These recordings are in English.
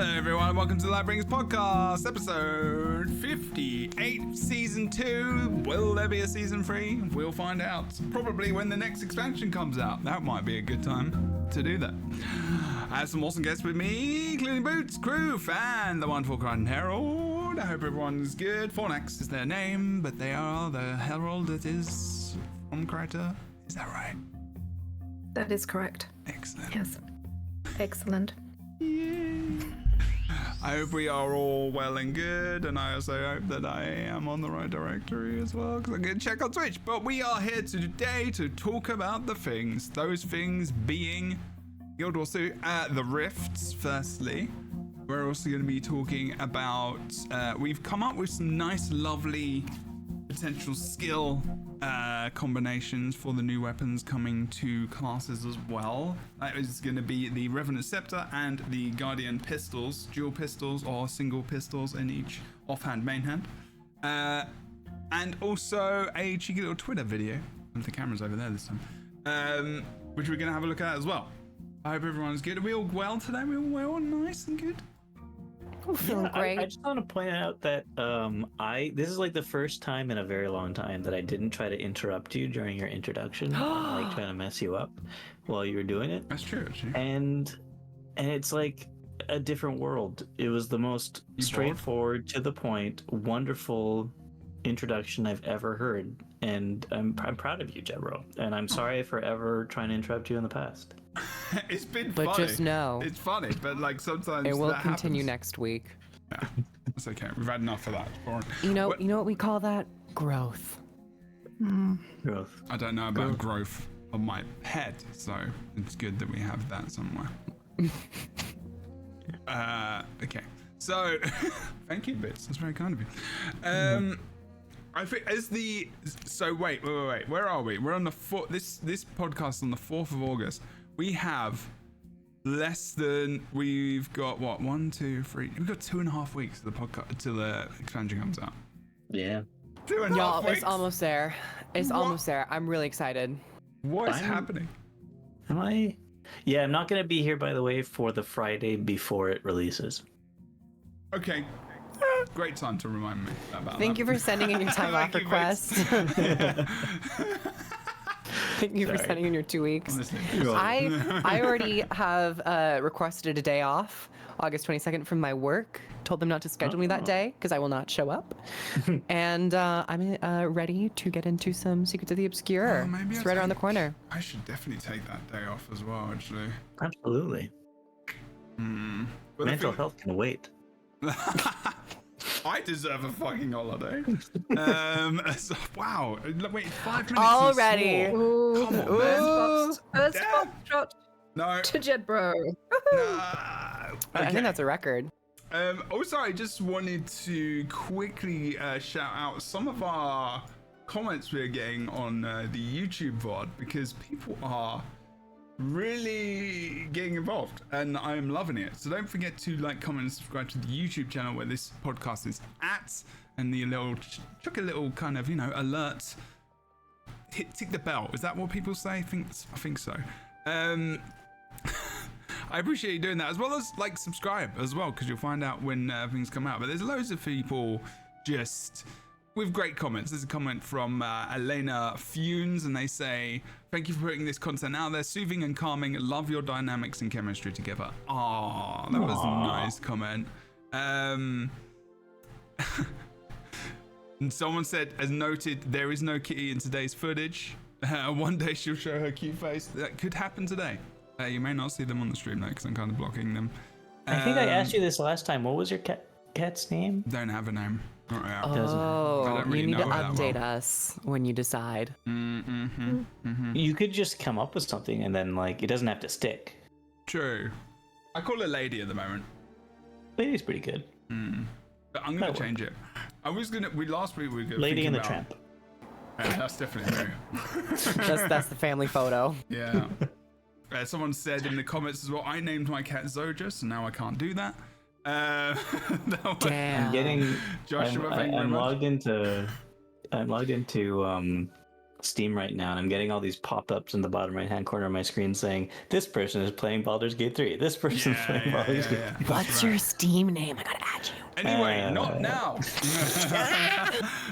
Hello everyone, welcome to the Lightbringers podcast, episode 58, season 2. Will there be a season 3? We'll find out. Probably when the next expansion comes out. That might be a good time to do that. I have some awesome guests with me, including Boots, Kroof, and the wonderful Guardian Herald. I hope everyone's good. Fornax is their name, but they are the herald that is from Kryptis. Is that right? That is correct. Excellent. Yes. Excellent. I hope we are all well and good, and I also hope that I am on the right directory as well, because I'm going to check on Twitch. But we are here today to talk about the things, those things being Guild Wars 2, the rifts, firstly. We're also going to be talking about, we've come up with some nice, lovely potential skill combinations for the new weapons coming to classes as well. That is going to be the Revenant Scepter and the Guardian Pistols, dual pistols or single pistols in each offhand, main hand. And also a cheeky little Twitter video, and the camera's over there this time, which we're going to have a look at as well. I hope everyone's good. Are we all well today? We all well and nice and good? I'm feeling great. I just want to point out that this is like the first time in a very long time that I didn't try to interrupt you during your introduction, like trying to mess you up while you were doing it. That's true, actually. And it's like a different world. It was the most straightforward, to the point, wonderful introduction I've ever heard, and I'm proud of you, Jebro. And I'm sorry for ever trying to interrupt you in the past. It's been but funny. Just know it's funny, but like sometimes it will that continue happens. Next week. Yeah, it's okay. We've had enough of that. You know what we call that? Growth. Growth. I don't know about growth on my head, so it's good that we have that somewhere. Okay. So, thank you, Bits. That's very kind of you. I think wait. Where are we? We're on the this podcast on the 4th of August. We have we've got what, 1, 2, 3. We've got 2.5 weeks to the podcast till the expansion comes out. Yeah. 2.5 Y'all, weeks. it's almost there. It's almost there. I'm really excited. What is happening? Am I? Yeah, I'm not going to be here, by the way, for the Friday before it releases. Okay. Great time to remind me about Thank you for sending in your time off Thank you, request. Thank you for sending in your 2 weeks. I already have requested a day off, August 22nd, from my work. Told them not to schedule me that day because I will not show up. And I'm ready to get into some Secrets of the Obscure. It's right around the corner. I should definitely take that day off as well, actually. Absolutely. But Mental health can wait. I deserve a fucking holiday. Wow. Wait, 5 minutes Already. Come on, man. First shot No. to Jebro. No. I think that's a record. Also, I just wanted to quickly shout out some of our comments we're getting on the YouTube VOD, because people are really getting involved and I'm loving it. So don't forget to like, comment, and subscribe to the YouTube channel where this podcast is at, and the little chuck a little kind of, alert, tick the bell. Is that what people say? I think so. I appreciate you doing that, as well as like subscribe as well, because you'll find out when things come out. But there's loads of people just with great comments. There's a comment from Elena Funes, and they say, "Thank you for putting this content out there. Soothing and calming. Love your dynamics and chemistry together." Ah, that was a nice comment. And someone said, as noted, there is no Kitty in today's footage. One day she'll show her cute face. That could happen today. You may not see them on the stream though, because I'm kind of blocking them. I think I asked you this last time. What was your cat's name? Don't have a name. Oh, you need to update us when you decide. You could just come up with something, and then like it doesn't have to stick. True. I call her Lady at the moment. Lady's pretty good. But I'm gonna change it. I was gonna. Last week we were Lady and the Tramp. Yeah, that's definitely new. That's the family photo. Yeah. Someone said in the comments as well, I named my cat Zoja, so now I can't do that. Damn. I'm getting. Joshua, I'm logged into Steam right now, and I'm getting all these pop-ups in the bottom right-hand corner of my screen saying, this person is playing Baldur's Gate 3. This person is playing Baldur's Gate 3. What's your Steam name? I gotta add you. Anyway, not now.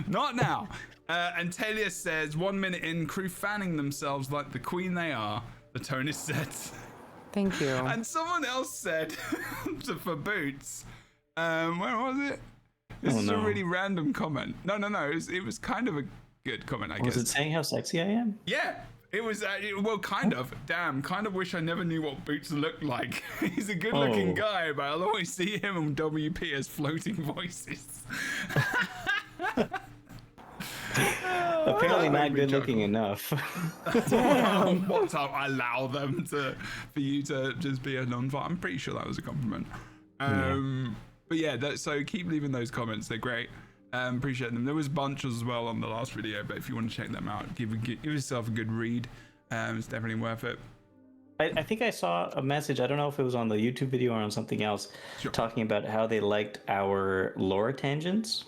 Not now. And Talia says, 1 minute in, crew fanning themselves like the queen they are. The tone is set. Thank you. And someone else said, for Boots, where was it? This is a really random comment. No. It was kind of a good comment, I guess. Was it saying how sexy I am? Yeah. It was, well, kind of. Damn, kind of wish I never knew what Boots looked like. He's a good-looking guy, but I'll always see him on WP as floating voices. Apparently not good-looking enough. What time allow them for you to just be a non-vi? I'm pretty sure that was a compliment. But yeah, so keep leaving those comments. They're great. Appreciate them. There was bunches as well on the last video, but if you want to check them out, give yourself a good read. It's definitely worth it. I think I saw a message, I don't know if it was on the YouTube video or on something else, talking about how they liked our lore tangents.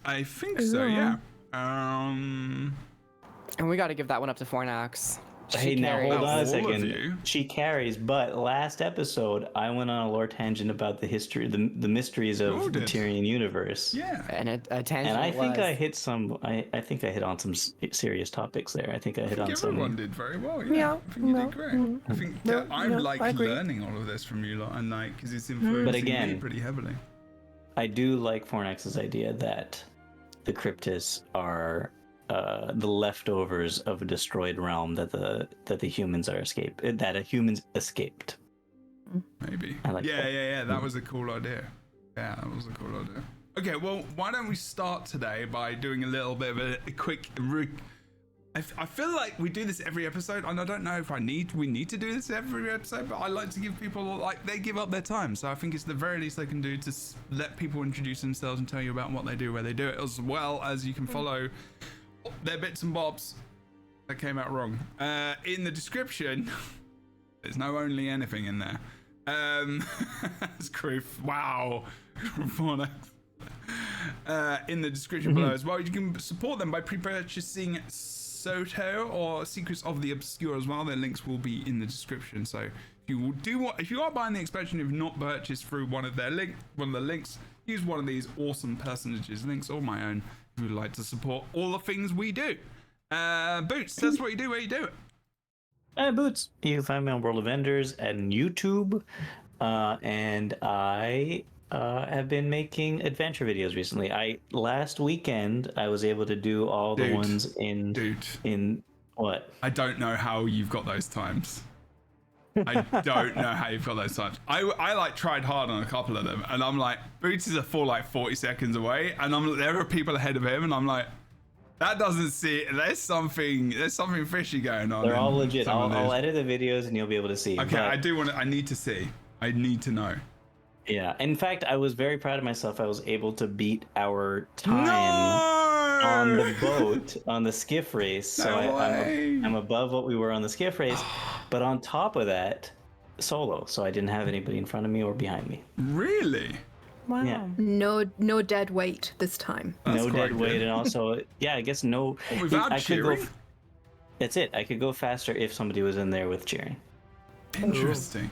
I think so, yeah. And we got to give that one up to Fornax. Hey, now hold on a second. She carries, but last episode I went on a lore tangent about the history, the mysteries of the Tyrian universe. Yeah, and a tangent. And I think I hit some. I think I hit on some serious topics there. I think I hit on some. Everyone did very well. Yeah, I think you did great. I think I'm learning all of this from you lot, and because it's influencing me pretty heavily. I do like Fornax's idea that the Kryptis are the leftovers of a destroyed realm that the humans are humans escaped. Maybe. Yeah. That was a cool idea. Yeah, that was a cool idea. Okay, well, why don't we start today by doing a little bit of a quick. I feel like we do this every episode, and I don't know if we need to do this every episode, but I like to give people they give up their time, so I think it's the very least they can do to let people introduce themselves and tell you about what they do, where they do it, as well as you can follow their bits and bobs. That came out wrong. In the description, there's no only anything in there. It's Kroof. Wow. In the description below as well, you can support them by pre-purchasing Soto or Secrets of the Obscure as well. Their links will be in the description. So if you are buying the expansion, if you've not purchased through one of the links, use one of these awesome personages links or my own. If you would like to support all the things we do. Boots, that's what you do. Where you do it. Boots. You can find me on World of Enders and YouTube, and I have been making adventure videos recently. Last weekend I was able to do all the ones in what? I don't know how you've got those times. I don't know how you've got those times. I tried hard on a couple of them, and I'm like, Boots is a full 40 seconds away, and there are people ahead of him, and I'm like, that doesn't see. There's something fishy going on. They're all legit. I'll edit the videos, and you'll be able to see. Okay, I need to see. I need to know. Yeah. In fact, I was very proud of myself. I was able to beat our time on the boat on the skiff race. So I'm above what we were on the skiff race, but on top of that, solo. So I didn't have anybody in front of me or behind me. Really? Wow. Yeah. No dead weight this time. No dead weight, and also, I guess no. Without cheering? That's it. I could go faster if somebody was in there with cheering. Interesting.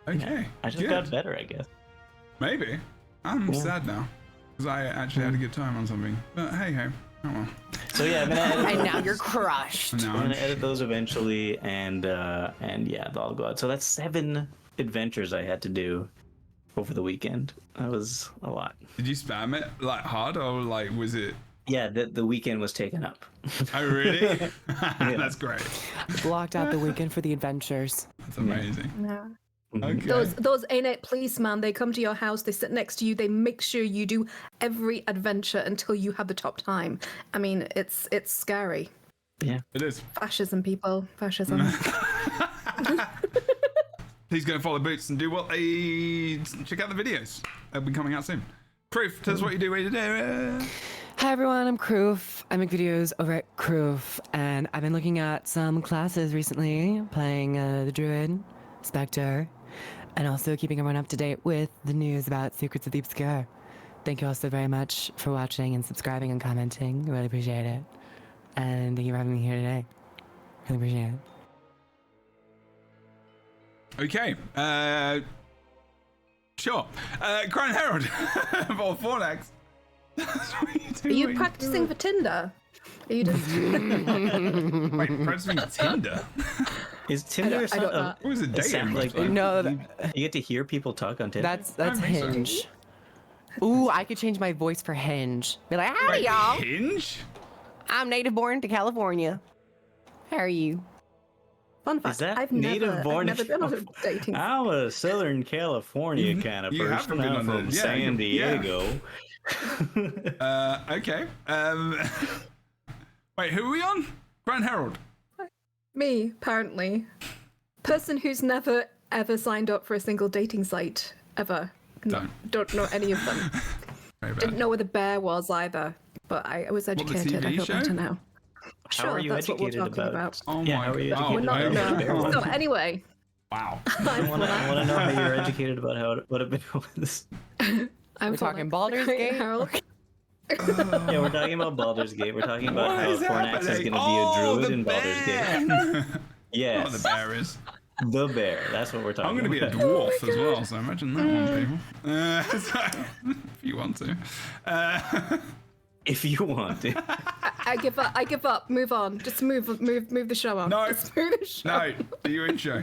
Okay. Yeah, I just got better, I guess. Maybe. I'm sad now because I actually had a good time on something. But hey ho. Oh well. So yeah, I'm gonna edit and now you're crushed. I'm gonna edit those eventually, and yeah, they'll all go out. So that's 7 adventures I had to do over the weekend. That was a lot. Did you spam it hard, or was it? Yeah, the weekend was taken up. Oh really? That's great. Blocked out the weekend for the adventures. That's amazing. Yeah. Okay. Those Anet policemen, they come to your house, they sit next to you, they make sure you do every adventure until you have the top time. I mean, it's scary. Yeah, it is. Fascism, people. Fascism. Please go and follow Boots and do what they check out the videos. They'll be coming out soon. Kroof, tell us what you do. Where you do. Hi everyone, I'm Kroof. I make videos over at Kroof, and I've been looking at some classes recently, playing the Druid, Spectre, and also keeping everyone up to date with the news about Secrets of the Obscure. Thank you all so very much for watching and subscribing and commenting. I really appreciate it. And thank you for having me here today. Really appreciate it. Okay. Sure. Crown Herald for Fornax. Are you practicing for Tinder? Are you just... Wait, practicing Tinder? Is Tinder I don't know. What was it dating? like No, you get to hear people talk on Tinder? that's think so. Hinge. Ooh, I could change my voice for Hinge. Be like, howdy, Wait, y'all. Hinge? I'm native born to California. How are you? Fun fact, Is that I've native never, born I've never been on a dating site. I'm a Southern California kind of you person. haven't been I'm on from the- yeah, San yeah. Diego. Okay. Wait, who are we on? Crown Herald. Me, apparently. Person who's never, ever signed up for a single dating site, ever. Don't know any of them. Very bad. Didn't know where the bear was either, but I was educated. I TV feel show? better now. How Sure, are you that's what we're educated talking about? Oh Yeah, my how are you God. educated We're not, about no. bear So anyway, Wow. I want to know how you're educated about what a bear was. I'm We're talking Baldur's Gate? Harold. Yeah, we're talking about Baldur's Gate. We're talking about What how is Fornax is happening? going to be a druid the in Baldur's Gate. bear. Yes, Oh, the bear is. the bear. That's what we're talking I'm going to be a about. dwarf as well, so imagine that one, people. So, if you want to. If you want to. I give up. I give up. Move on. Just move the show on. No. Just move the show. No, do your intro.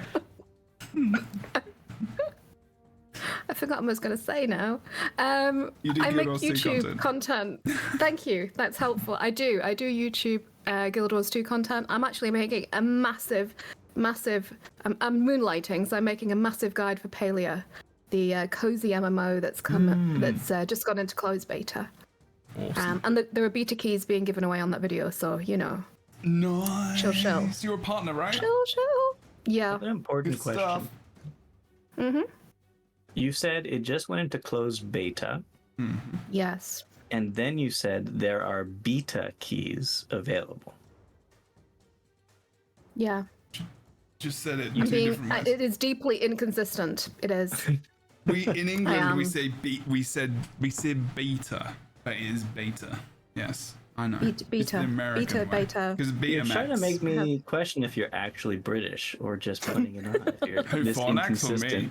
I forgot what I was going to say now. You do I Guild make Wars 2 YouTube content. Thank you. That's helpful. I do YouTube Guild Wars 2 content. I'm actually making a massive. I'm moonlighting, so I'm making a massive guide for Palia, the cozy MMO that's come. That's just gone into closed beta. Awesome. And there are beta keys being given away on that video, so you know. Nice. Chill. You're a partner, right? Chill. Yeah. An important Good question. stuff. You said it just went into closed beta, Yes. and then you said there are beta keys available. Yeah. Just said it I'm two being. different ways. It is deeply inconsistent. It is. We in England we am. say we said beta, but it is beta. Yes, I know. Beta, It's the American beta. Because You're trying to BMX. make me question if you're actually British or just putting it on. If you're Who, this Fornax or me?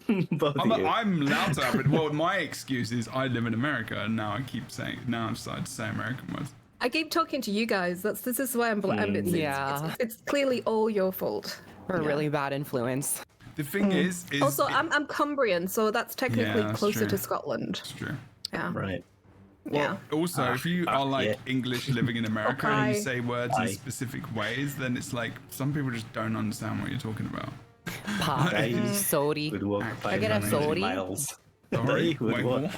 inconsistent. Both of you. I'm allowed to have it. Well, my excuse is I live in America, and now I keep saying. Now I've started to say American words. I keep talking to you guys. This is why I'm. Yeah. It's clearly all your fault. We're a really bad influence. The thing is Also, I'm Cumbrian, so that's technically Yeah, that's closer true. to Scotland. It's true. Yeah. Right. Yeah. Also, if you are like yeah. English living in America and you Okay. say words in Aye. specific ways, then it's like some people just don't understand what you're talking about. Pop. Guys Sorry. would walk I get a 500 sorry. miles. Sorry. They would Wait, walk. what?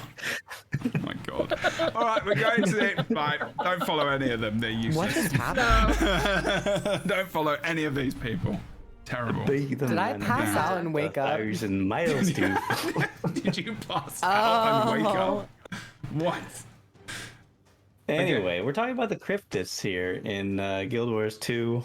Oh my god. All right, we're going to it. Right, don't follow any of them. They're useless. What just happened? Don't follow any of these people. Terrible. Did I pass out and wake up? 1,000 miles to. Did you pass out and wake Oh. up? What? Anyway, we're talking about the Kryptis here in Guild Wars 2,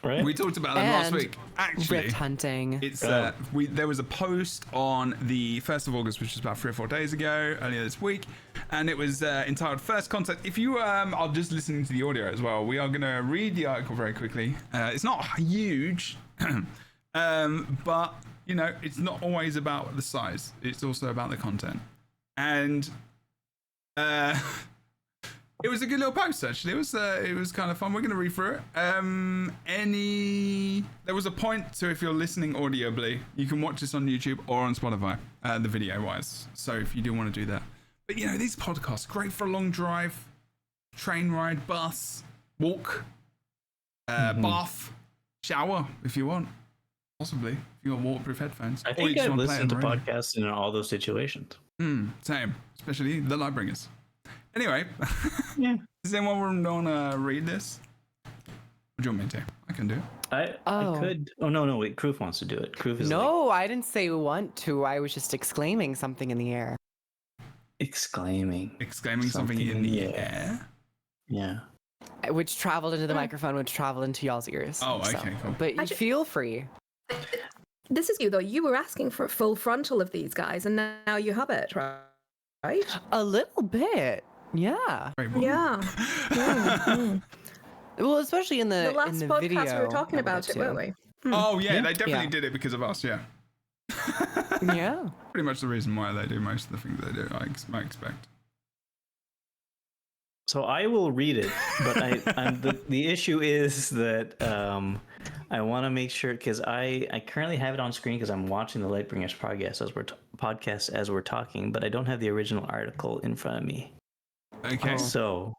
right? We talked about them last And week. Actually, Rift hunting. it's there was a post on the 1st of August, which was about 3 or 4 days ago, earlier this week, and it was entitled First Contact. If you are just listening to the audio as well, we are going to read the article very quickly. It's not huge, but you know, it's not always about the size. It's also about the content, and it was a good little post actually. It was kind of fun. We're gonna read through it. There was a point to if you're listening audibly, you can watch this on YouTube or on Spotify, the video wise. So if you do want to do that, but you know these podcasts great for a long drive, train ride, bus, walk, bath, shower if you want, possibly if you want waterproof headphones. I Or you think just I've wanna play it listened to on the radio. podcasts in all those situations. Same, especially the Lightbringers. Anyway, Yeah. does anyone want to read this? Or do you want me to? I can do it. I could. Oh, no, wait. Kroof wants to do it. Kroof is No, I didn't say want to. I was just exclaiming something in the air. exclaiming. Exclaiming something in the air. Yeah. Which traveled into the microphone, which traveled into y'all's ears. Oh, okay, cool. But you feel free. This is you though. You were asking for a full frontal of these guys, and now you have it, right? A little bit. Yeah. Wait, what? Yeah. Well, especially in the last in the podcast video, we were talking about it, too. weren't we? Oh yeah, Yeah. they definitely Yeah. did it because of us. Yeah. Yeah. Pretty much the reason why they do most of the things they do. I expect. So I will read it, but the issue is that I want to make sure, because I currently have it on screen because I'm watching the Lightbringers podcast as we're talking, but I don't have the original article in front of me. Okay. So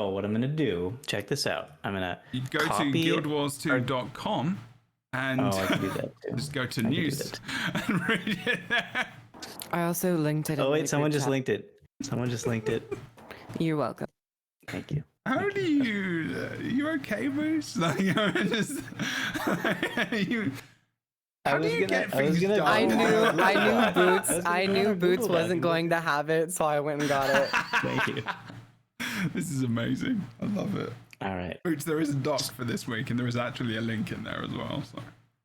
what I'm gonna do? Check this out. I'm gonna You go to guildwars2.com and I can do that too. just go to I can do news that. and read it there. I also linked it. Oh in wait, the someone group just chat. linked it. Someone just linked it. You're welcome. Thank you. How do you okay, Moose? Like, I'm just, you, how do you get things done? I knew Boots. I knew gonna Boots Google that. wasn't going to have it, so I went and got it. Thank you. This is amazing. I love it. All right. Boots, there is a doc for this week, and there is actually a link in there as well. So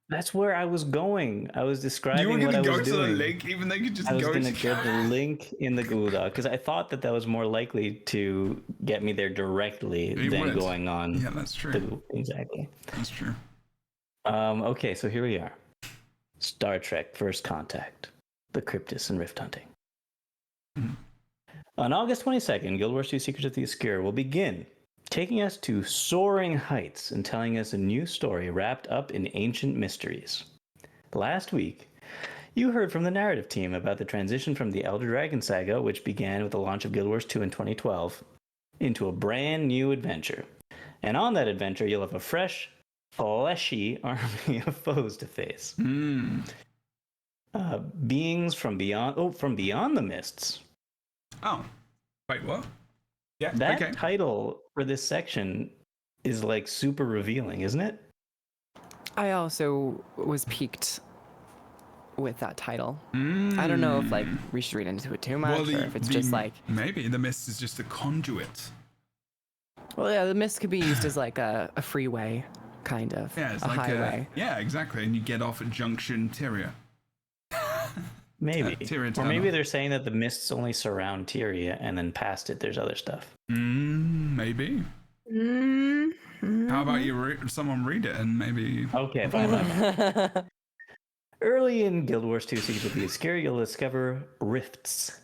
That's where I was going. I was describing you were what going I to go was to doing. the link, even though you could just I was go going to to get the link in the Google Doc because I thought that was more likely to get me there directly It than would. going on. Yeah, that's true. Exactly. That's true. Okay, so here we are. Star Trek First Contact, the Kryptis and Rift Hunting. Mhm. On August 22nd, Guild Wars 2 Secrets of the Obscure will begin, taking us to soaring heights and telling us a new story wrapped up in ancient mysteries. Last week, you heard from the narrative team about the transition from the Elder Dragon saga, which began with the launch of Guild Wars 2 in 2012, into a brand new adventure. And on that adventure, you'll have a fresh, fleshy army of foes to face. Beings from beyond the mists. Oh, wait, what? Yeah, That okay. title for this section is like super revealing, isn't it? I also was piqued with that title. I don't know if like we should read into it too much, or if it's just like maybe the mist is just a conduit. well, yeah, the mist could be used as like a freeway, kind of. Yeah, it's a like highway. yeah, exactly. And you get off at Junction Tyria. Maybe. Tyria Or maybe Tunnel. they're saying that the mists only surround Tyria and then past it there's other stuff. Maybe. How about you someone read it and maybe Okay, fine. Early in Guild Wars 2 Secrets of the Obscure, you'll discover rifts.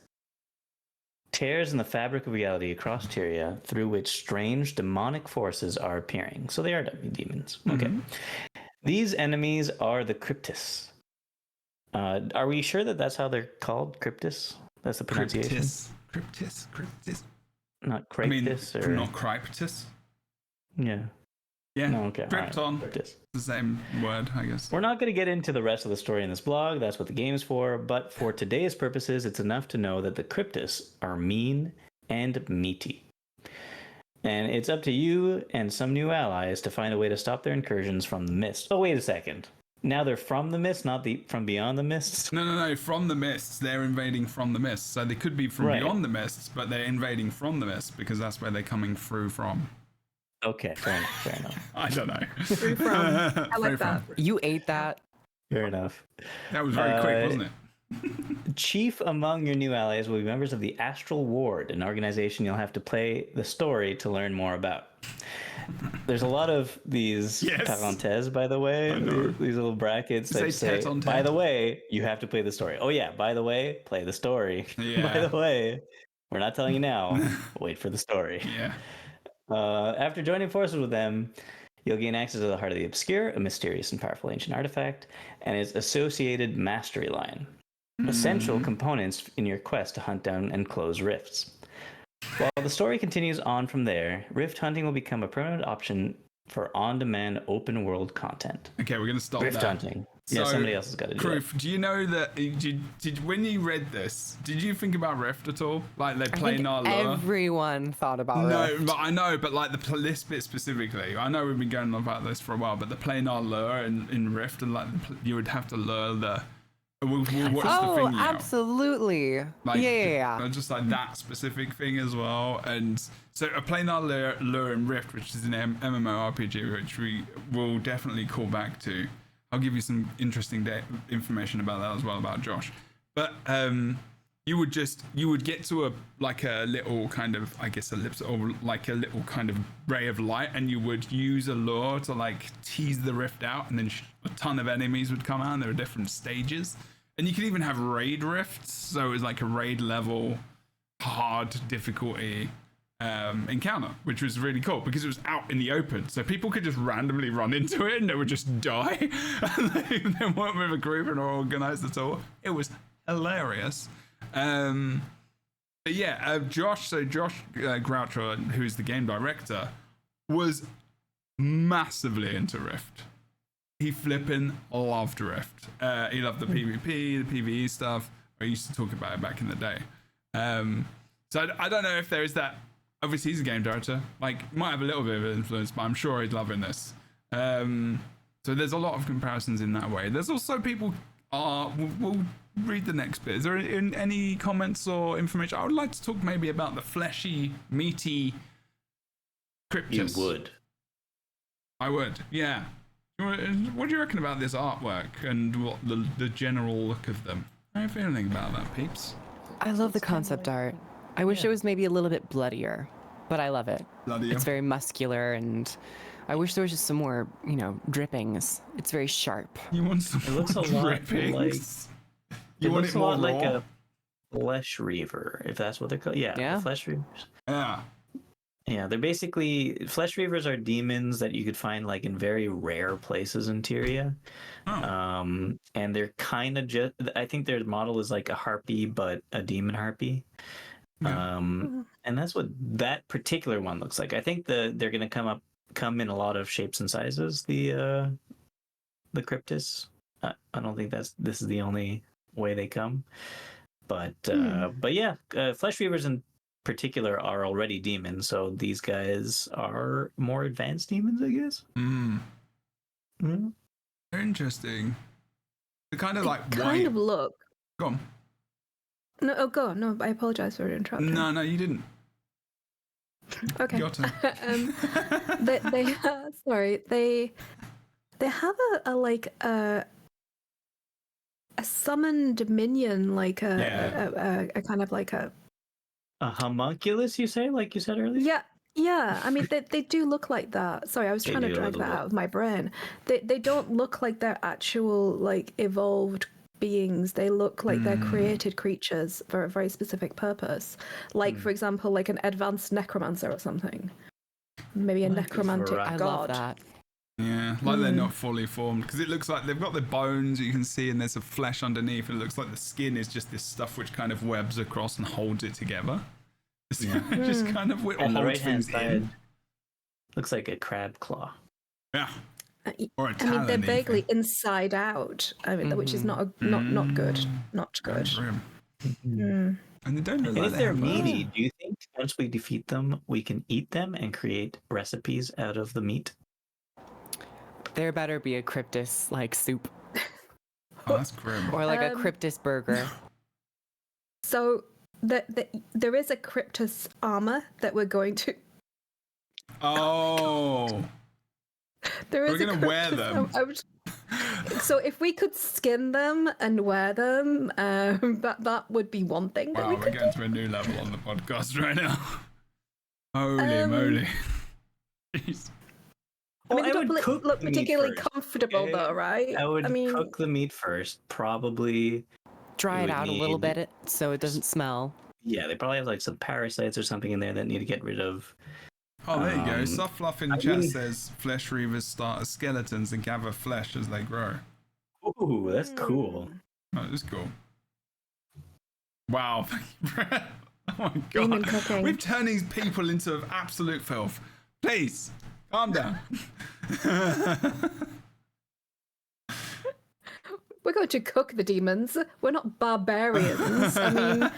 Tears in the fabric of reality across Tyria through which strange demonic forces are appearing. So they are demons. Okay. These enemies are the Kryptis. Are we sure that that's how they're called? Kryptis? That's the pronunciation? Kryptis. Not I mean, Kryptis or... not Kryptis. Yeah. Yeah. No, okay. all right. Krypton. Kryptis. The same word, I guess. We're not going to get into the rest of the story in this blog. That's what the game's for. But for today's purposes, it's enough to know that the Kryptis are mean and meaty. And it's up to you and some new allies to find a way to stop their incursions from the mist. Oh, wait a second. Now they're from the mist, not from beyond the mists? No. From the mists. They're invading from the mists. So they could be from Right. beyond the mists, but they're invading from the mists because that's where they're coming through from. Okay, fair enough. I don't know. Through from. I like that. You ate that. Fair enough. That was very quick, wasn't it? Chief among your new allies will be members of the Astral Ward, an organization you'll have to play the story to learn more about. There's a lot of these parenthèses, by the way, these little brackets that say, by the way, you have to play the story. Oh yeah, by the way, play the story. Yeah. By the way, we're not telling you now, wait for the story. Yeah. After joining forces with them, you'll gain access to the Heart of the Obscure, a mysterious and powerful ancient artifact, and its associated mastery line. Essential components in your quest to hunt down and close rifts. While the story continues on from there, rift hunting will become a permanent option for on-demand open-world content. Okay, we're going to stop Rift there. hunting. Yeah, somebody else has got to do it. Kroof, do you know that, did when you read this, did you think about Rift at all? Like, they're I playing think our lore? everyone thought about No, Rift. but I know, but like this bit specifically, I know we've been going on about this for a while, but the planar lure in Rift, and like you would have to lure the. We'll watch the thing. Absolutely. Like, Yeah. Just like that specific thing as well, and so a planar lure in Rift, which is an MMORPG, which we will definitely call back to. I'll give you some interesting information about that as well, about Josh. But you would get to a little kind of, I guess, ellipse, or like a little kind of ray of light, and you would use a lure to like tease the rift out, and then a ton of enemies would come out, and there were different stages. And you could even have raid rifts, so it was like a raid level hard difficulty encounter, which was really cool because it was out in the open, so people could just randomly run into it and they would just die. And they weren't with a group and organized at all. It was hilarious. But yeah, Josh Groucho, who's the game director, was massively into Rift. He flipping loved Rift. He loved the PvP, the PvE stuff. I used to talk about it back in the day. So I don't know if there is that. Obviously, he's a game director. Like, might have a little bit of influence, but I'm sure he's loving this. So there's a lot of comparisons in that way. There's also people we'll read the next bit. Is there any comments or information? I would like to talk maybe about the fleshy, meaty Kryptis. You would. I would, yeah. What do you reckon about this artwork and what the general look of them? How are you feeling about that, peeps? I love the concept art. I wish it was maybe a little bit bloodier, but I love it. Bloodier. It's very muscular, and I wish there was just some more, drippings. It's very sharp. You want some It looks a lot drippings? like. You It want looks it a more lot like raw? a flesh reaver, if that's what they're called. Yeah, flesh reavers. Yeah. Yeah, they're basically flesh reavers are demons that you could find like in very rare places in Tyria. Oh. And they're kind of just. I think their model is like a harpy, but a demon harpy. Yeah. And that's what that particular one looks like. I think they're gonna come in a lot of shapes and sizes. The Kryptis. I don't think this is the only way they come. But yeah, flesh reavers in particular are already demons, so these guys are more advanced demons, I guess. Very interesting. They're kind of like white. Kind of look. Go on. No, oh, go on. No, I apologize for interrupting. No, you didn't. Okay. Your turn. They sorry. They have a summoned minion, like a kind of like a homunculus, you say, like you said earlier? Yeah. I mean, they do look like that. Sorry, I was trying to drag that out of my brain. They don't look like they're actual like evolved beings. They look like they're created creatures for a very specific purpose. Like, for example, like an advanced necromancer or something. Maybe a necromantic god. I love that. Yeah, like they're not fully formed, because it looks like they've got the bones you can see, and there's a flesh underneath. It looks like the skin is just this stuff which kind of webs across and holds it together. Just kind of or On the holds right hand things side, in. looks like a crab claw. Yeah. Or a I mean, they're talon vaguely even. inside out. I mean, which is not good. Not good. And they don't look And like if they they're have meaty, do you think once we defeat them, we can eat them and create recipes out of the meat? There better be a Kryptis like soup Oh, that's grim. or like a Kryptis burger. So there is a Kryptis armor that we're going to. Oh. There is We're gonna wear Kryptis- them. So if we could skin them and wear them, that would be one thing that Wow, we we're could going to a new level on the podcast right now. Holy moly. Jeez. I mean, they would don't cook look the meat particularly first, comfortable, okay? though, right? I would mean, cook the meat first, probably. Dry You it would out a little need- bit so it doesn't smell. Yeah, they probably have like some parasites or something in there that need to get rid of. Oh, there you go. Softfluff in chat mean- says flesh reavers start as skeletons and gather flesh as they grow. Ooh, that's cool. Oh, that's cool. Wow. Oh my Demon god. cooking. We've turned these people into absolute filth. Please, calm down. we're going to cook the demons. We're not barbarians. I mean,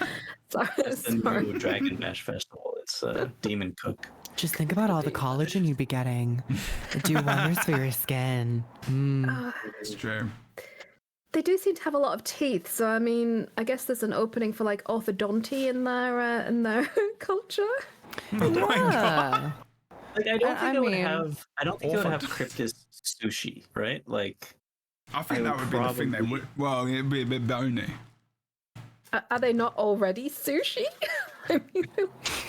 That's the sorry. new Dragon Bash Festival. It's Demon Cook. Just think about all the collagen you'd be getting. It'd do wonders for your skin. It's true. They do seem to have a lot of teeth, so I mean, I guess there's an opening for like orthodonty in their culture. Yeah. Like I don't think I would mean, have. I don't think I would have Kryptis sushi, right? Like I think I that would would be the thing they probably- would. Well, it'd be a bit bony. Are they not already sushi? I mean,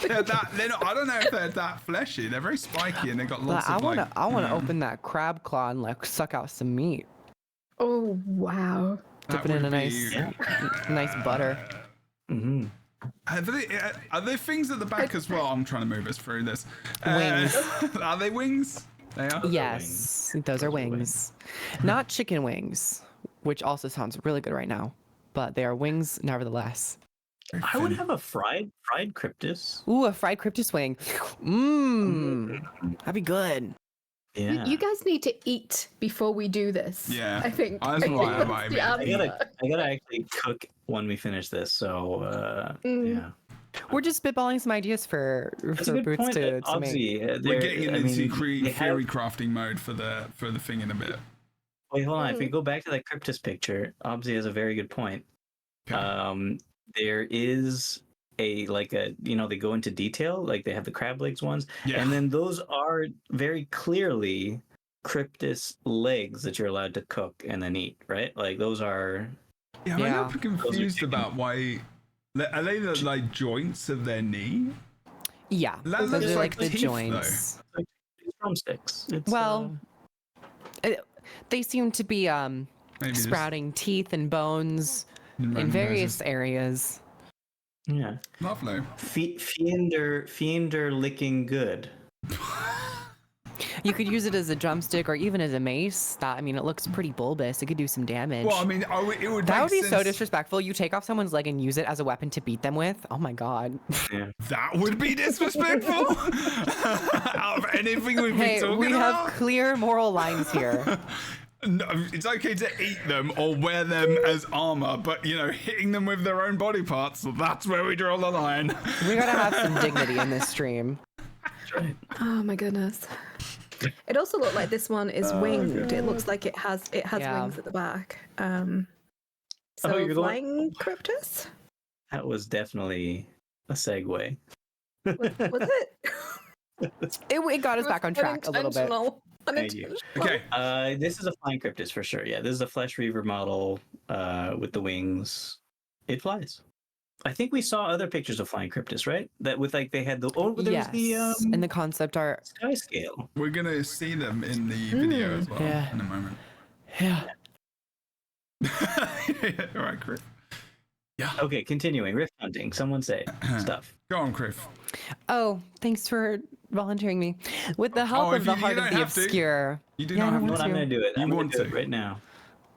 they're not, I don't know if they're that fleshy. They're very spiky and they got lots of like. I wanna open that crab claw and like suck out some meat. oh wow. Dip it in a nice butter. Mm-hmm. Are there things at the back as well? I'm trying to move us through this. Wings. Are they wings? They are? Yes, those are wings. Not chicken wings, which also sounds really good right now, but they are wings nevertheless. I would have a fried Kryptis. Ooh, a fried Kryptis wing. Mmm, that'd be good. Yeah. You guys need to eat before we do this. Yeah. I think. That's why I might be. I gotta actually cook when we finish this. So yeah. We're just spitballing some ideas for Boots to make. We're getting into theory crafting mode for the thing in a bit. Wait, hold on. If we go back to that Kryptis picture, Obzi has a very good point. Okay. There is they go into detail, like they have the crab legs ones, and then those are very clearly Kryptis legs that you're allowed to cook and then eat, right? Like those are. Yeah, I'm a little bit confused about why. Are they the like joints of their knee? Yeah, That those looks are like like the teeth, joints. It's drumsticks. They seem to be Maybe just sprouting teeth and bones in random various places. areas. Yeah. Lovely. Fiender licking good. You could use it as a drumstick or even as a mace. It looks pretty bulbous. It could do some damage. Well, I mean, it would. That would be make so sense. disrespectful. You take off someone's leg and use it as a weapon to beat them with. Oh my god. Yeah. That would be disrespectful. Out of anything we've been talking We about. have clear moral lines here. No, it's okay to eat them or wear them as armor, but hitting them with their own body parts, that's where we draw the line. We gotta have some dignity in this stream. That's right. Oh my goodness. It also looked like this one is winged. It looks like it has Yeah. wings at the back. Oh, So you're flying Kryptis? That was definitely a segue. Was it? It got us back on track a little bit. Unintentional. Thank you. Okay. This is a flying Kryptis for sure. Yeah, this is a Flesh Reaver model with the wings. It flies. I think we saw other pictures of flying Kryptis, right? That with like they had the Yes, was the and the concept art. sky scale. We're gonna see them in the video as well Yeah. in a moment. Yeah. All right, Kroof. Yeah. Okay, continuing rift hunting. Someone say stuff. Go on, Kroof. Oh, thanks for volunteering me. With the help if of the you Heart don't of the have to. Obscure. You do Yeah, not I have don't to. Well, I'm gonna do it. You I'm gonna want do it to. right now.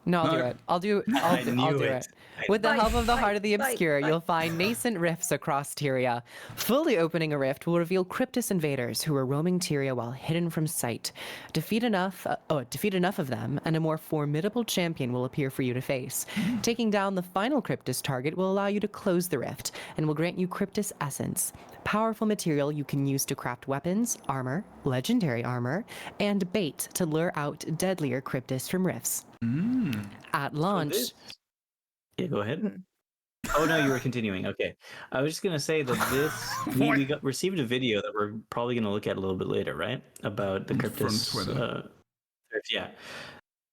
No, I'll No. do it. I'll do I knew it. it. With the Bite, help of the Heart of the bite, Obscure, bite, you'll find nascent rifts across Tyria. Fully opening a rift will reveal Kryptis invaders who are roaming Tyria while hidden from sight. Defeat enough of them, and a more formidable champion will appear for you to face. Taking down the final Kryptis target will allow you to close the rift, and will grant you Kryptis Essence. Powerful material you can use to craft weapons, armor, legendary armor, and bait to lure out deadlier Kryptis from rifts. At launch, Yeah, go ahead. Oh no, you were continuing. Okay, I was just gonna say that this we received a video that we're probably gonna look at a little bit later, right? About the Kryptis. From Twitter. Yeah.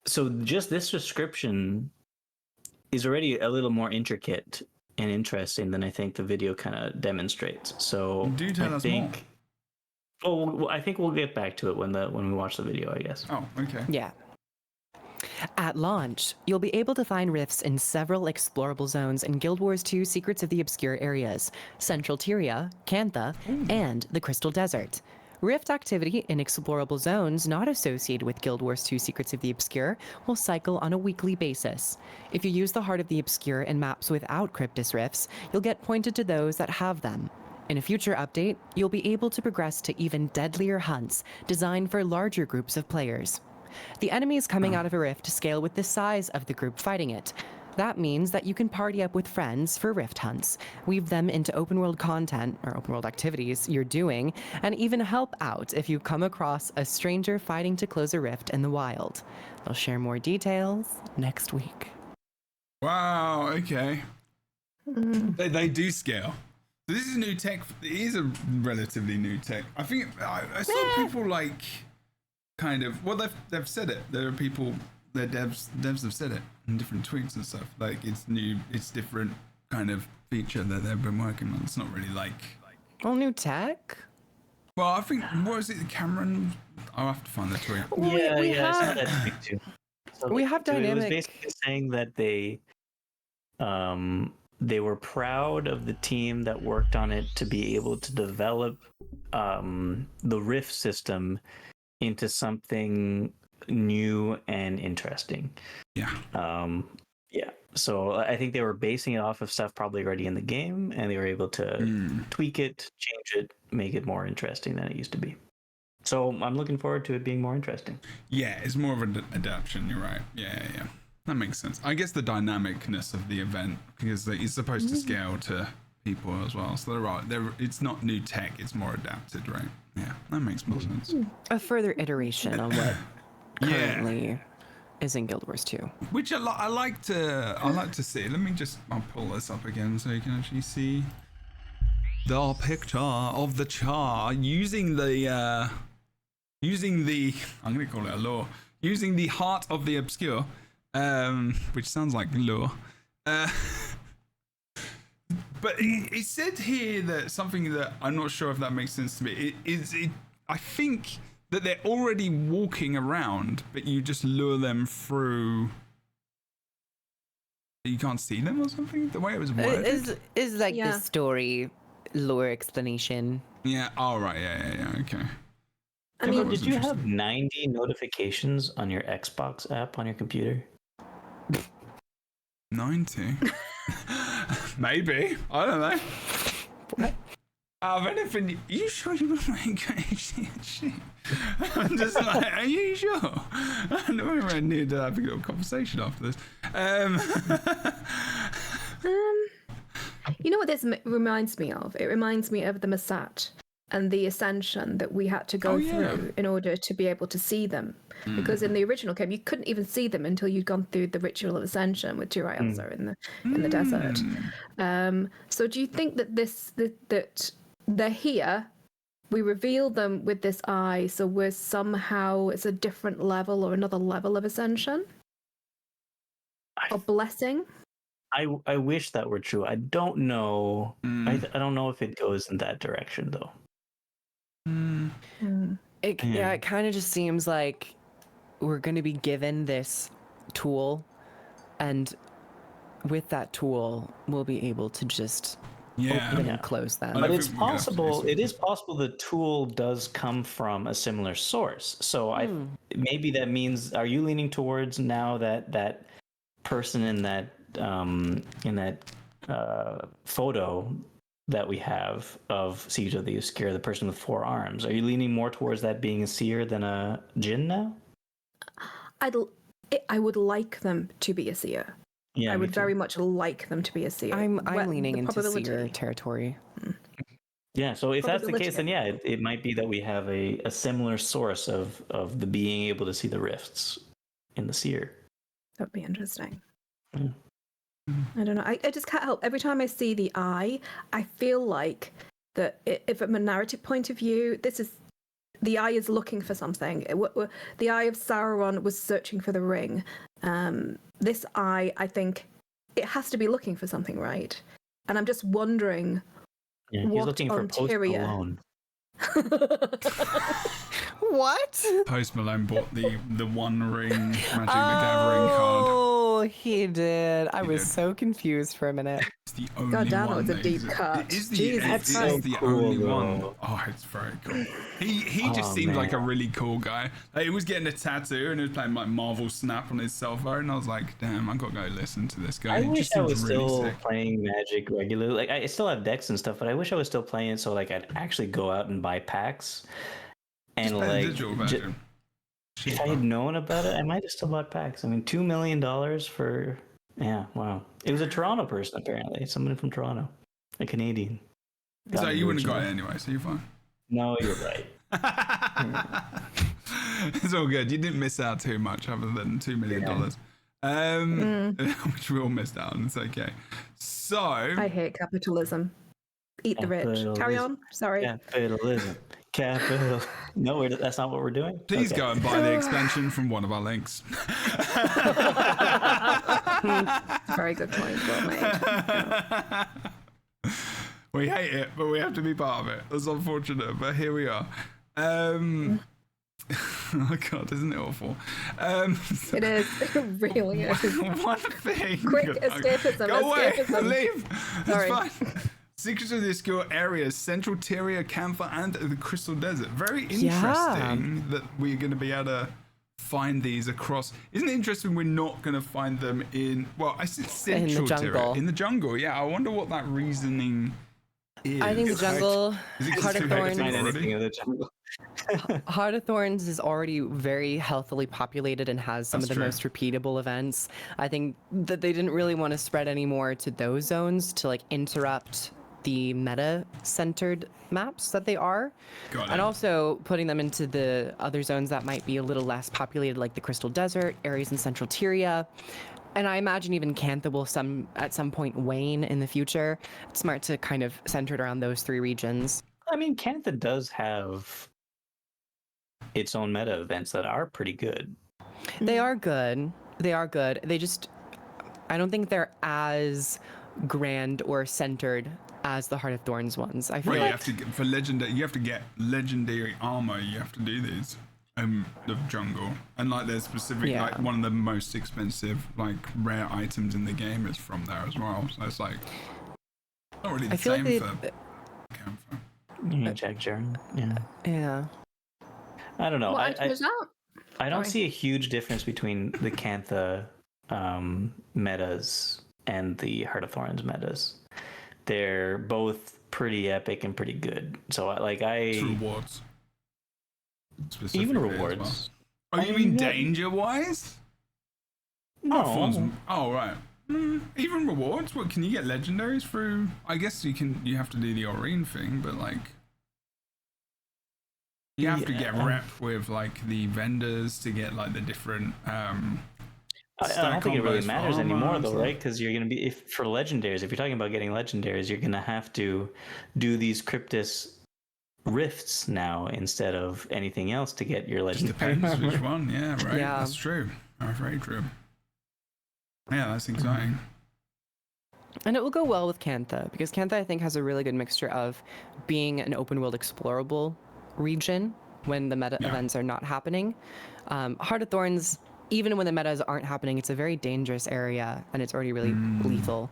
So just this description is already a little more intricate and interesting than I think the video kind of demonstrates. So Do tell us more. Well, I think we'll get back to it when we watch the video, I guess. Oh, okay. yeah. At launch, you'll be able to find rifts in several explorable zones in Guild Wars 2 Secrets of the Obscure areas, Central Tyria, Cantha, and the Crystal Desert. Rift activity in explorable zones not associated with Guild Wars 2 Secrets of the Obscure will cycle on a weekly basis. If you use the Heart of the Obscure in maps without Kryptis rifts, you'll get pointed to those that have them. In a future update, you'll be able to progress to even deadlier hunts designed for larger groups of players. The enemies coming out of a rift scale with the size of the group fighting it. That means that you can party up with friends for rift hunts, weave them into open world content or open world activities you're doing, and even help out if you come across a stranger fighting to close a rift in the wild. I'll share more details next week. Wow. Okay. They do scale. So this is new tech. It is a relatively new tech. I think I saw people like kind of. Well, they've said it. There are people. The devs have said it in different tweets and stuff. Like it's new. It's different. kind of feature that they've been working on. It's not really like. All new tech? Well, I think what is it, Cameron? I'll have to find the tweet. I saw that tweet too. So We have dynamic. It was basically saying that they were proud of the team that worked on it to be able to develop the Rift system into something new and interesting. Yeah. So I think they were basing it off of stuff probably already in the game, and they were able to tweak it, change it, make it more interesting than it used to be. So I'm looking forward to it being more interesting. Yeah, it's more of an adaptation. You're right. Yeah. That makes sense. I guess the dynamicness of the event, because it's supposed to scale to people as well. So they're right. It's not new tech. It's more adapted, right? Yeah, that makes more sense. A further iteration on what currently is in Guild Wars 2. Which I like to see. I'll pull this up again so you can actually see the picture of the char using the I'm gonna call it a lore, using the heart of the obscure, which sounds like lore. But it said here that something that I'm not sure if that makes sense to me. I think that they're already walking around, but you just lure them through. You can't see them or something. The way it was worded Is like the story lore explanation. Yeah. All right. Yeah. Okay. I mean, did you have 90 notifications on your Xbox app on your computer? 90? Maybe. I don't know. What? Out of anything, are you sure you were making shit? I'm just like, are you sure? I know we need to have a little conversation after this. You know what this reminds me of? It reminds me of the Masat and the Ascension that we had to go through in order to be able to see them. Because in the original game, you couldn't even see them until you'd gone through the ritual of Ascension with Tyraielza in the desert. So do you think that that they're here, we reveal them with this eye, so it's a different level or another level of Ascension? Or blessing? I wish that were true. I don't know. I don't know if it goes in that direction though. It kind of just seems like we're going to be given this tool, and with that tool, we'll be able to just open and close them. But it's possible. It is possible the tool does come from a similar source. So maybe that means. Are you leaning towards now that person in that photo that we have of Siege of the Obscure, the person with 4 arms? Are you leaning more towards that being a seer than a djinn now? I would like them to be a seer. Yeah, I would very much like them to be a seer. I'm leaning into seer territory. Yeah, so if that's the case, then it might be that we have a similar source of the being able to see the rifts in the seer. That'd be interesting. I don't know. I just can't help. Every time I see the eye, I feel like that if from a narrative point of view, the eye is looking for something. The eye of Sauron was searching for the ring. This eye, I think, it has to be looking for something, right? And I'm just wondering he's looking for Post Malone. What? Post Malone bought the One Ring Magic the Gathering card. Oh, he did. I was so confused for a minute. It's the only God damn, one. it was a deep cut. It is the only one. Oh, it's very cool. He just seemed like a really cool guy. Like, he was getting a tattoo and he was playing like Marvel Snap on his cell phone. And I was like, damn, I gotta go listen to this guy. I wish I was still playing Magic regularly. Like, I still have decks and stuff, but I wish I was still playing it so like I'd actually go out and buy packs. And like, if I had known about it, I might have still bought packs. I mean, $2 million for, wow. It was a Toronto person, apparently. Someone from Toronto, a Canadian. So you wouldn't have got it anyway, so you're fine. No, you're right. It's all good. You didn't miss out too much other than $2 million. Which we all missed out on. It's okay. So. I hate capitalism. Eat the rich. Carry on. Sorry. Capitalism. Capital. No, that's not what we're doing. Please go and buy the expansion from one of our links. Very good point. Well made. Yeah. We hate it, but we have to be part of it. That's unfortunate, but here we are. Oh god, isn't it awful? It is. It really is. One thing. Quick escapism. Go away. Escapism. Leave. Sorry. It's fine. Secrets of the Obscure Areas, Central Tyria, Camphor, and the Crystal Desert. Very interesting that we're going to be able to find these across. Isn't it interesting we're not going to find them in, well, I said Central jungle. Tyria. In the jungle, yeah. I wonder what that reasoning is. I think the jungle, Heart of Thorns. Heart of Thorns is already very healthily populated and has some of the most repeatable events. I think that they didn't really want to spread any more to those zones to like interrupt the meta-centered maps that they are. And also putting them into the other zones that might be a little less populated, like the Crystal Desert, areas in Central Tyria. And I imagine even Cantha will at some point wane in the future. It's smart to kind of center it around those three regions. I mean, Cantha does have its own meta events that are pretty good. They are good. They are good. They just, I don't think they're as grand or centered as the Heart of Thorns ones. I feel like you have to get, for legendary, you have to get legendary armor. You have to do these. The jungle, and like there's specific, like one of the most expensive, like rare items in the game is from there as well. So it's like not really the same for Camphor. Yeah, Jack Jaren. Yeah. Yeah. I don't know. What item was that? I don't see a huge difference between the Cantha metas and the Heart of Thorns metas. They're both pretty epic and pretty good. So It's rewards. Even rewards. Well. Oh, you mean danger-wise? No. Oh, right. Even rewards? What, can you get legendaries through? I guess you can. You have to do the Aurene thing, but like, you have to get rep with like the vendors to get like the different. I don't think it really matters anymore, though, right? Because you're going to be for legendaries. If you're talking about getting legendaries, you're going to have to do these Kryptis rifts now instead of anything else to get your legendary. Depends which one. Yeah, right. Yeah. That's true. Very true. Yeah, that's exciting. And it will go well with Cantha, because Cantha, I think, has a really good mixture of being an open world explorable region when the meta events are not happening. Heart of Thorns, even when the metas aren't happening, it's a very dangerous area and it's already really lethal.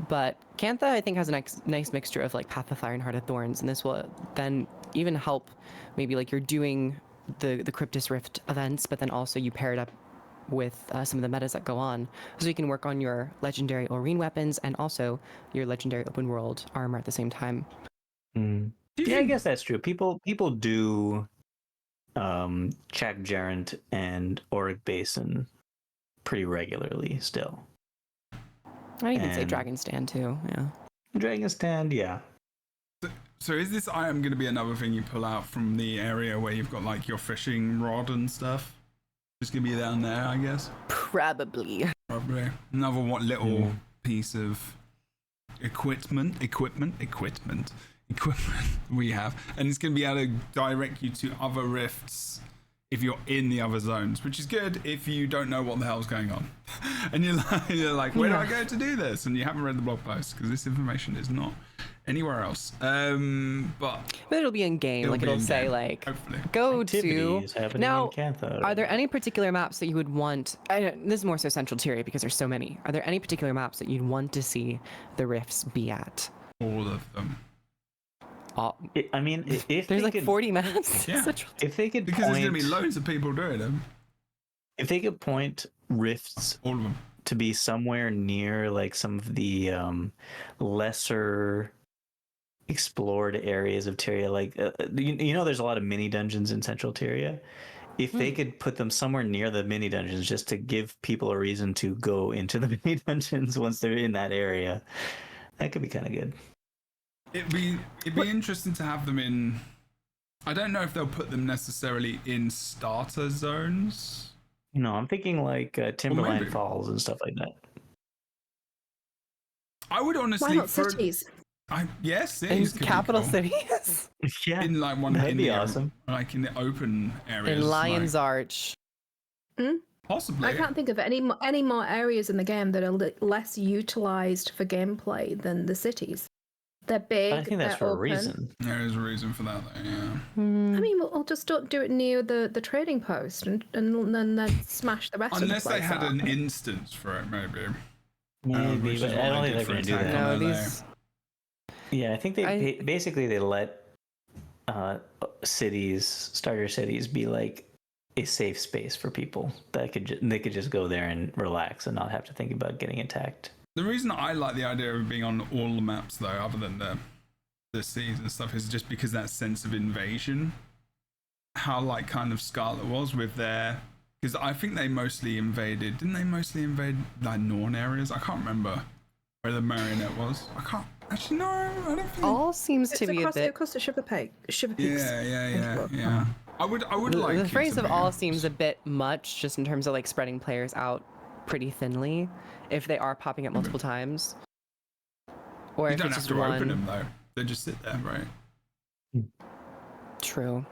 But Cantha, I think, has a nice mixture of like Path of Fire and Heart of Thorns, and this will then even help maybe like you're doing the Kryptis Rift events, but then also you pair it up with some of the metas that go on, so you can work on your legendary Aurene weapons and also your legendary open world armor at the same time. Yeah, I guess that's true. People do Chak Jarrant and Auric Basin pretty regularly still. I even say Dragon Stand too. Yeah. Dragon Stand, yeah. So is this item going to be another thing you pull out from the area where you've got like your fishing rod and stuff? Just going to be down there, I guess? Probably. Another little piece of equipment we have, and it's going to be able to direct you to other rifts if you're in the other zones, which is good if you don't know what the hell's going on and you're like where do I go to do this, and you haven't read the blog post, because this information is not anywhere else. But it'll be in game, like it'll say like hopefully go to now. Cantha, are there any particular maps that you would want? This is more so Central Tyria because there's so many. Are there any particular maps that you'd want to see the rifts be at? All of them. I mean, if there's like 40 maps. Yeah. If they could, because there's going to be loads of people doing them. If they could point rifts, all of them, to be somewhere near like some of the lesser explored areas of Tyria, like you know, there's a lot of mini dungeons in Central Tyria. If they could put them somewhere near the mini dungeons, just to give people a reason to go into the mini dungeons once they're in that area, that could be kind of good. It'd be interesting to have them in. I don't know if they'll put them necessarily in starter zones. No, I'm thinking like Timberline Falls and stuff like that. I would honestly. Why not cities? Yes, cities. Capital cool. cities. Yeah, in like one. That'd be awesome. Like in the open areas, in Lion's Arch. Possibly. I can't think of any more areas in the game that are less utilized for gameplay than the cities. They're big. I think that's for open. a reason. There is a reason for that, though, yeah. I mean, we'll just don't do it near the trading post and then smash the rest Unless of the place they had up. an instance for it, maybe. Maybe, but I don't think they're going to do that. No, these. Yeah, I think basically they let starter cities, be like a safe space for people that they could just go there and relax and not have to think about getting attacked. The reason I like the idea of being on all the maps, though, other than the seas and stuff, is just because that sense of invasion. How like kind of Scarlet was with their, because I think they mostly invaded. Didn't they mostly invade like Norn areas? I can't remember where the marionette was. I can't actually. No, I don't think. All seems to be a bit. Across the Sugar Peaks. Yeah. I would like The it phrase to of be all seems a bit much, just in terms of like spreading players out pretty thinly, if they are popping up multiple times. Or You if don't it's have just to one. open them though. They just sit there, right? True.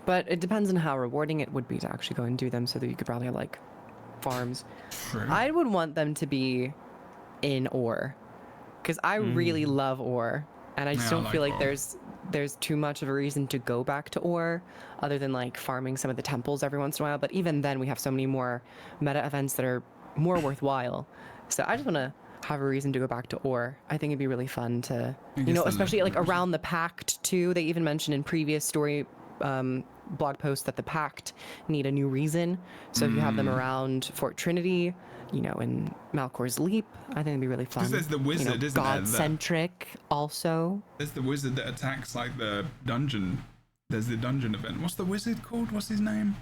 But it depends on how rewarding it would be to actually go and do them, so that you could probably have like farms. True. I would want them to be in ore, because I really love ore, and I just Yeah, I don't feel like like ore. there's too much of a reason to go back to ore, other than like farming some of the temples every once in a while. But even then, we have so many more meta events that are more worthwhile. So I just want to have a reason to go back to ore. I think it'd be really fun to, guess the especially like Lightbringers. around the Pact too. They even mentioned in previous story blog posts that the Pact need a new reason. So if you have them around Fort Trinity, in Malcor's Leap, I think it'd be really fun. Because there's the wizard, isn't there? God-centric also. There's the wizard that attacks like the dungeon. There's the dungeon event. What's the wizard called? What's his name?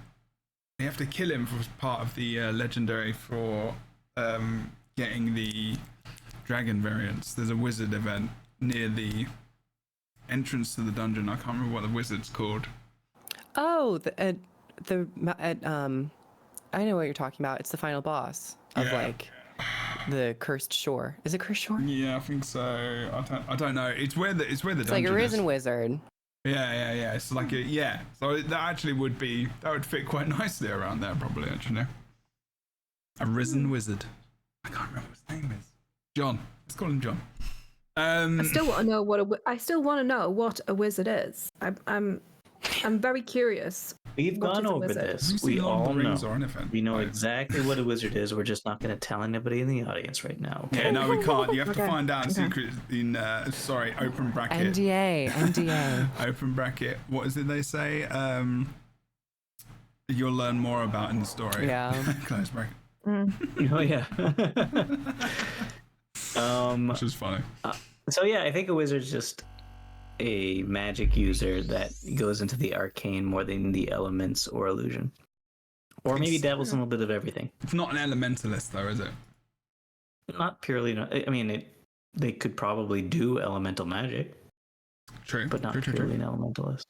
You have to kill him for part of the legendary for getting the dragon variants. There's a wizard event near the entrance to the dungeon. I can't remember what the wizard's called. Oh, I know what you're talking about. It's the final boss of Yeah. like the Cursed Shore. Is it Cursed Shore? Yeah, I think so. I don't know. It's where the It's dungeon like a risen is. wizard. Yeah. It's like So that actually would fit quite nicely around there, probably actually. A risen wizard. I can't remember what his name is. John. Let's call him John. I still want to know what a wizard is. I'm very curious. We've What gone is a over wizard? this. Have you We seen Lord of all the Rings know. or anything? We know Right. exactly what a wizard is. We're just not going to tell anybody in the audience right now. Okay? Yeah, no, we can't. You have to Okay. find out Okay. secret in open bracket. NDA. Open bracket. What is it they say? You'll learn more about in the story. Yeah. Close bracket. Oh yeah. Which is funny. So yeah, I think a wizard's just a magic user that goes into the arcane more than the elements or illusion, or maybe dabbles in a little bit of everything. It's not an elementalist though, is it? Not purely. I mean, they could probably do elemental magic, True. but not true. purely an elementalist.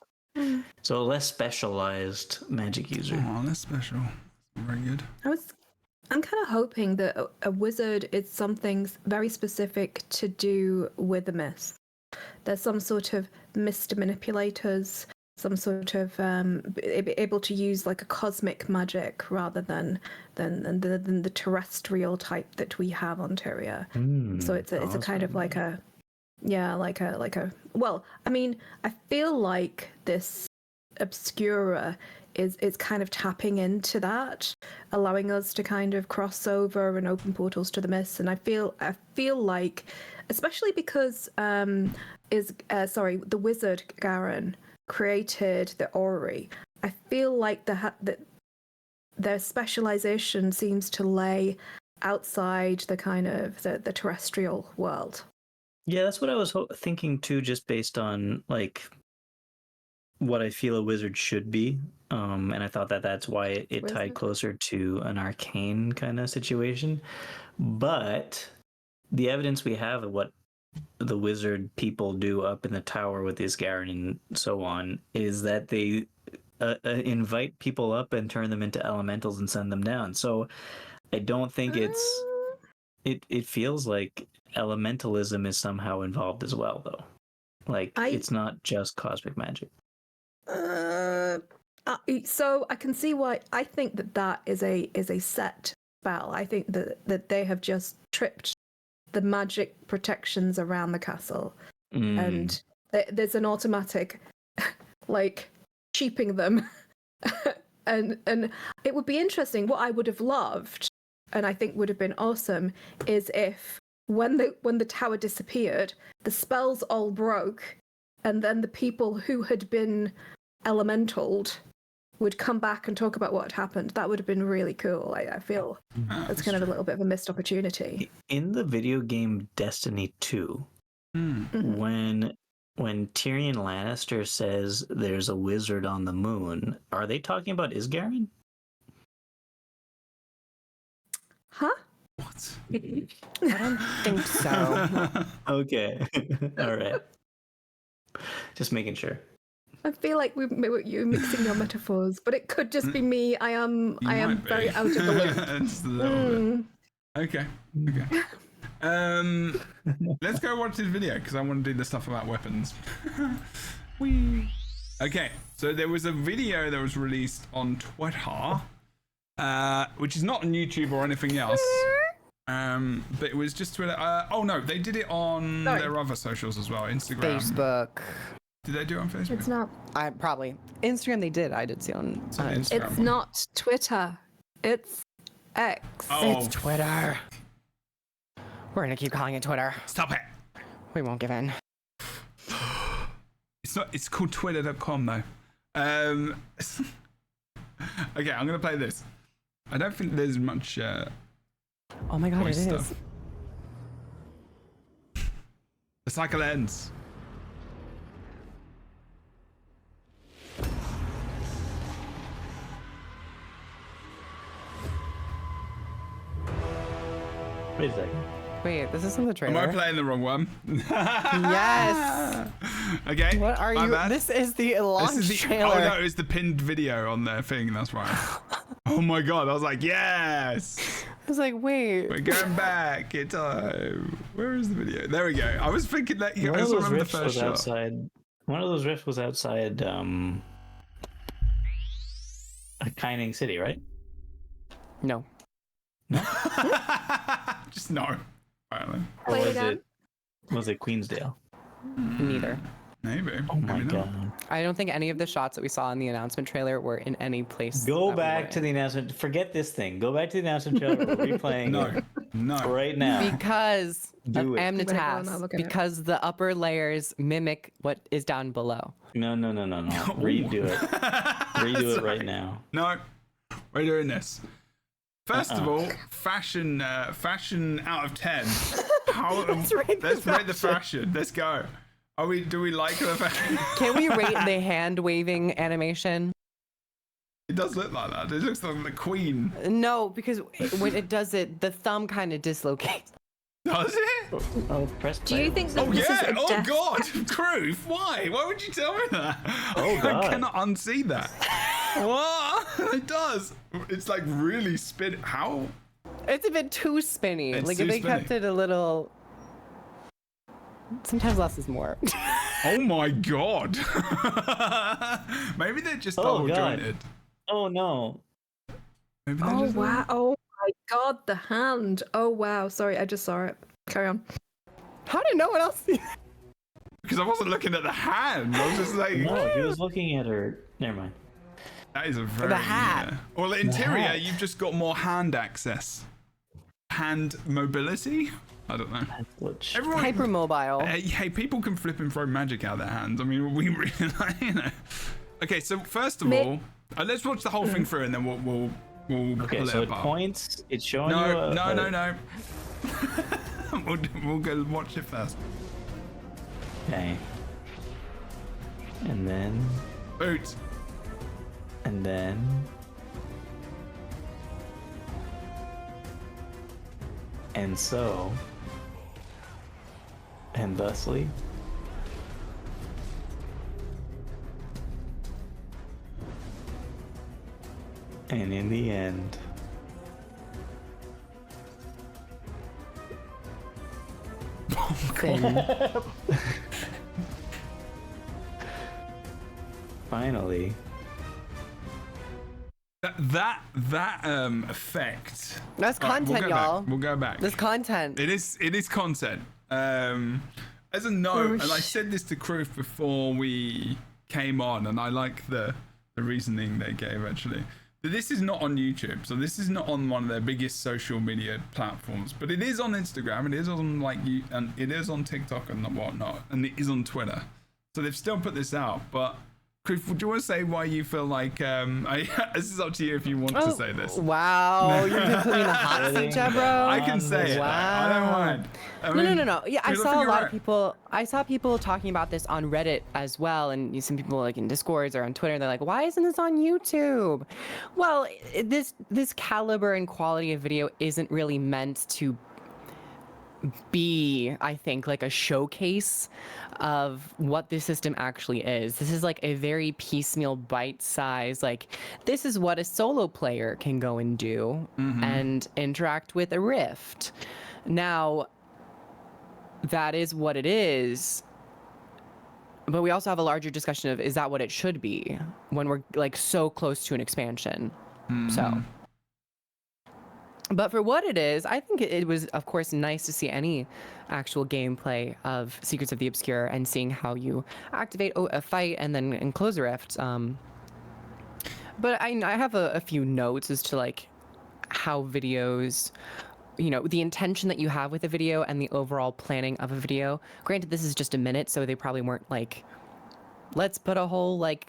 So a less specialized magic user. Oh, that's special. Very good. I'm kind of hoping that a wizard is something very specific to do with the myth. There's some sort of mist manipulators, some sort of able to use like a cosmic magic rather than the terrestrial type that we have on Tyria. So it's a kind of like a well, I mean, I feel like this Obscura is kind of tapping into that, allowing us to kind of cross over and open portals to the mist. And I feel like, especially because the wizard Garen created the orrery, I feel like their specialization seems to lay outside the kind of the terrestrial world. Yeah, that's what I was thinking too, just based on like what I feel a wizard should be. And I thought that's why it tied closer to an arcane kind of situation. But the evidence we have of what the wizard people do up in the tower with Isgaren and so on is that they invite people up and turn them into elementals and send them down. So I don't think it feels like elementalism is somehow involved as well, though. Like, it's not just cosmic magic. So I can see why. I think that is a set spell. I think that they have just tripped the magic protections around the castle, and there's an automatic, like, cheaping them, and it would be interesting. What I would have loved, and I think would have been awesome, is if when the tower disappeared, the spells all broke, and then the people who had been elementaled would come back and talk about what had happened. That would have been really cool. I feel that's kind of a little bit of a missed opportunity. In the video game Destiny 2, when Tyrion Lannister says there's a wizard on the moon, are they talking about Isgarian? Huh? What? I don't think so. Okay. All right. Just making sure. I feel like you're mixing your metaphors, but it could just be me. I am very out of the loop. Just a little bit. Okay. Let's go watch this video because I want to do the stuff about weapons. Whee. Okay, so there was a video that was released on Twitter, which is not on YouTube or anything else. But it was just Twitter. Oh no, they did it on their other socials as well, Instagram, Facebook. Did they do it on Facebook? It's not. Probably Instagram. They did. I did see on Instagram. It's not Twitter. It's X. Oh, It's Twitter. We're gonna keep calling it Twitter. stop it. We won't give in. It's not. It's called Twitter.com though. Okay, I'm gonna play this. I don't think there's much. Oh my god, it voice is. stuff. The cycle ends. Wait a second. Wait, this isn't the Am trailer. I playing the wrong one? Yes. Okay. What are my you? bad. This is the launch This is the, trailer. oh no, it's the pinned video on their thing. That's right. Oh my god! I was like, yes. I was like, wait. We're going back in time. Where is the video? There we go. I was thinking that you One guys of those remember the rifts first was shot. outside. One of those rifts was outside Kining City, right? No. Just no. Apparently. Or Play it was again. was it Queensdale? Neither. Maybe. Oh my Maybe not. god. I don't think any of the shots that we saw in the announcement trailer were in any place. Go that we back were to in. the announcement. Forget this thing. Go back to the announcement trailer. We're replaying No. it No. right now. Because of Do it. I'm gonna go and I'll Amnetas, look at it. because the upper layers mimic what is down below. No. Redo it. Redo it right now. No. We're doing this. First of all, fashion out of 10. How, let's rate the the fashion. Let's go. Do we like the fashion? Can we rate the hand waving animation? It does look like that. It looks like the queen. No, because when it does it, the thumb kind of dislocates. Does it? Oh, press Do you play. think that Oh this is yeah! a Oh death? god! Kroof, why? Why would you tell me that? Oh, I God. cannot unsee that. What? It does. It's like really spin. How? It's a bit too spinny. It's like too if they spinny. kept it a little. Sometimes less is more. Oh my god! Maybe they're just Oh, double God. jointed. Oh no. Maybe they're Oh just wow! Oh my god, the hand! Oh wow! Sorry, I just saw it. Carry on. How did no one else see that? Because I wasn't looking at the hand. I was just like, No, he was looking at her. Never mind. that is a very. hat. Well, the interior, hat. you've just got more hand access. Hand mobility? I don't know. Which Everyone. Hypermobile. Hey, people can flip and throw magic out of their hands. I mean, we really, you know. Okay, so first of all, let's watch the whole thing through, and then we'll okay, pull so it it apart. points. It's showing you. No. we'll go watch it first. Okay. And then. Boot. And then. And so. And thusly. And in the end. Thin. Finally. effect. That's content, y'all. We'll go back. That's content. It is content. As a note, and I said this to Kroof before we came on, and I like the reasoning they gave actually. But this is not on YouTube, so this is not on one of their biggest social media platforms. But it is on Instagram, it is on and it is on TikTok and whatnot, and it is on Twitter. So they've still put this out, but. Kroof, do you want to say why you feel like this is up to you if you want to say this? Wow, you're gonna put me in the hot seat, Jebro. I can say it. I don't mind. No. Yeah, I saw a lot of people. I saw people talking about this on Reddit as well, and some people like in Discords or on Twitter. They're like, "Why isn't this on YouTube?" Well, this caliber and quality of video isn't really meant to be, I think, like a showcase of what this system actually is. This is like a very piecemeal, bite-sized, like, this is what a solo player can go and do and interact with a rift. Now, that is what it is, but we also have a larger discussion of, is that what it should be when we're like so close to an expansion? So but for what it is, I think it was, of course, nice to see any actual gameplay of Secrets of the Obscure and seeing how you activate a fight and then close a rift. But I have a few notes as to like how videos, the intention that you have with a video and the overall planning of a video. Granted, this is just a minute, so they probably weren't like, let's put a whole like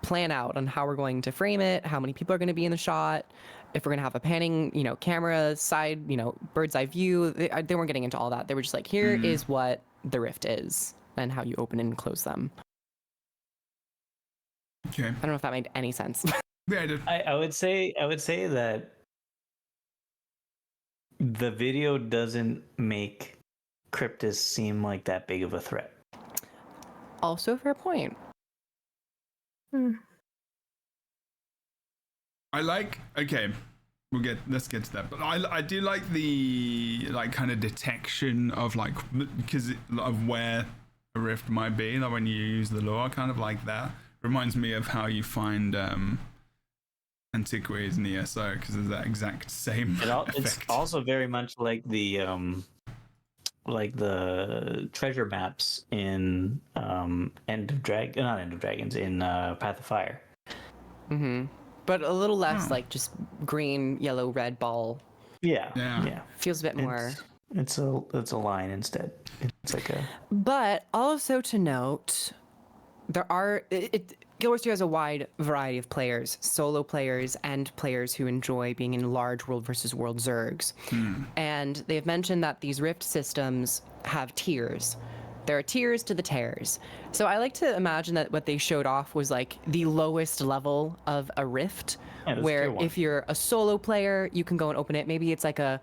plan out on how we're going to frame it, how many people are going to be in the shot, if we're going to have a panning, camera side, bird's eye view. They weren't getting into all that. They were just like, here is what the rift is and how you open and close them. Okay. I don't know if that made any sense. Yeah, I did. I would say that the video doesn't make Kryptis seem like that big of a threat. Also a fair point. Let's get to that. But I do like the like kind of detection of like because of where a rift might be. Like when you use the lure, kind of like that. Reminds me of how you find antiquities in ESO because there's that exact same effect. It's also very much like the treasure maps in End of Dragons in Path of Fire. But a little less like just green, yellow, red ball. Yeah. Feels a bit more. It's a line instead. It's like a. But also to note, Guild Wars 2 has a wide variety of players, solo players and players who enjoy being in large world versus world zergs. And they've mentioned that these rift systems have tiers. There are tiers to the tears. So I like to imagine that what they showed off was like the lowest level of a rift, where if you're a solo player, you can go and open it. Maybe it's like a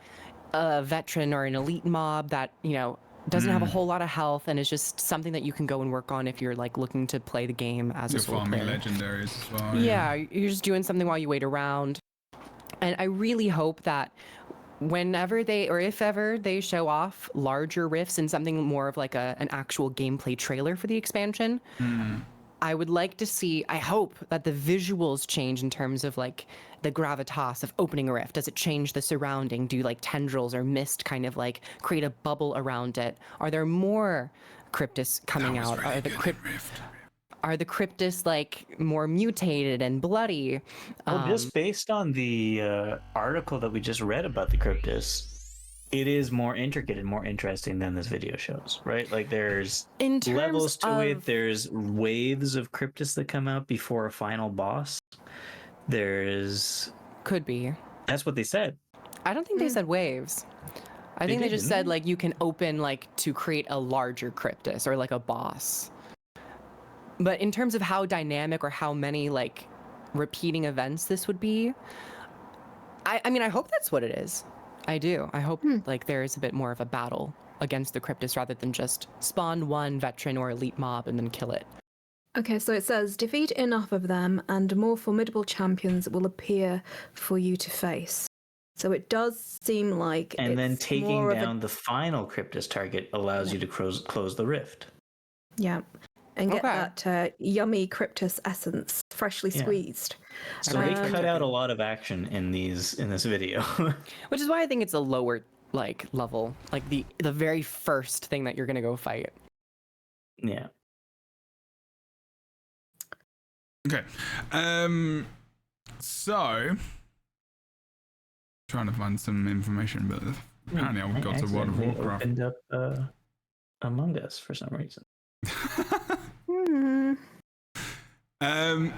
veteran or an elite mob that, doesn't have a whole lot of health and is just something that you can go and work on if you're like looking to play the game as a solo player. Farming legendaries as well. Yeah, you're just doing something while you wait around. And I really hope that whenever if ever they show off larger rifts and something more of like an actual gameplay trailer for the expansion, I would like to see, I hope that the visuals change in terms of like the gravitas of opening a rift. Does it change the surrounding? Do like tendrils or mist kind of like create a bubble around it? Are there more Kryptis coming out? Are the Kryptis like more mutated and bloody? Well, just based on the article that we just read about the Kryptis, it is more intricate and more interesting than this video shows, right? Like there's levels to it. There's waves of Kryptis that come out before a final boss. Could be. That's what they said. I don't think they said waves. I think they just said like you can open like to create a larger Kryptis or like a boss. But in terms of how dynamic or how many like repeating events this would be, I mean, I hope that's what it is. I do. I hope like there is a bit more of a battle against the Kryptis rather than just spawn one veteran or elite mob and then kill it. Okay, so it says, defeat enough of them and more formidable champions will appear for you to face. So it does seem like and then taking down the final Kryptis target allows you to close the rift. Yeah. and get that yummy Kryptis essence, freshly squeezed. So they cut out a lot of action in this video, which is why I think it's a lower level, like the very first thing that you're gonna go fight. Yeah. Okay. So trying to find some information, but apparently I've got to World of Warcraft. Opened up Among Us for some reason.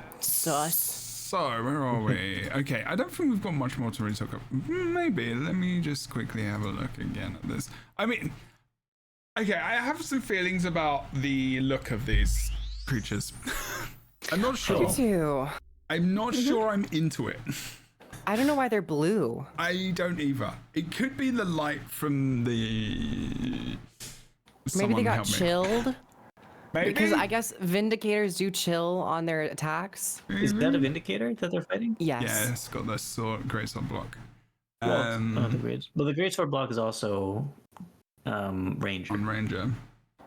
So where are we? Okay, I don't think we've got much more to really talk about. Maybe let me just quickly have a look again at this. I mean, okay, I have some feelings about the look of these creatures. I'm not sure. Me too. I'm not sure I'm into it. I don't know why they're blue. I don't either. It could be the light from the. Maybe they got chilled. Maybe? Because I guess Vindicators do chill on their attacks. Is that a Vindicator that they're fighting? Yes. Yeah, it's got the great sword block. The great sword block is also Ranger. On Ranger.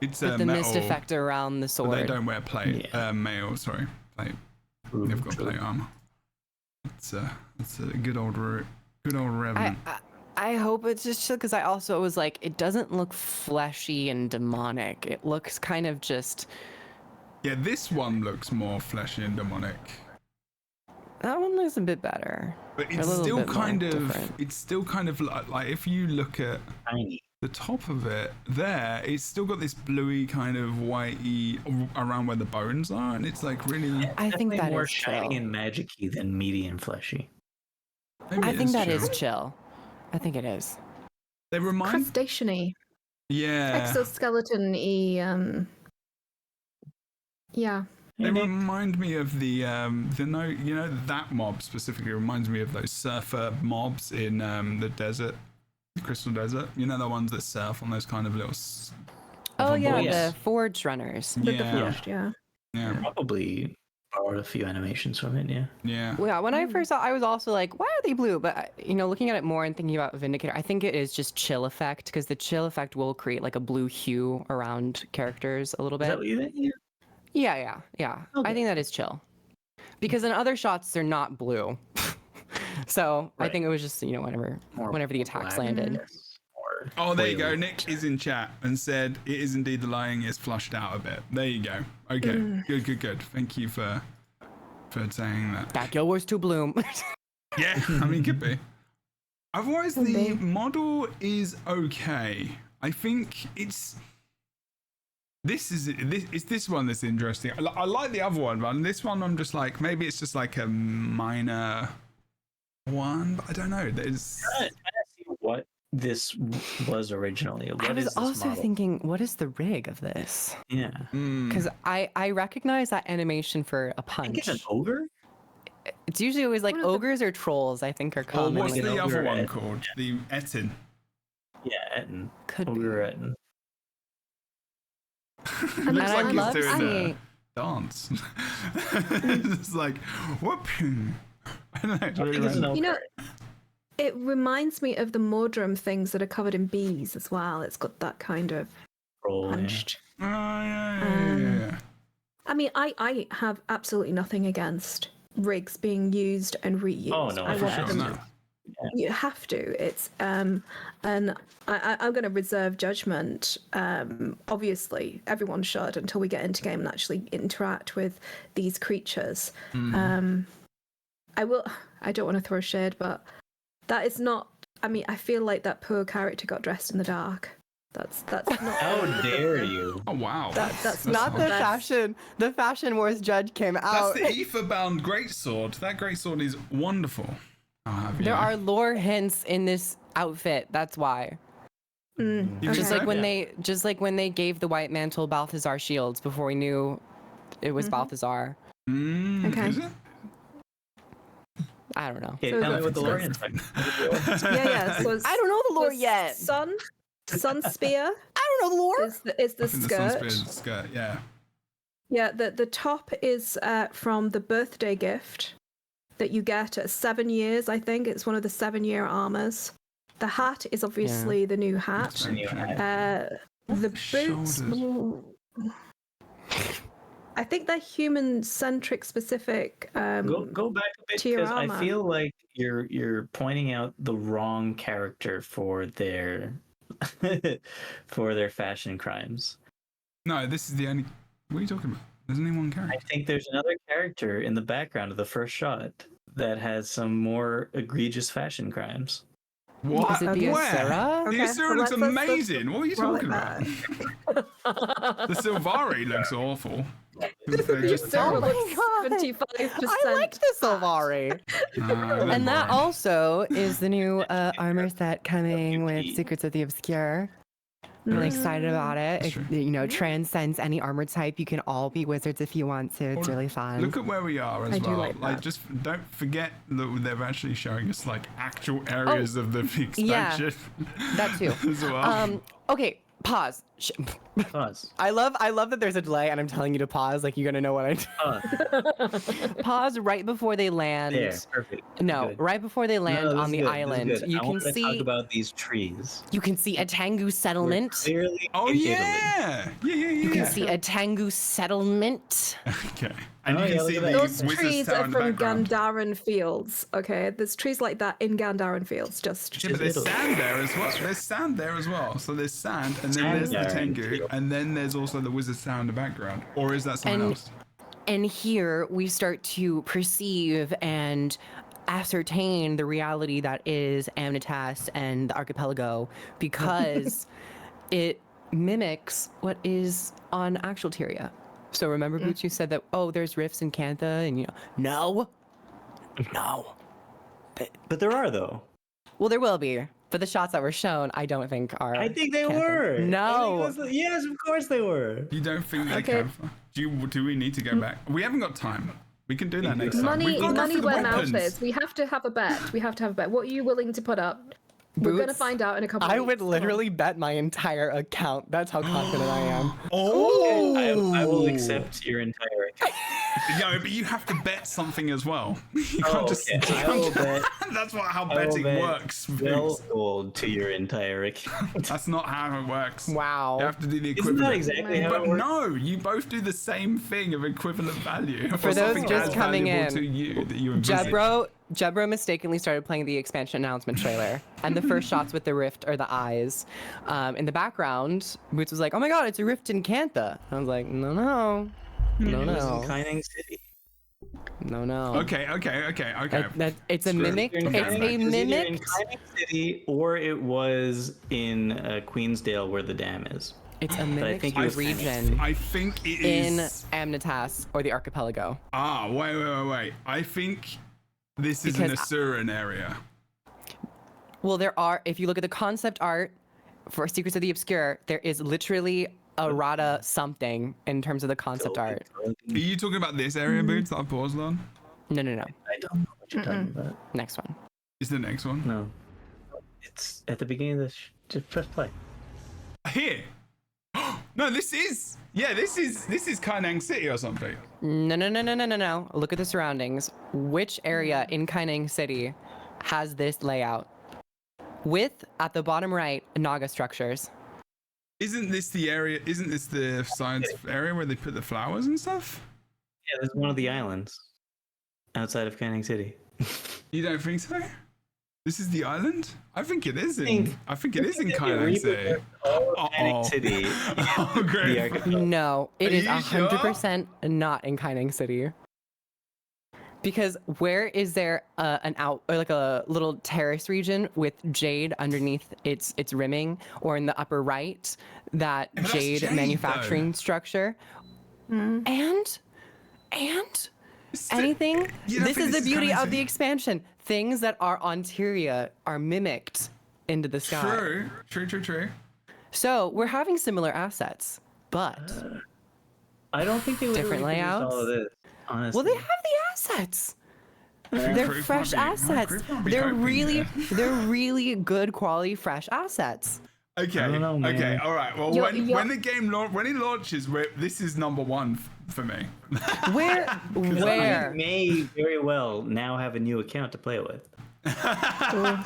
It's with the metal, mist effect around the sword. But they don't wear plate. Yeah. Plate. They've got plate armor. It's a good old Revenant. I hope it's just chill, because I also was like, it doesn't look fleshy and demonic. It looks kind of just. Yeah, this one looks more fleshy and demonic. That one looks a bit better. But it's still kind of like if you look at the top of it there, it's still got this bluey kind of whitey around where the bones are, and it's like really. I think that more is shiny chill. and magic-y than meaty and fleshy. I think that is chill. I think it is. They remind. Crustacean-y. Yeah. Exoskeleton-y. Yeah. They remind me of that mob specifically reminds me of those surfer mobs in the desert, Crystal Desert. You know, the ones that surf on those kind of little. The Forge Runners. Yeah. Probably borrowed a few animations from it. Yeah. Well, yeah, when I first saw, I was also like, why are they blue? But looking at it more and thinking about Vindicator, I think it is just chill effect, because the chill effect will create like a blue hue around characters a little bit. Is that what you think? Yeah. Okay. I think that is chill, because in other shots they're not blue. So right. I think it was just whenever the attacks landed. Oh, there you go. Nick is in chat and said it is indeed the lighting is flushed out a bit. There you go. Okay, good. Thank you for saying that. That Guild Wars 2 bloom. Yeah, I mean, could be. Otherwise, the model is okay. I think it's this one that's interesting. I like the other one, but this one I'm just like, maybe it's just like a minor one, but I don't know. There's. I see what this was originally. I was also thinking, what is the rig of this? Yeah. Because I recognize that animation for a punch. I think it's an ogre? It's usually always like ogres or trolls, I think, are common. What's the other one called? The Etin. Yeah, Etin. Could ogre Etin. It looks like he's doing a dance. It's like, whoop. I don't know. It reminds me of the Mordrum things that are covered in bees as well. It's got that kind of punched. Yeah. I mean, I have absolutely nothing against rigs being used and reused. Oh no, I for want sure. them No. You have to. It's and I'm going to reserve judgment. Obviously, everyone should until we get into game and actually interact with these creatures. I don't want to throw shade, but that is not. I mean, I feel like that poor character got dressed in the dark. That's not. How dare you? Oh wow. That's not the fashion. The Fashion Wars judge came out. That's the Aether-bound greatsword. That greatsword is wonderful. There are lore hints in this outfit. That's why. Just like when they gave the White Mantle Balthazar shields before we knew it was Balthazar. Okay. Is it? I don't know. Okay, tell me what the lore is. Yeah. So I don't know the lore yet. Sun spear. I don't know the lore. Is the skirt? The skirt, yeah. Yeah. The top is from the birthday gift that you get at 7 years. I think it's one of the 7-year armors. The hat is obviously the new hat. The boots. I think they're human-centric specific. Go back a bit to your because I armor. feel like you're pointing out the wrong character for their for their fashion crimes. No, this is the only. What are you talking about? There's only one I character. think there's another character in the background of the first shot that has some more egregious fashion crimes. What? Is it the Where? Asura? The Okay, Asura well, looks let's amazing. What are you roll talking it about? back. The Silvari looks awful. They're The just Asura terrible. looks God. 75%. I liked the Silvari. And that also is the new armor set coming with Secrets of the Obscure. I'm really excited about it. That's It, true. you know, transcends any armor type. You can all be wizards if you want to. It's really fun. Look at where we are as I do well. like that. Just don't forget that they're actually showing us like actual areas of the expansion. That too. as well. Okay, pause. Pause. I love that there's a delay and I'm telling you to pause, like you're gonna know what I do. Pause right before they land. There, perfect. No, Good. right before they land No, this on is the good, this is island. good. You I can wanted to talk see about these trees. you can see a Tengu settlement. Clearly Oh in yeah. Yeah. You can see a Tengu settlement. Okay. And Oh, you yeah, can look see at the that. Those Wizard's trees Tower are in the from background. Gandharan Fields. Okay, there's trees like that in Gandharan Fields. Just Yeah, but there's Italy. sand there as well. There's sand there as well. So there's sand, and then there's the Sand there. Tengu, and then there's also the Wizard's Tower in the background. Or is that someone And- else? And here we start to perceive and ascertain the reality that is Amnetas and the archipelago because it mimics what is on actual Tyria. So remember, Boots, you said that, oh, there's rifts in Cantha, and you know, no. But there are though. Well, there will be, but the shots that were shown, I don't think are. I think they Cantha. were. No. I think it was- yes, of course they were. You don't think they Okay. can? Do we need to go back? We haven't got time. We can do that next time. money, We've got to go money for the where mouth weapons. is. We have to have a bet. We have to have a bet. What are you willing to put up? We're gonna Boots, find out in a couple. I of would weeks. Come on. literally bet my entire account. That's how confident I am. Oh! I will accept your entire account. Yeah, but you have to bet something as well. You can't Oh, just. okay. you I can't will just- bet. That's how I will betting bet works. 12 Biggs. gold to your entire account. That's not how it works. Wow. You have to do the Isn't equivalent. that exactly how But it works? no, you both do the same thing of equivalent value. For Or those something just as coming valuable in, to you that you envisage. Jebro mistakenly started playing the expansion announcement trailer, and the first shots with the rift are the eyes. In the background, Boots was like, "Oh my God, it's a rift in Cantha." I was like, "No, no, no, It was in no, Kaining City. no." Okay. It's a Screw it. mimic. Okay. It's It was a either in mimic. Kaining City or it was in Queensdale where the dam is. It's a I mimic think it was region I think it in is. Amnetas or the archipelago. Wait. I think this is an Because Asuran area. Well, there are. If you look at the concept art for Secrets of the Obscure, there is literally a Rada something in terms of the concept art. Are you talking about this area, Boots, that I paused on? No. I don't know what you're talking about. Next one. Is the next one? No. It's at the beginning of the just press play. Here. No, this is. Yeah, this is Kainang City or something. No. Look at the surroundings. Which area in Kaineng City has this layout? With, at the bottom right, Naga structures. Isn't this the area? Isn't this the science area where they put the flowers and stuff? Yeah, this is one of the islands outside of Kaining City. You don't think so? This is the island? I think it is in. think- I think it is in Yeah, Kainang City. Kaining City. Oh, great. The archipelago. No, it Are is you 100% not in Kaineng City. Because where is there an out or like a little terrace region with jade underneath its rimming, or in the upper right that but that's jade jade, manufacturing though. structure? And It's anything. You don't This think is the this is beauty Kainang of the City? expansion. Things that are on Tyria are mimicked into the sky. True. So we're having similar assets, but I don't think they would Different really produce layouts? all of this, honestly. well, they have the assets. They're Kroof fresh might be- assets. Kroof might be They're hoping really, there. they're really good quality fresh assets. Okay. I don't know, man. Okay. All right. Well, You're- when the game when it launches, this is number one for me. Where? You Where? may very well now have a new account to play with.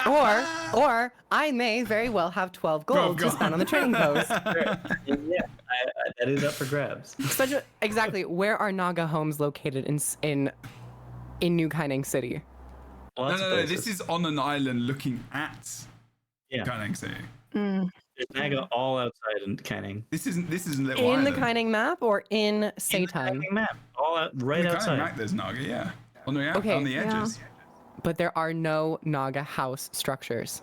Or I may very well have 12 gold to gold. spend on the training post. And yeah, that is up for grabs. Exactly. Where are Naga homes located in New Kaining City? No. This is on an island looking at Kaining City. Mm. There's Naga all outside in Kaining. This isn't little In island. the Kaining map or in In the Seitan? Kaining map, all out, right In the outside. Kaining map, there's Naga, yeah. On the Okay. on the edges. But there are no Naga house structures.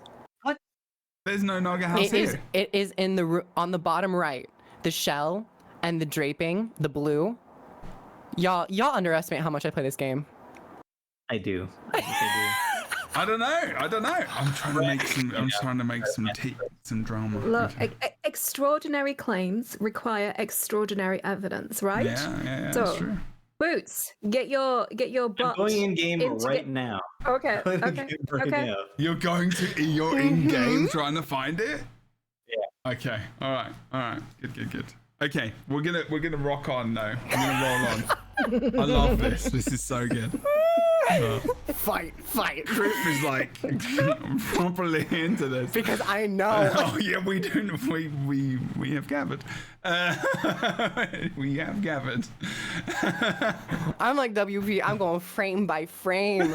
There's no Naga house here. It is in on the bottom right. The shell and the draping, the blue. Y'all underestimate how much I play this game. I do. I think I I don't know. I'm trying to make some drama. Look, extraordinary claims require extraordinary evidence, right? Yeah, So, that's true. Boots, get your do. butt. I'm going in game right now. Okay. Going in Okay. game right Okay. now. You're in game trying to find it? Yeah. Okay. All right. Good. Okay, we're gonna rock on now. We're gonna roll on. I love this. This is so good. Fight. Kroof is like properly into this. Because I know. Oh yeah, we do. We have gathered. We have gathered. I'm like WP. I'm going frame by frame.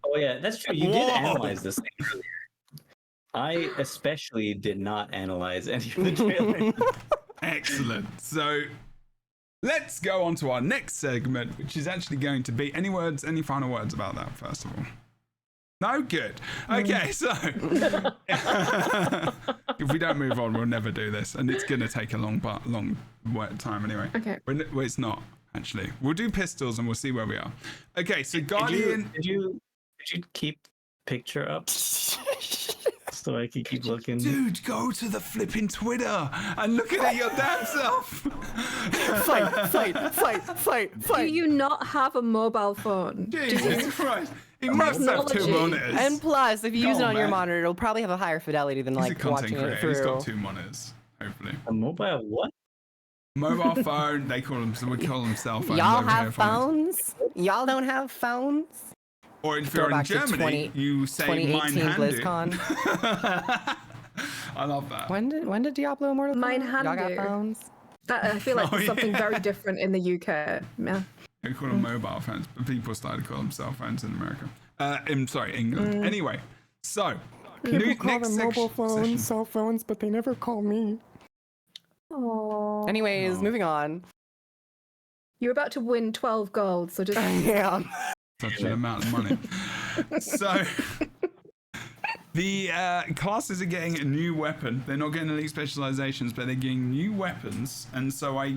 Oh yeah, that's true. You did analyze this thing earlier. I especially did not analyze any of the trailers. Excellent. So let's go on to our next segment, which is actually going to be any final words about that, first of all? No? Good. Okay, so if we don't move on, we'll never do this. And it's going to take a long time anyway. Okay. Well, it's not, actually. We'll do pistols and we'll see where we are. Okay, so Guardian... Did you keep picture up? So I can keep looking. Dude, go to the flipping Twitter and look at it your damn self. Fight. Do you not have a mobile phone? Jesus Christ. He must have two Technology. monitors. And plus, if you use it on your man. monitor, it'll probably have a higher fidelity than He's a like content watching creator. it through. He's got two monitors, hopefully. A mobile what? Mobile phone, we call them cell phones. Y'all over have here, phones. phones? Y'all don't have phones? Or if you're in Throwback to Germany, you say 2018 mein Handy. BlizzCon. I love that. When did Diablo Immortal come Mein out? Y'all got Handy. phones? I feel like Oh, it's something yeah. very different in the UK. Yeah. They call them mobile phones, but people started to call them cell phones in America. England. Anyway, so next section. cell phones, but they never call me. Oh. Anyways, Oh. moving on. You're about to win 12 gold, so just Yeah. Such an amount of money. So the classes are getting a new weapon. They're not getting elite specializations, but they're getting new weapons. And so I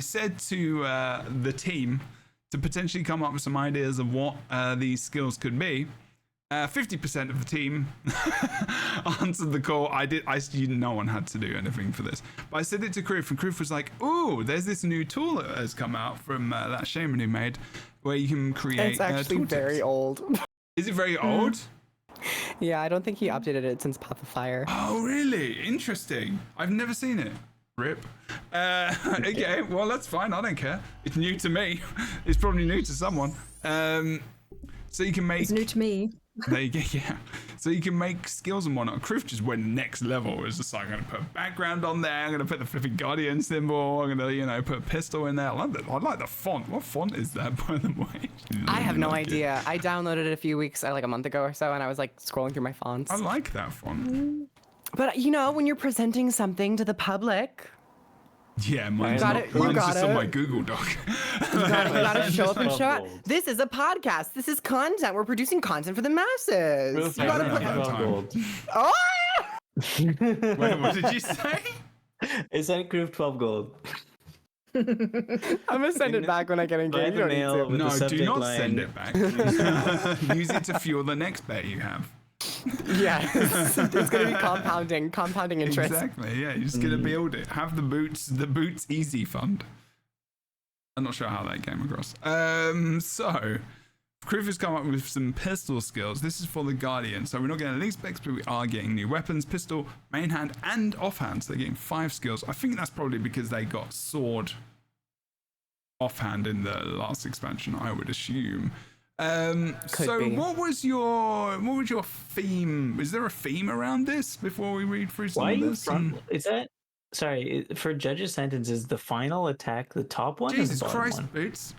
said to the team to potentially come up with some ideas of what these skills could be. 50% of the team answered the call. No one had to do anything for this. But I said it to Kroof, and Kroof was like, ooh, there's this new tool that has come out from that shaman who made, where you can create It's actually tooltips. very old. Is it very old? Yeah, I don't think he updated it since Path of Fire. Oh, really? Interesting. I've never seen it. Rip. Okay, well, that's fine. I don't care. It's new to me. It's probably new to someone. So you can make... it's new to me. There you go, yeah. So you can make skills and whatnot. Kroof just went next level. It's just like, I'm going to put a background on there. I'm going to put the flipping Guardian symbol. I'm going to, put a pistol in there. I like the font. What font is that, by the way? I have no like it. idea. I downloaded it a few weeks, like a month ago or so, and I was like scrolling through my fonts. I like that font. But when you're presenting something to the public, Yeah, mine's, got not, it, you mine's got just on it. my Google Doc. you gotta show up and show out. Gold. This is a podcast. This is content. We're producing content for the masses. Kroof You gotta Revenant put Scepter. Gold. Oh! Wait, what did you say? It's like Kroof 12 gold. I'm gonna send it back when I get By engaged. the You don't need mail to. with the No, do subject not line. send it back. Use it to fuel the next bet you have. Yeah, it's gonna be compounding interest. Exactly, yeah. You're just gonna build it. Have the boots easy fund. I'm not sure how that came across. So Kroof has come up with some pistol skills. This is for the Guardian. So we're not getting elite specs, but we are getting new weapons, pistol, main hand, and offhand. So they're getting 5 skills. I think that's probably because they got sword offhand in the last expansion, I would assume. So be. what was your theme? Is there a theme around this before we read through some Why are of you this? front? Is that Sorry, for judge's sentence, is the final attack the top one? Jesus or the bottom Christ, one? Boots.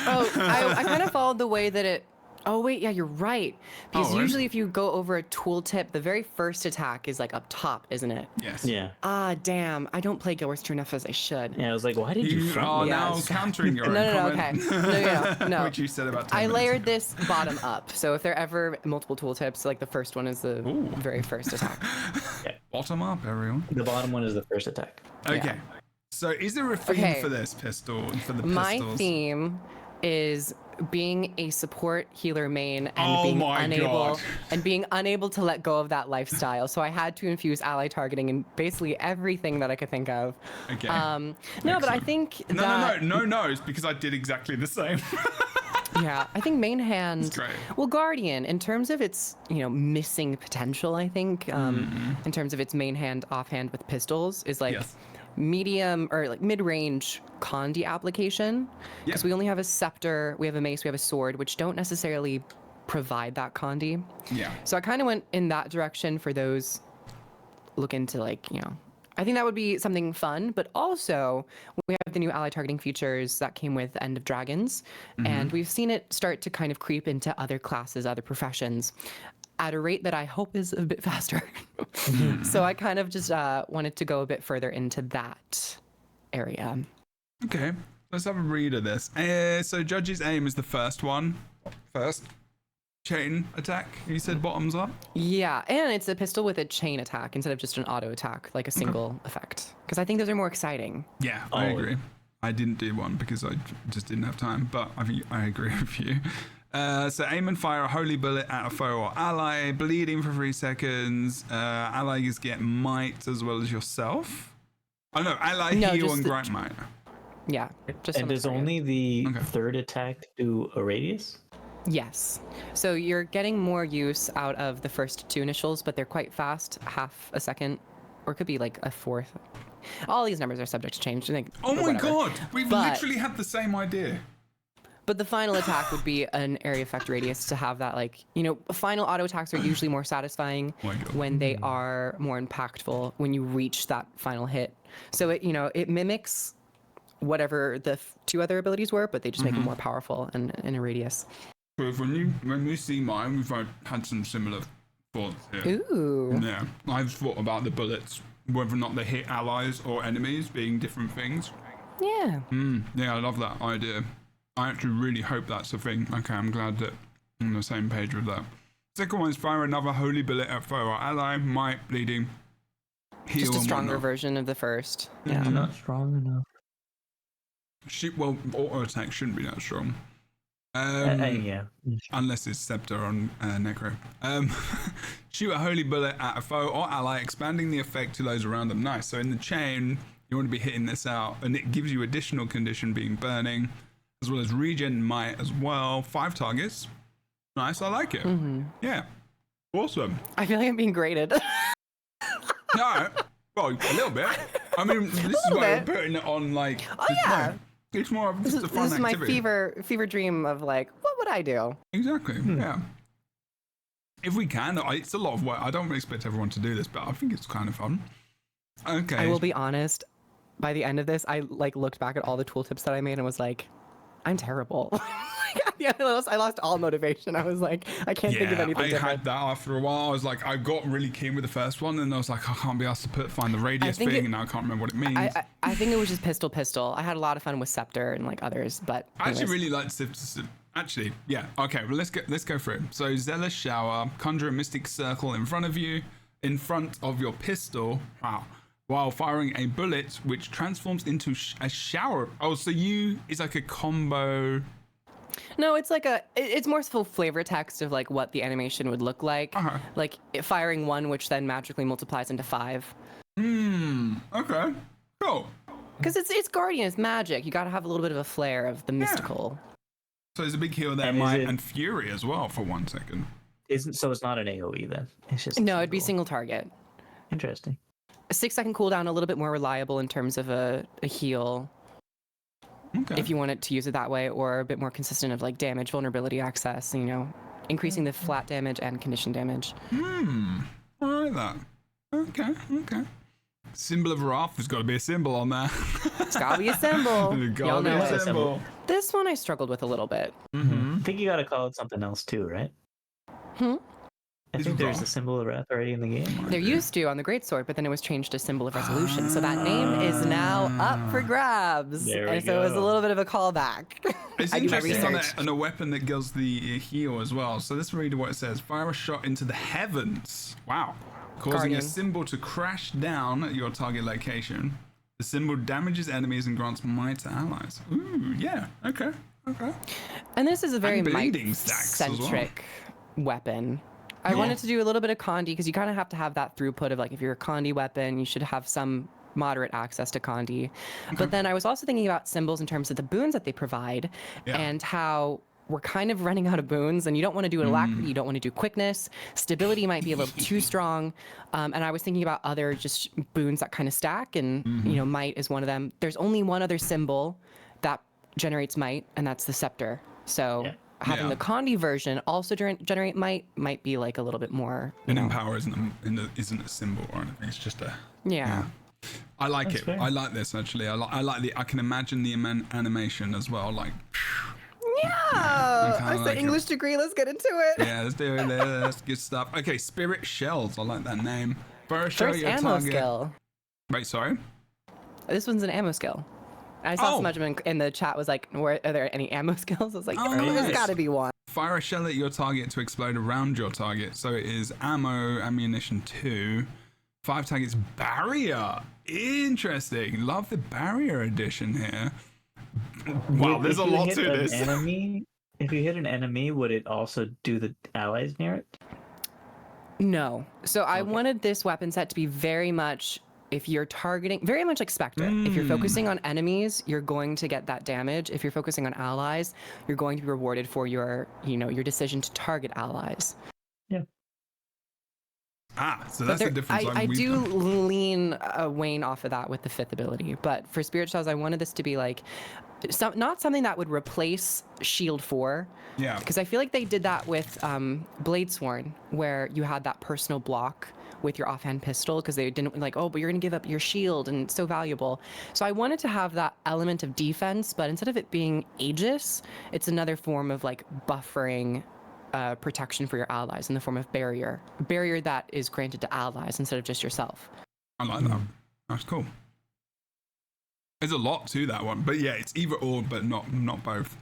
Oh, I kind of followed the way that it. Oh wait, yeah, you're right. Because Oh, right. usually if you go over a tooltip, the very first attack is like up top, isn't it? Yes. Yeah. Ah, damn. I don't play Guild Wars 2 enough as I should. Yeah, I was like, why did you You front are load now this? countering your own No, comment. okay. No. Which you said about 10 I minutes layered ago. this bottom up. So if there are ever multiple tooltips, like the first one is the Ooh. very first attack. Bottom up, everyone. The bottom one is the first attack. Okay. So is there a theme Okay. for this pistol, for the My pistols? theme is being a support healer main and Oh being my unable God. to let go of that lifestyle. So I had to infuse ally targeting in basically everything that I could think of. Okay. No, but I Excellent. think No, that no, it's because I did exactly the same. yeah, I think main hand. That's great. Well, Guardian, in terms of its missing potential, I think in terms of its main hand offhand with pistols is like Yes. medium or like mid-range condi application because Yeah. we only have a scepter, we have a mace, we have a sword, which don't necessarily provide that condi. Yeah. So I kind of went in that direction for those looking to like I think that would be something fun, but also we have the new ally targeting features that came with End of Dragons, and we've seen it start to kind of creep into other classes, other professions, at a rate that I hope is a bit faster. So I kind of just wanted to go a bit further into that area. Okay. Let's have a read of this. So Judge's aim is the first one. First. Chain attack. You said bottoms up? Yeah, and it's a pistol with a chain attack instead of just an auto attack, like a single effect. Because I think those are more exciting. Yeah, I agree. I didn't do one because I just didn't have time, but I agree with you. So aim and fire a holy bullet at a foe or ally, bleeding for 3 seconds. Allies get might as well as yourself. Oh no, ally No, heal just and the- grant might. Yeah, just on And the does target. only the Okay. third attack do a radius? Yes. So you're getting more use out of the first 2 initials, but they're quite fast, half a second, or it could be like a fourth. All these numbers are subject to change. I think, Oh but my whatever. god, we've But- literally had the same idea. But the final attack would be an area effect radius to have that, like, final auto attacks are usually more satisfying Oh my God. when they are more impactful when you reach that final hit. So it mimics whatever the 2 other abilities were, but they just make them more powerful and in a radius. Because when we see mine, we've had some similar thoughts here. Ooh. Yeah, I've thought about the bullets, whether or not they hit allies or enemies being different things. Yeah. Yeah, I love that idea. I actually really hope that's a thing. Okay, I'm glad that I'm on the same page with that. Second one is fire another holy bullet at foe or ally, might, bleeding, heal Just a and stronger whatnot. version of the first. Yeah. Not strong enough. Well, auto attack shouldn't be that strong. Yeah. Unless it's Scepter on Necro. Shoot a holy bullet at a foe or ally, expanding the effect to those around them. Nice. So in the chain, you want to be hitting this out, and it gives you additional condition being burning, as well as regen might as well. 5 targets. Nice, I like it. Yeah. Awesome. I feel like I'm being graded. No, well, a little bit. I mean, this is little why we're bit. putting it on, like, Oh, it's yeah. more- it's more of just a fun This is my activity. fever dream of like, what would I do? Exactly. Yeah. If we can, it's a lot of work. I don't expect everyone to do this, but I think it's kind of fun. Okay. I will be honest. By the end of this, I like looked back at all the tooltips that I made and was like, I'm terrible. I lost all motivation. I was like, I can't think of anything I different. had that after a while. I was like, I got really keen with the first one, and I was like, I can't be asked to find the radius think thing, it- and now I can't remember what it means. I think it was just pistol. I had a lot of fun with Scepter and like others, but I actually anyways. really like Actually, yeah. Okay, well let's go through it. So Zealous Shower, conjure a mystic circle in front of your pistol. Wow. While firing a bullet, which transforms into a shower. Oh, so it's like a combo. No, it's like it's more full flavor text of like what the animation would look like. Uh-huh. Like firing 1, which then magically multiplies into 5. Okay. Cool. Because it's Guardian, it's magic. You gotta have a little bit of a flair of the mystical. So there's a big heal there, And is might it- and fury as well for 1 second. So it's not an AoE then. It's just No, it'd be single target. Interesting. A 6-second cooldown, a little bit more reliable in terms of a heal, Okay. if you want it to use it that way, or a bit more consistent of like damage, vulnerability, access, increasing the flat damage and condition damage. I like that. Okay. Symbol of Wrath. There's got to be a symbol on there. It's gotta be a symbol. There's Y'all gotta be know a it. symbol. This one I struggled with a little bit. I think you gotta call it something else too, right? I think there's a symbol of wrath already in the game. There used to on the Greatsword, but then it was changed to Symbol of Resolution. So that name is now up for grabs. There we and so it was a go. little bit of a callback. It's I do my interesting research. and a weapon that gives the heal as well. So let's read what it says. Fire a shot into the heavens. Wow. Causing Guardian. a symbol to crash down at your target location. The symbol damages enemies and grants might to allies. Ooh, yeah. Okay. And this is a very And bleeding stacks as well. might-centric weapon. I wanted to do a little bit of Condi because you kind of have to have that throughput of like if you're a Condi weapon, you should have some moderate access to Condi. But then I was also thinking about symbols in terms of the boons that they provide and how we're kind of running out of boons and you don't want to do alacrity, you don't want to do quickness. Stability might be a little too strong. And I was thinking about other just boons that kind of stack and, you know, might is one of them. There's only one other symbol that generates might and that's the scepter. So having the Condi version also generate might be like a little bit more. And Empower isn't a symbol or anything. It's just a... Yeah. I like That's it. fair. I like this actually. I like the... I can imagine the animation as well. Like... Yeah. kinda I like said it. English degree. Let's get into it. Yeah, let's do it. That's good stuff. Okay, Spirit Shells. I like that name. Fire a shot First at your ammo target. skill. Wait, sorry? This one's an ammo skill. I saw Oh. someone in the chat was like, are there any ammo skills? I was like, Oh, there's nice. got to be one. Fire a shell at your target to explode around your target. So it is ammunition 2. 5 targets barrier. Interesting. Love the barrier edition here. Wow, there's a If you lot hit to an this. If you hit an enemy, would it also do the allies near it? No. So I wanted this weapon set to be very much, if you're targeting, very much like Spectre. If you're focusing on enemies, you're going to get that damage. If you're focusing on allies, you're going to be rewarded for your, your decision to target allies. Yeah. So that's the difference. I do lean Wayne off of that with the 5th ability, but for Spirit Shells, I wanted this to be like, not something that would replace Shield 4. Yeah. Because I feel like they did that with Bladesworn, where you had that personal block with your offhand pistol, because they didn't like, oh, but you're going to give up your shield, and it's so valuable. So I wanted to have that element of defense, but instead of it being Aegis, it's another form of like buffering protection for your allies in the form of barrier that is granted to allies instead of just yourself. I like that. That's cool. There's a lot to that one, but yeah, it's either or, but not both.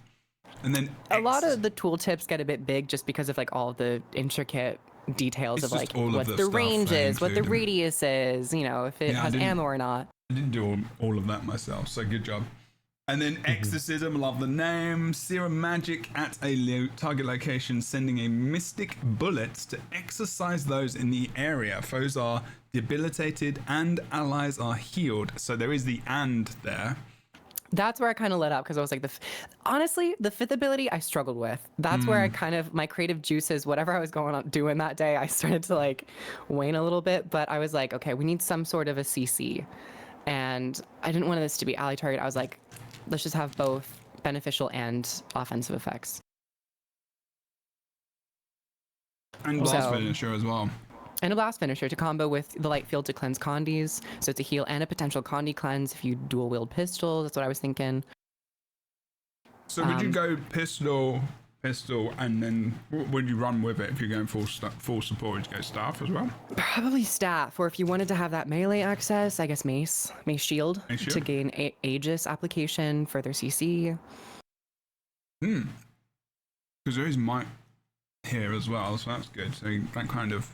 And then A lot of the tooltips get a bit big just because of like all the intricate details It's of just like all of what the the stuff range they is, what the include. radius is, if it Yeah, I has didn't- ammo or not. I didn't do all of that myself, so good job. And then Exorcism, love the name. Serum magic at a target location, sending a mystic bullet to exorcise those in the area. Foes are debilitated and allies are healed. So there is the and there. That's where I kind of let up because I was like, honestly, the 5th ability I struggled with. That's where I kind of, my creative juices, whatever I was going on doing that day, I started to like wane a little bit. But I was like, okay, we need some sort of a CC. And I didn't want this to be ally target. I was like, let's just have both beneficial and offensive effects. And blast So- finisher as well. And a blast finisher to combo with the light field to cleanse Condis. So it's a heal and a potential Condi cleanse if you dual wield pistols. That's what I was thinking. So would you go pistol, and then would you run with it if you're going full support? Would you go staff as well? Probably staff, or if you wanted to have that melee access, I guess mace shield Mace to shield? gain Aegis application, further CC. Because there is might here as well, so that's good. So that kind of...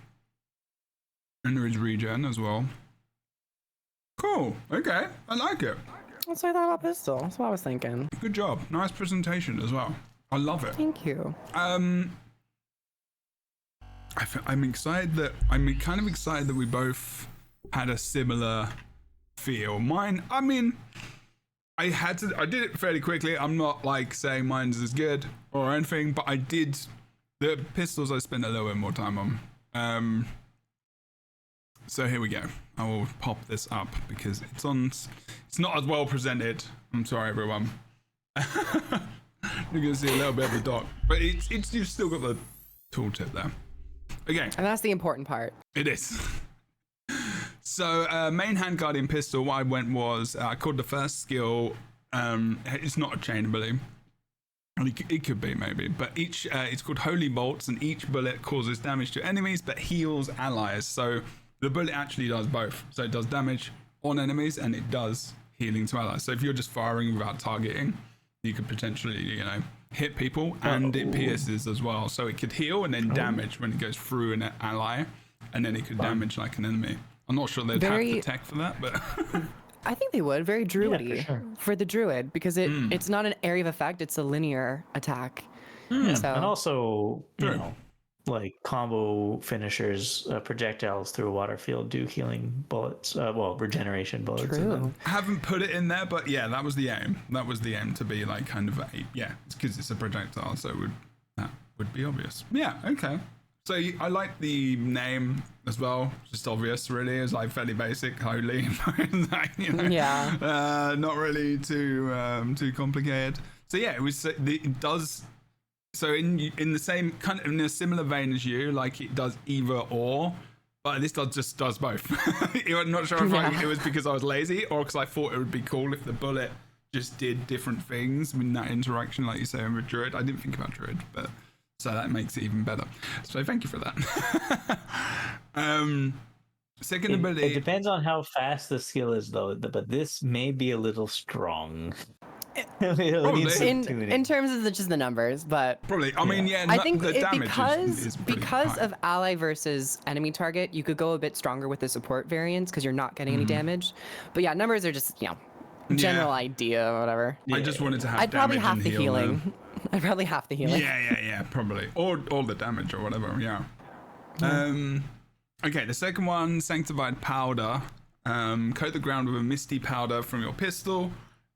And there is regen as well. Cool. Okay. I like it. That's what I thought about pistol. That's what I was thinking. Good job. Nice presentation as well. I love it. Thank you. I'm excited that... I'm kind of excited that we both had a similar feel. Mine, I mean... I did it fairly quickly. I'm not like saying mine's as good or anything, but I did... The pistols I spent a little bit more time on. So here we go. I will pop this up because it's not as well presented. I'm sorry, everyone. You're gonna see a little bit of the dock, but you've still got the tooltip there. Okay, And that's the important part. it is. So main hand Guardian Pistol, what I went was, I called the first skill, it's not a chain ability. It could be maybe, but it's called Holy Bolts, and each bullet causes damage to enemies but heals allies. So the bullet actually does both. So it does damage on enemies and it does healing to allies. So if you're just firing without targeting, you could potentially, hit people, and it pierces as well. So it could heal and then damage when it goes through an ally, and then it could damage like an enemy. I'm not sure they'd have the tech for that, but I think they would. Very druidy for the druid, because it's not an area of effect, it's a linear attack. So. And also, you know, like combo finishers, projectiles through a water field do healing bullets, regeneration bullets. True. I haven't put it in there, but yeah, that was the aim. That was the aim, to be like kind of it's because it's a projectile, so that would be obvious. Yeah, okay. So I like the name as well. Just obvious, really. It's like fairly basic, holy. Yeah. Not really too complicated. So yeah, it does. So in the same kind of, in a similar vein as you, like it does either or, but this just does both. I'm not sure if it was because I was lazy or because I thought it would be cool if the bullet just did different things in that interaction, like you say with Druid. I didn't think about Druid, but. So that makes it even better. So thank you for that. Second ability. It depends on how fast the skill is, though. But this may be a little strong. In terms of just the numbers, but probably. I mean, I think the damage is because high. of ally versus enemy target, you could go a bit stronger with the support variants because you're not getting any damage. But yeah, numbers are just general idea or whatever. I just wanted to have. I'd probably half the heal healing. now. I'd probably half the healing. Yeah, probably. Or all the damage or whatever, yeah. Okay, the second one, Sanctified Powder. Coat the ground with a misty powder from your pistol,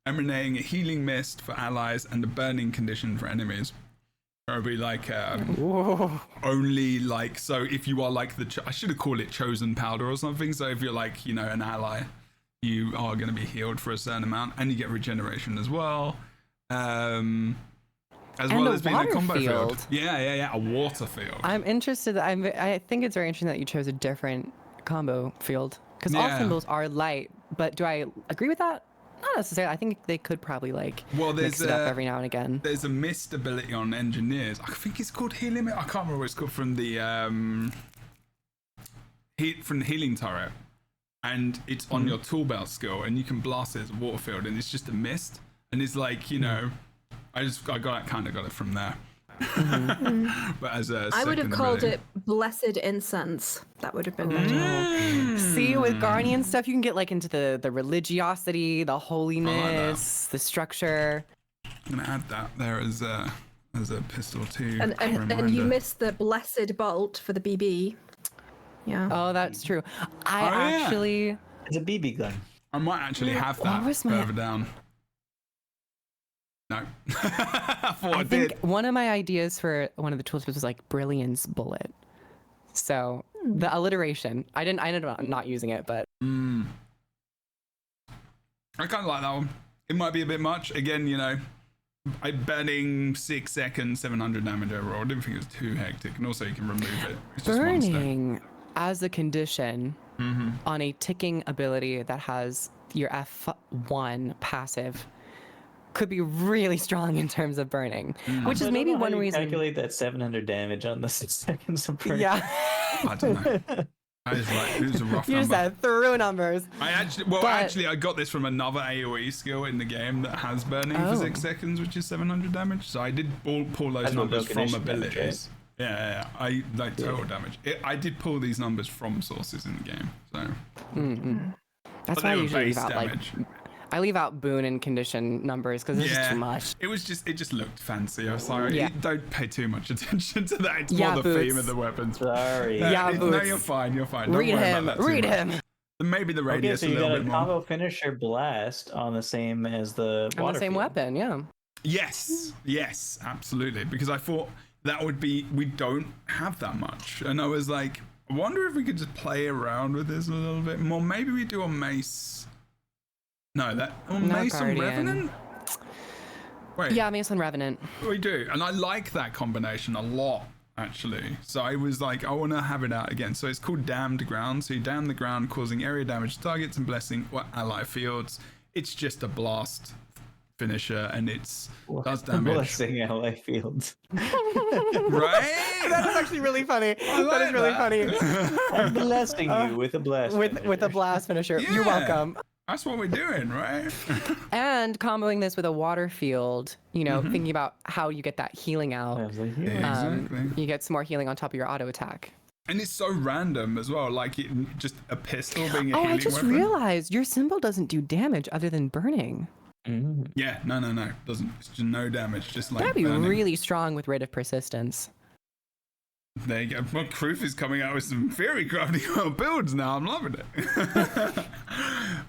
emanating a healing mist for allies and a burning condition for enemies. Probably like, only like, so if you are like I should have called it chosen powder or something. So if you're like, an ally, you are going to be healed for a certain amount, and you get regeneration as well. As well as being a combo field. Yeah, a water field. I'm interested. I think it's very interesting that you chose a different combo field, because all symbols are light. But do I agree with that? Not necessarily. I think they could probably mix it up every now and again. There's a mist ability on engineers. I think it's called healing. I can't remember what it's called, from the healing turret, and it's on your tool belt skill, and you can blast it as a water field, and it's just a mist, and it's like I kind of got it from there. But as I would have called it Blessed Incense. That would have been better. See, with Guardian stuff, you can get into the religiosity, the holiness, the structure. I'm gonna add that there as a pistol too. And you missed the Blessed Bolt for the BB. Yeah. Oh, that's true. Actually, it's a BB gun. I might actually have that further down. No. I think one of my ideas for one of the tools was like Brilliance Bullet. So the alliteration, I ended up not using it, but I kind of like that one. It might be a bit much. Again, I'm burning 6 seconds, 700 damage overall. I didn't think it was too hectic, and also you can remove it. It's just burning as a condition on a ticking ability that has your F1 passive could be really strong in terms of burning, which is maybe one reason. Calculate that 700 damage on the 6 seconds of burning. Yeah. I don't know. I just it was a rough you number. Just said through numbers. I got this from another AoE skill in the game that has burning for 6 seconds, which is 700 damage. So I did pull those numbers from abilities. Damage, right? Yeah, I like total damage. I did pull these numbers from sources in the game. So. That's why I usually leave out I leave out boon and condition numbers because it's just too much. It just looked fancy. I was sorry. Don't pay too much attention to that. It's more the theme of the weapons. Sorry. No, you're fine. You're fine. Read him. Maybe the radius so you a little got bit a more. combo finisher blast on the same as the on the same field. weapon, yeah. Yes, absolutely. Because I thought that would be, we don't have that much, and I was like, I wonder if we could just play around with this a little bit more. Maybe we do a mace. No, Mace and Revenant? Wait. Yeah, Mace and Revenant. We do, and I like that combination a lot. actually. So I was like, I want to have it out again. So it's called Damned Ground. So you damn the ground, causing area damage to targets and blessing or ally fields. It's just a blast finisher, and it's does damage. Blessing ally fields. Right? That is actually really funny. like That is really funny. I'm blessing you with a blast. With a blast finisher. Yeah. You're welcome. That's what we're doing, right? And comboing this with a water field, thinking about how you get that healing out. Exactly. You get some more healing on top of your auto attack. And it's so random as well, like just a pistol being a Oh, healing I just weapon. realized your symbol doesn't do damage other than burning. Yeah, no, doesn't. It's just no damage, just like That'd be burning. really strong with Rate of Persistence. There you go. Well, Kroof is coming out with some theory crafting builds now. I'm loving it.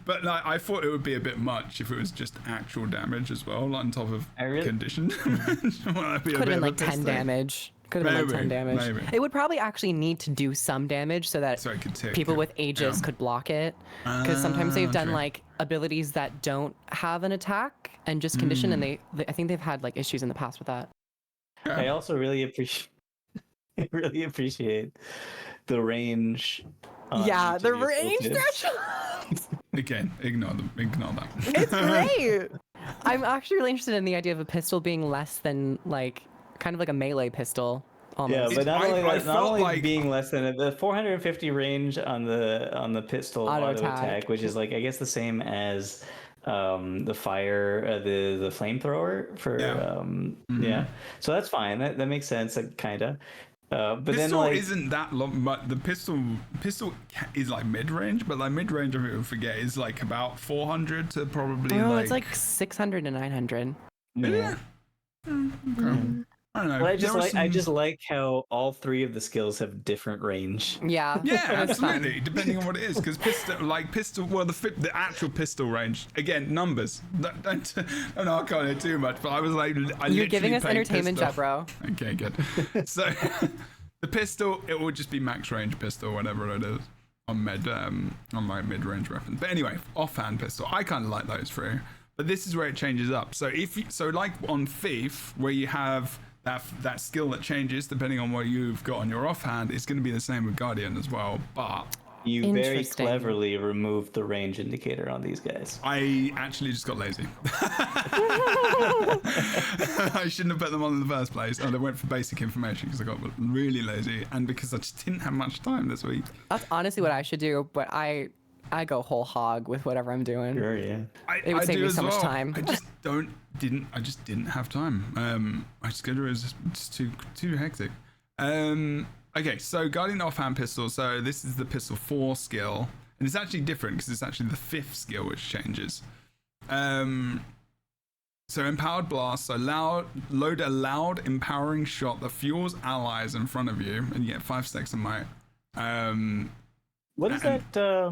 But like, I thought it would be a bit much if it was just actual damage as well, like, on top of conditioned damage. Could have been like 10 damage. Could have been like 10 damage. Maybe. It would probably actually need to do some damage so that it could tick people it. with Aegis could block it. Because sometimes they've done true. like abilities that don't have an attack and just condition, and I think they've had like issues in the past with that. I also really appreciate the range. Yeah, the each of your range toolkits. threshold. Again, ignore that. It's great. I'm actually really interested in the idea of a pistol being less than like kind of like a melee pistol. Almost. Yeah, but not I only, not felt only like- being less than the 450 range on the pistol Auto auto attack. attack, which is like I guess the same as the fire the flamethrower for yeah. So that's fine. That makes sense. Like, kinda. But Pistol then like isn't that long, but the pistol is like mid range, but like mid range, I forget, is like about 400 to probably Oh, like. it's like 600 to 900. yeah. Okay. I don't know. But I There are some- just like how all three of the skills have different range. Yeah. Yeah, It's fun. absolutely. Depending on what it is, because pistol. Well, the actual pistol range. Again, numbers. Don't arc on it too much. But I was like, You're giving us entertainment, Jebro. Okay, good. So, the pistol, it will just be max range pistol, whatever it is, on my mid range weapon. But anyway, offhand pistol. I kind of like those three. But this is where it changes up. So like on Thief, where you have that skill that changes depending on what you've got on your offhand, it's going to be the same with Guardian as well. But You very Interesting. cleverly removed the range indicator on these guys. I actually just got lazy. I shouldn't have put them on in the first place. And I went for basic information because I got really lazy and because I just didn't have much time this week. That's honestly what I should do, but I go whole hog with whatever I'm doing. Sure, yeah. It would I save do me as so much well. time. I just didn't have time. My schedule is just too hectic. Okay, so Guardian offhand pistol. So this is the pistol 4 skill, and it's actually different because it's actually the 5th skill which changes. So empowered blast. So load a loud empowering shot that fuels allies in front of you, and you get 5 stacks of might. What is that?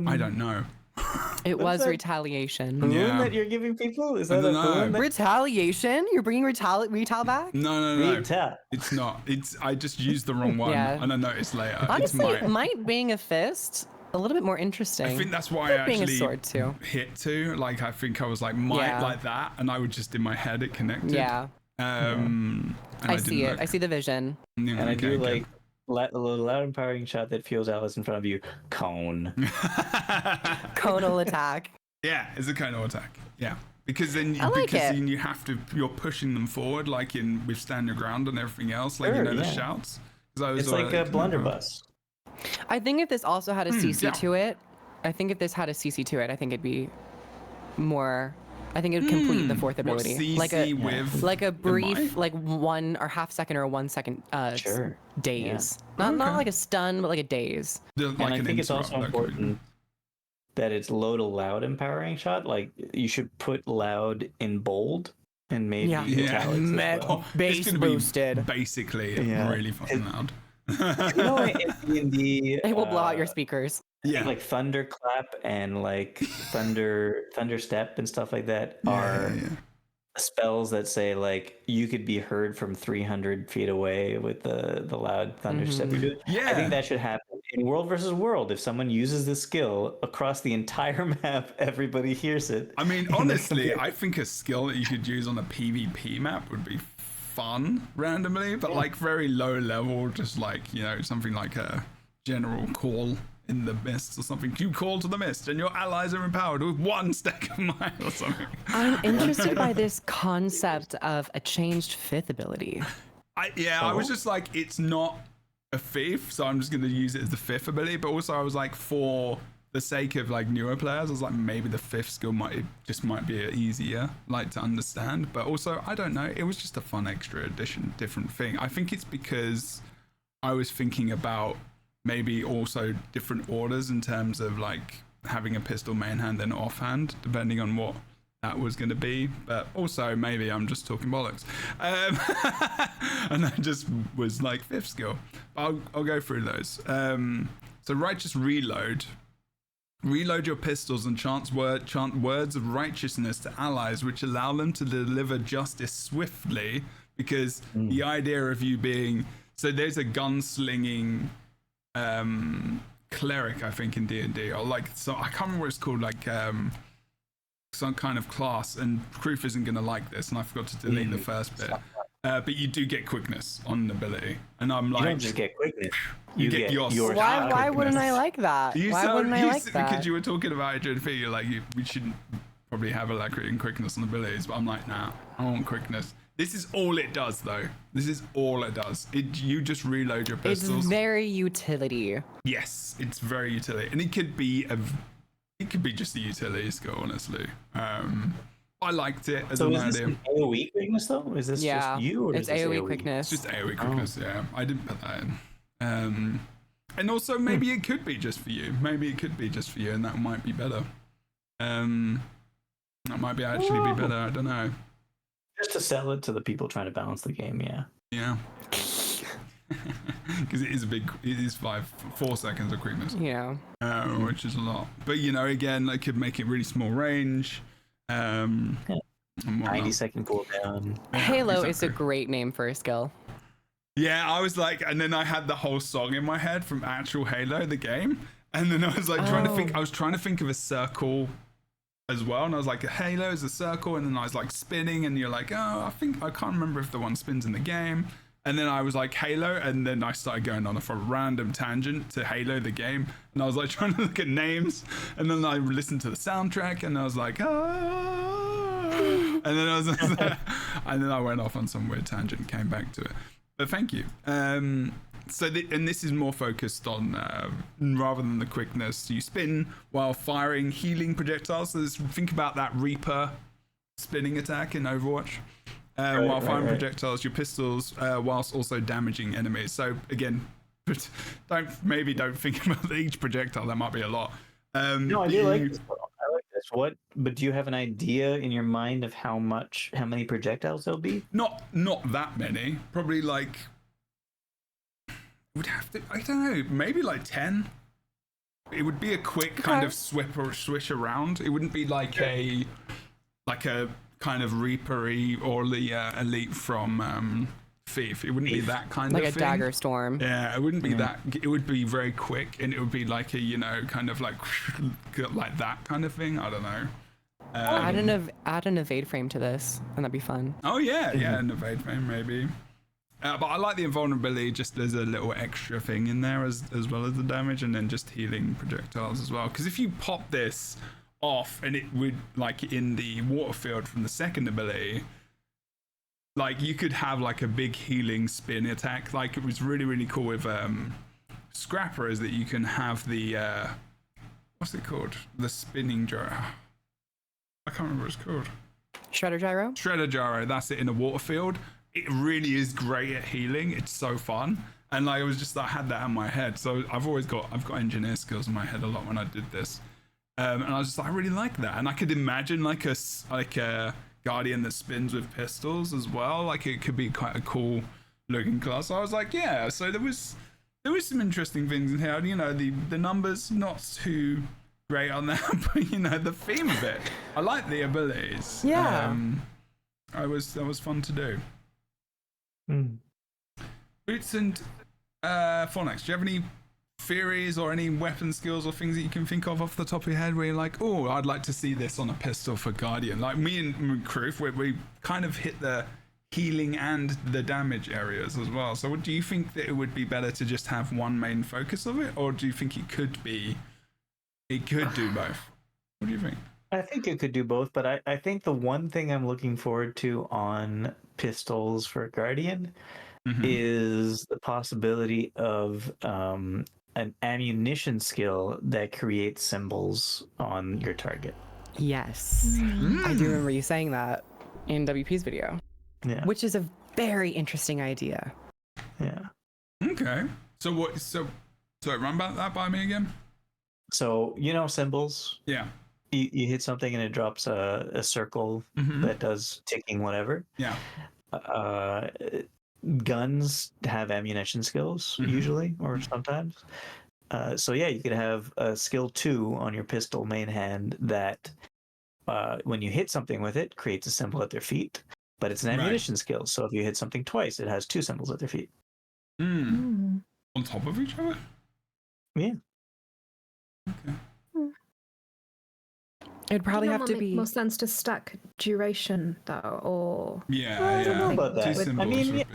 I don't know. It What's was that? retaliation. Balloon Yeah. that you're giving people? Is I that a don't know. balloon that Retaliation? You're bringing retal back? No. Retail. It's not. I just used the wrong one, Yeah. and I noticed later. Honestly, it's might. might being a fist, a little bit more interesting. I think that's why I Being a actually sword too. hit 2. Like I think I was like might Yeah. like that, and I would just in my head it connected. Yeah, And I see didn't it. look. I see the vision. Yeah, And I do okay, good. like a loud empowering shot that fuels allies in front of you. Cone. Conal attack. Yeah, it's a kind of attack. Yeah, because then I like because it. then you're pushing them forward like in with stand your ground and everything else, like Sure, the yeah. shouts. 'Cause I was It's like a already- blunderbuss. I think if this also had a CC yeah. to it, I think if this had a CC to it, I think it'd be more. I think it would complete the 4th What, ability, CC with like a brief, might? like 1 or half second or 1 second Sure. daze. Not Okay. like a stun, but like a daze. And I think it's also important that it's load a loud empowering shot. Like you should put loud in bold and maybe Yeah. italics as Met- well. Base boosted. Basically, Yeah. really fucking loud. You know, in the It will blow out your speakers. Yeah. like thunderclap and like thunder step and stuff like that are yeah. spells that say like you could be heard from 300 feet away with the loud thunder step you're doing. Yeah. I think that should happen in World versus World. If someone uses this skill across the entire map, everybody hears it. I mean, honestly, I think a skill that you could use on a PvP map would be fun randomly, but like very low level, just like, you know, something like a general call in the mist or something. You call to the mist and your allies are empowered with 1 stack of mine or something. I'm interested by this concept of a changed 5th ability. I was just like, it's not a 5th, so I'm just going to use it as the 5th ability. But also I was like, for the sake of like newer players, I was like, maybe the 5th skill might be easier like to understand. But also, I don't know, it was just a fun extra addition, different thing. I think it's because I was thinking about maybe also different orders in terms of like having a pistol main hand and offhand, depending on what that was going to be. But also maybe I'm just talking bollocks, and that just was like 5th skill. I'll go through those. So righteous reload your pistols and chant words of righteousness to allies, which allow them to deliver justice swiftly. Because the idea of you being, so there's a gunslinging cleric, I think, in D&D, or like, so I can't remember what it's called, like some kind of class, and Kroof isn't going to like this, and I forgot to delete the first bit. But you do get quickness on an ability, and I'm like, you don't just get quickness. You get your Why wouldn't I like that? Because you were talking about it during the you're like, we shouldn't probably have alacrity and quickness on abilities, but I'm like, nah, I want quickness. This is all it does, though. This is all it does. You just reload your pistols. It's very utility. Yes, it's very utility, and it could be just a utility skill, honestly. I liked it as an idea. So is this AoE quickness though? Is this just you, or it's is this AoE quickness? It's just AoE quickness. Yeah, I didn't put that in. And also maybe it could be just for you. Maybe it could be just for you, and that might be better. That might be actually be better. I don't know. Just to sell it to the people trying to balance the game, yeah. Yeah. Because it is 4 seconds of quickness. Yeah. Which is a lot. But, you know, again, it could make it really small range. 90-second cooldown. Halo is a great name for a skill. Yeah, I was like, and then I had the whole song in my head from actual Halo, the game. And then I was like trying to think of a circle as well, and I was like, Halo is a circle, and then I was like spinning, and you're like, oh, I can't remember if the one spins in the game. And then I was like, Halo, and then I started going on a random tangent to Halo the game, and I was like trying to look at names, and then I listened to the soundtrack, and I was like, ah, and then and then I went off on some weird tangent and came back to it. But thank you. And this is more focused on, rather than the quickness, you spin while firing healing projectiles. So think about that Reaper spinning attack in Overwatch. While firing projectiles, your pistols, whilst also damaging enemies. So again, don't think about each projectile. That might be a lot. No, I do like this. I like this. But do you have an idea in your mind of how many projectiles there'll be? Not that many. Probably like, would have to, I don't know, maybe like 10. It would be a quick kind of swish around. It wouldn't be like a kind of Reaper-y or the elite from Thief. It wouldn't be that kind of thing. Like a dagger storm. Yeah, it wouldn't be that. It would be very quick, and it would be like a, you know, kind of like that kind of thing. I don't know. Add an evade frame to this, and that'd be fun. Oh yeah, an evade frame maybe. But I like the invulnerability, just there's a little extra thing in there as well as the damage, and then just healing projectiles as well. Because if you pop this off, and it would, like in the water field from the second ability, like you could have like a big healing spin attack. Like it was really, really cool with Scrapper, is that you can have the, what's it called? The spinning gyro. I can't remember what it's called. Shredder gyro? Shredder gyro, that's it, in a water field. It really is great at healing. It's so fun. And like, it was just, I had that in my head. So I've got engineer skills in my head a lot when I did this. And I was just like, I really like that. And I could imagine like a Guardian that spins with pistols as well. Like it could be quite a cool looking class. So I was like, yeah. So there was some interesting things in here. You know, the numbers not too great on that, but you know, the theme of it. I like the abilities. Yeah. That was fun to do. Boots and Phonics, do you have any theories or any weapon skills or things that you can think of off the top of your head where you're like, oh, I'd like to see this on a pistol for Guardian? Like me and Kroof, we kind of hit the healing and the damage areas as well. So do you think that it would be better to just have one main focus of it, or do you think it could do both? What do you think? I think it could do both, but I think the one thing I'm looking forward to on pistols for Guardian is the possibility of an ammunition skill that creates symbols on your target. Yes. I do remember you saying that in WP's video. Yeah. Which is a very interesting idea. Yeah. Okay. So run that by me again. So, symbols? Yeah. You hit something and it drops a circle that does ticking whatever. Yeah. Guns have ammunition skills usually, or sometimes. So yeah, you could have a skill 2 on your pistol main hand that when you hit something with it, creates a symbol at their feet. But it's an ammunition skill, so if you hit something twice, it has 2 symbols at their feet. On top of each other? Yeah. Okay. It'd probably have to make be more sense to stack duration though, or I don't know about that. I mean,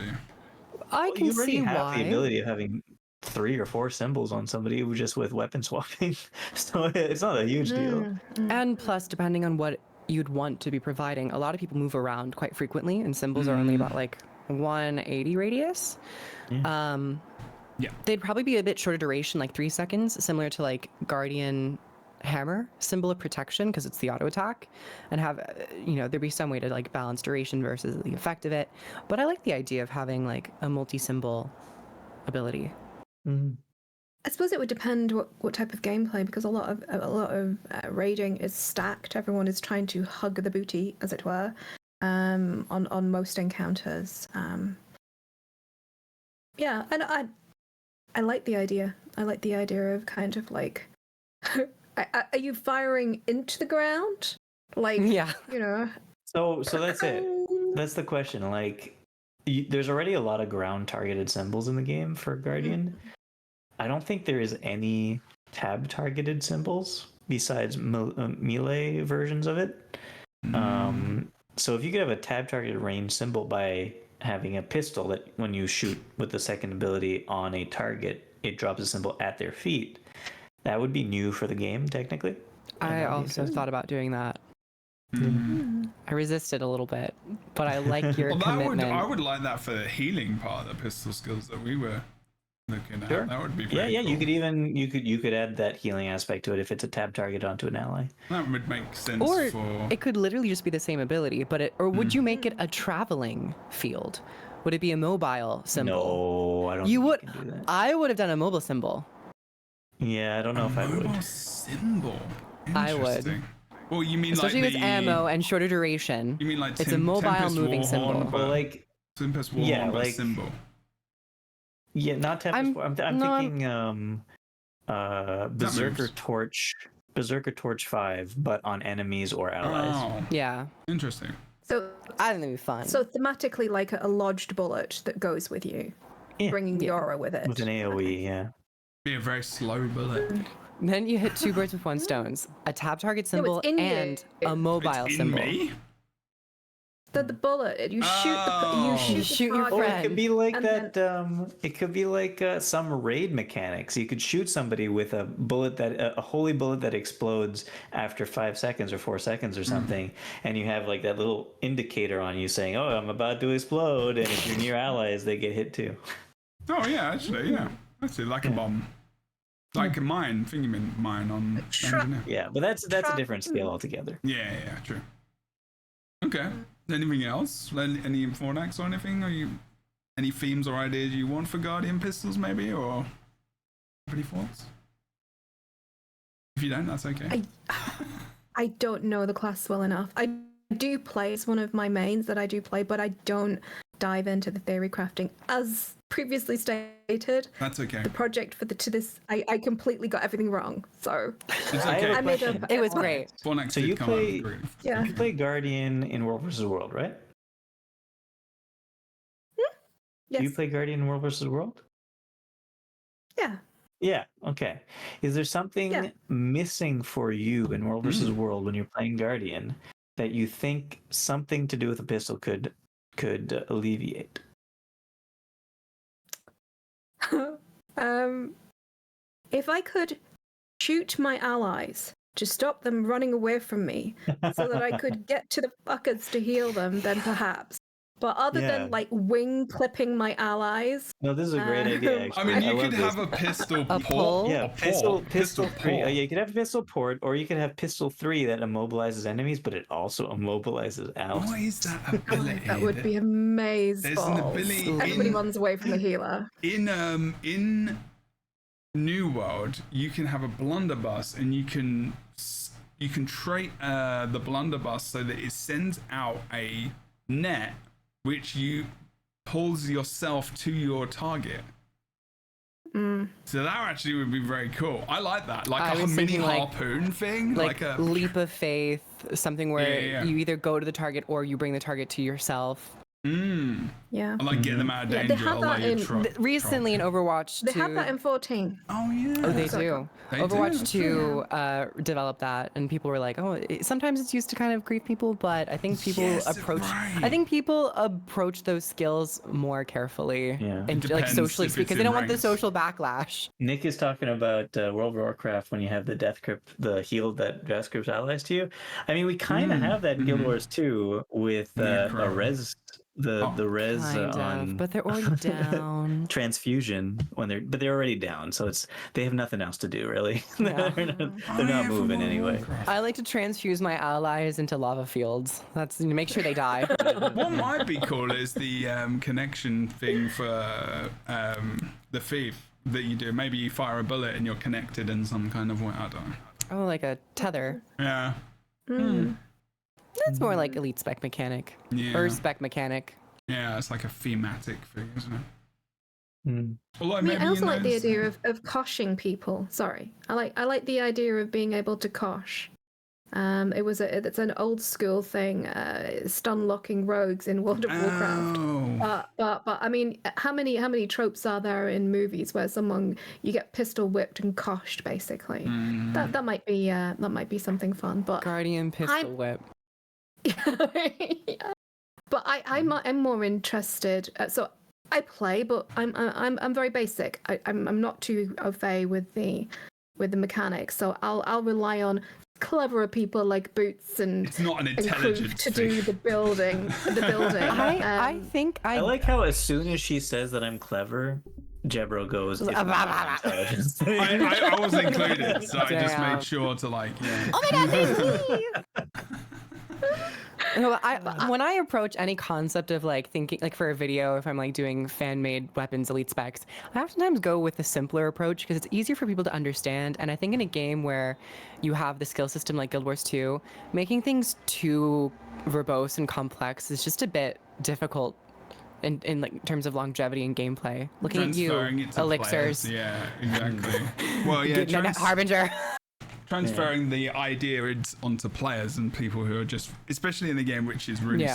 I can you already see have why. the ability of having 3 or 4 symbols on somebody just with weapon swapping, so it's not a huge deal. And plus, depending on what you'd want to be providing, a lot of people move around quite frequently, and symbols are only about like 180 radius. They'd probably be a bit shorter duration, like 3 seconds, similar to like Guardian Hammer, symbol of protection, because it's the auto attack, and have there'd be some way to like balance duration versus the effect of it. But I like the idea of having like a multi-symbol ability. I suppose it would depend what type of gameplay, because a lot of raiding is stacked. Everyone is trying to hug the booty, as it were, on most encounters. Yeah, and I like the idea. I like the idea of kind of like, are you firing into the ground? Like, yeah, So that's it. That's the question. Like, there's already a lot of ground targeted symbols in the game for Guardian. I don't think there is any tab targeted symbols besides melee versions of it. So if you could have a tab targeted range symbol by having a pistol that when you shoot with the second ability on a target, it drops a symbol at their feet, that would be new for the game, technically. I also thought about doing that. I resisted a little bit, but I like your commitment. I would like that for the healing part of the pistol skills that we were looking at. Sure. That would be very cool. You could add that healing aspect to it if it's a tab target onto an ally. That would make sense. Or it could literally just be the same ability, but would you make it a traveling field? Would it be a mobile symbol? No, I don't. You would. Can do that. I would have done a mobile symbol. Yeah, I don't know if I would. Mobile symbol. I would. Well, you mean especially like with ammo and shorter duration. You mean like it's a mobile Tempest moving Warhorn, symbol. But like Tempest Warhorn, but symbol. Yeah, not Tempest. I'm thinking Berserker Torch 5, but on enemies or allies. Oh, yeah. Interesting. So I think it'd be fun. So thematically, like a lodged bullet that goes with you, bringing the aura with it. With an AOE, yeah. Be a very slow bullet. Then you hit 2 birds with 1 stone: a tab target symbol and a mobile symbol. Me? The bullet, you shoot your friend. Or it could be like that. It could be like some raid mechanics. You could shoot somebody with a bullet a holy bullet that explodes after 5 seconds or 4 seconds or something, and you have like that little indicator on you saying, "Oh, I'm about to explode," and if you're near allies, they get hit too. Oh yeah, actually, yeah. That's it, like a bomb. Like a mine, mine on engineer. Yeah, but that's a different scale altogether. Yeah, true. Okay. Anything else? Any Fornax or anything? Any themes or ideas you want for Guardian Pistols, maybe, or any thoughts? If you don't, that's okay. I don't know the class well enough. I do play. It's one of my mains that I do play, but I don't dive into the theory crafting as previously stated. That's okay. The project to this, I completely got everything wrong. So it's okay. I made it was great. So you play Guardian in World vs. World, right? Yes. Do you play Guardian in World vs. World? Yeah. Yeah. Okay. Is there something missing for you in World vs. World when you're playing Guardian that you think something to do with a pistol could could alleviate? If I could shoot my allies to stop them running away from me so that I could get to the fuckers to heal them, then perhaps. But other than like wing clipping my allies. No, this is a great idea. Actually. I mean, you could have a pistol port. Yeah, pistol 3. port. Yeah, you could have a pistol port, or you could have pistol 3 that immobilizes enemies, but it also immobilizes allies. What is that ability? That would be amazing. There's an ability. Everybody runs away from the healer. In New World, you can have a blunderbuss, and you can trait the blunderbuss so that it sends out a net which you pulls yourself to your target. So that actually would be very cool. I like that, like a mini harpoon thing, like a leap of faith, something where you either go to the target or you bring the target to yourself. Yeah. I like get them out of danger. They have that recently in Overwatch 2. They have that in 14. Oh yeah. Oh, they do. Overwatch 2 Yeah. Developed that, and people were like, "Oh, sometimes it's used to kind of grief people," but I think people approach those skills more carefully and like socially speaking, because they don't want the social backlash. Nick is talking about World of Warcraft when you have the death crypt, the heal that death crypt allies to you. I mean, we kind of have that in Guild Wars 2 with a res. The res on, but they're already down. Transfusion but they're already down, so they have nothing else to do really. They're not moving anyway. I like to transfuse my allies into lava fields. That's to make sure they die. What might be cool is the connection thing for the thief that you do. Maybe you fire a bullet and you're connected in some kind of way. I don't know. Oh, like a tether. Yeah. That's more like elite spec mechanic. Or spec mechanic. Yeah, it's like a thematic thing, isn't it? Although I also like the idea of koshing people. Sorry, I like the idea of being able to kosh. It's an old school thing, stun locking rogues in World of Warcraft. But I mean, how many tropes are there in movies where you get pistol whipped and koshed basically? That might be something fun. But Guardian Pistol Whip. But I'm more interested. So I play, but I'm very basic. I'm not too au fait with the mechanics. So I'll rely on cleverer people like Boots and it's not an intelligent Kroof to do the building. I think I like how as soon as she says that I'm clever, Jebro goes. I was included, so I just made sure to Oh my god, there's me! When I approach any concept of like thinking, like for a video, if I'm like doing fan-made weapons elite specs, I oftentimes go with the simpler approach because it's easier for people to understand. And I think in a game where you have the skill system like Guild Wars 2, making things too verbose and complex is just a bit difficult in like terms of longevity and gameplay. Looking at you, elixirs. Players. Yeah, exactly. Well, yeah, Harbinger. Transferring the idea onto players and people who are just, especially in the game which is really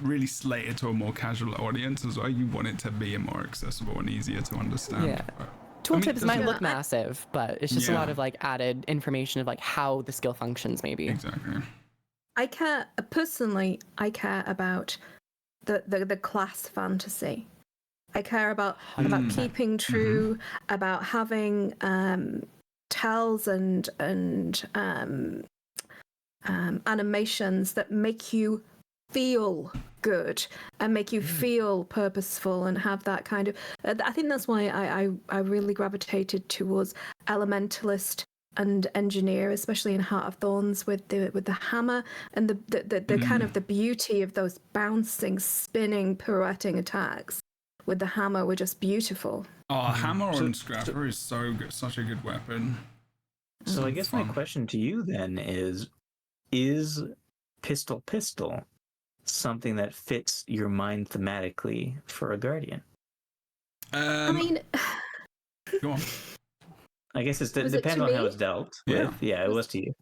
really slated to a more casual audience as well, you want it to be more accessible and easier to understand. Yeah. Tooltips might look massive, but it's just a lot of like added information of like how the skill functions maybe. Exactly. I care about the class fantasy. I care about keeping true, about having tells and animations that make you feel good and make you feel purposeful and have that kind of I think that's why I really gravitated towards elementalist and engineer, especially in Heart of Thorns with the hammer and the kind of the beauty of those bouncing, spinning, pirouetting attacks with the hammer were just beautiful. Oh, hammer on Scrapper is so good, such a good weapon. So I guess my question to you then is pistol something that fits your mind thematically for a Guardian? I mean, go on. I guess it depends on how it's dealt with. Yeah, it was to you.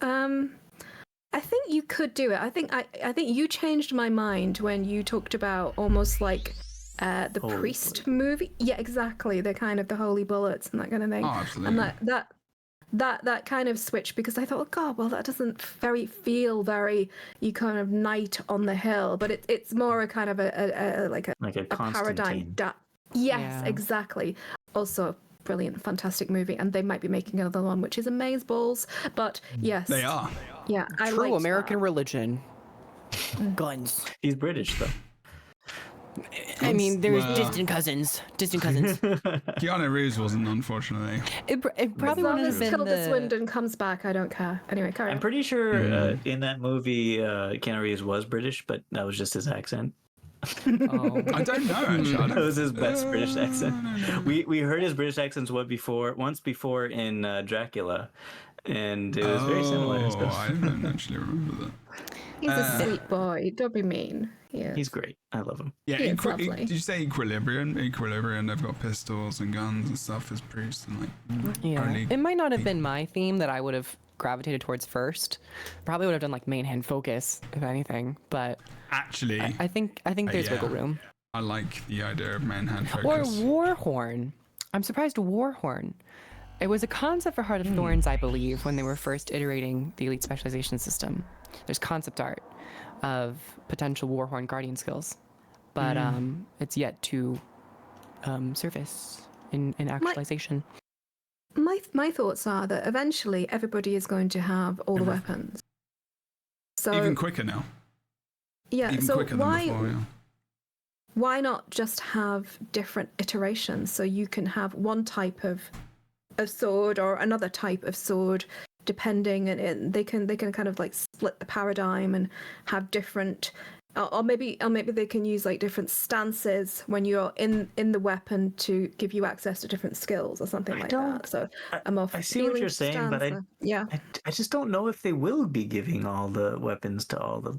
I think you could do it. I think you changed my mind when you talked about almost like the Holy Priest movie. Yeah, exactly. The kind of the holy bullets and that kind of thing. Oh, absolutely. And that kind of switch, because I thought, oh god, well that doesn't feel very you kind of knight on the hill, but it's more a kind of a paradigm. Yes, exactly. Also, brilliant, fantastic movie, and they might be making another one, which is amazeballs. But yes, they are. Yeah, I True liked American that. religion. Guns. He's British though. I mean, there's distant cousins. Keanu Reeves wasn't, unfortunately. It probably As long wouldn't as have been Tilda the... Swinton comes back, I don't care. Anyway, carry on. I'm pretty sure in that movie, Keanu Reeves was British, but that was just his accent. Oh. I don't know, actually. That was his best British accent. We heard his British accents once before in Dracula, and it was very similar. So. I don't actually remember that. He's a sweet boy. Don't be mean. Yeah. He's great. I love him. Yeah, He is lovely. did you say Equilibrium? Equilibrium, they've got pistols and guns and stuff as priests and only... It might not have been my theme that I would have gravitated towards first. Probably would have done like main hand focus, if anything. But actually, I think there's wiggle room. I like the idea of main hand focus. Or Warhorn. I'm surprised Warhorn. It was a concept for Heart of Thorns, I believe, when they were first iterating the Elite Specialization System. There's concept art of potential Warhorn Guardian skills, but it's yet to surface in actualization. My thoughts are that eventually everybody is going to have all the weapons. So even quicker now. Yeah. Even So quicker than before, yeah. why not just have different iterations, so you can have one type of sword or another type of sword, depending, and they can kind of like split the paradigm and have different, or maybe they can use like different stances when you're in the weapon to give you access to different skills or something like that. So I see what you're saying, but I just don't know if they will be giving all the weapons to all the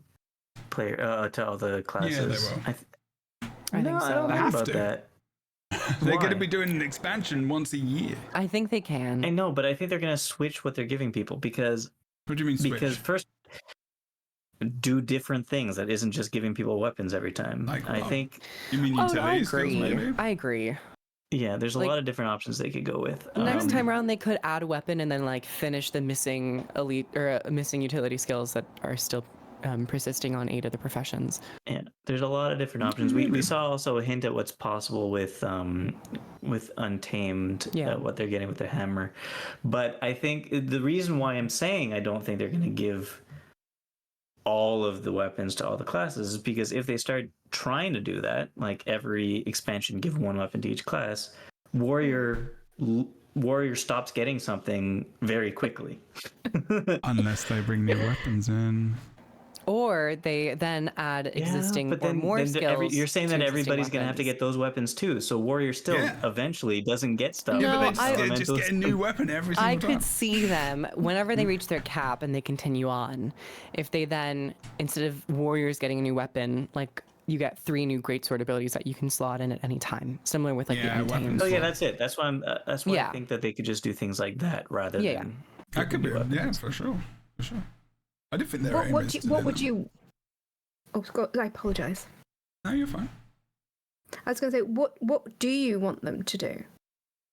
to all the classes. Yeah, they will. I think so. I don't know about that. They're going to be doing an expansion once a year. I think they can. I know, but I think they're going to switch what they're giving people because. What do you mean switch? Because first, do different things that isn't just giving people weapons every time. Like, I think. You mean utility skills, maybe? I agree. Yeah, there's a lot of different options they could go with. Next time around, they could add a weapon and then like finish the missing elite or missing utility skills that are still persisting on 8 of the professions. Yeah, there's a lot of different options. We saw also a hint at what's possible with Untamed, what they're getting with their hammer. But I think the reason why I'm saying I don't think they're going to give all of the weapons to all the classes is because if they start trying to do that, like every expansion give one weapon to each class, Warrior stops getting something very quickly. Unless they bring new weapons in. Or they then add existing or more skills. You're saying that everybody's going to have to get those weapons too. So Warrior still eventually doesn't get stuff. Yeah, but they just get a new weapon every single time. I could see them, whenever they reach their cap and they continue on, if they then, instead of Warriors getting a new weapon, like you get 3 new greatsword abilities that you can slot in at any time. Similar with like the Untamed. Oh yeah, that's it. That's why I think that they could just do things like that rather than. That could be. Yeah, for sure. For sure. I didn't think they were What would you? Oh, God, I apologize. No, you're fine. I was going to say, what do you want them to do?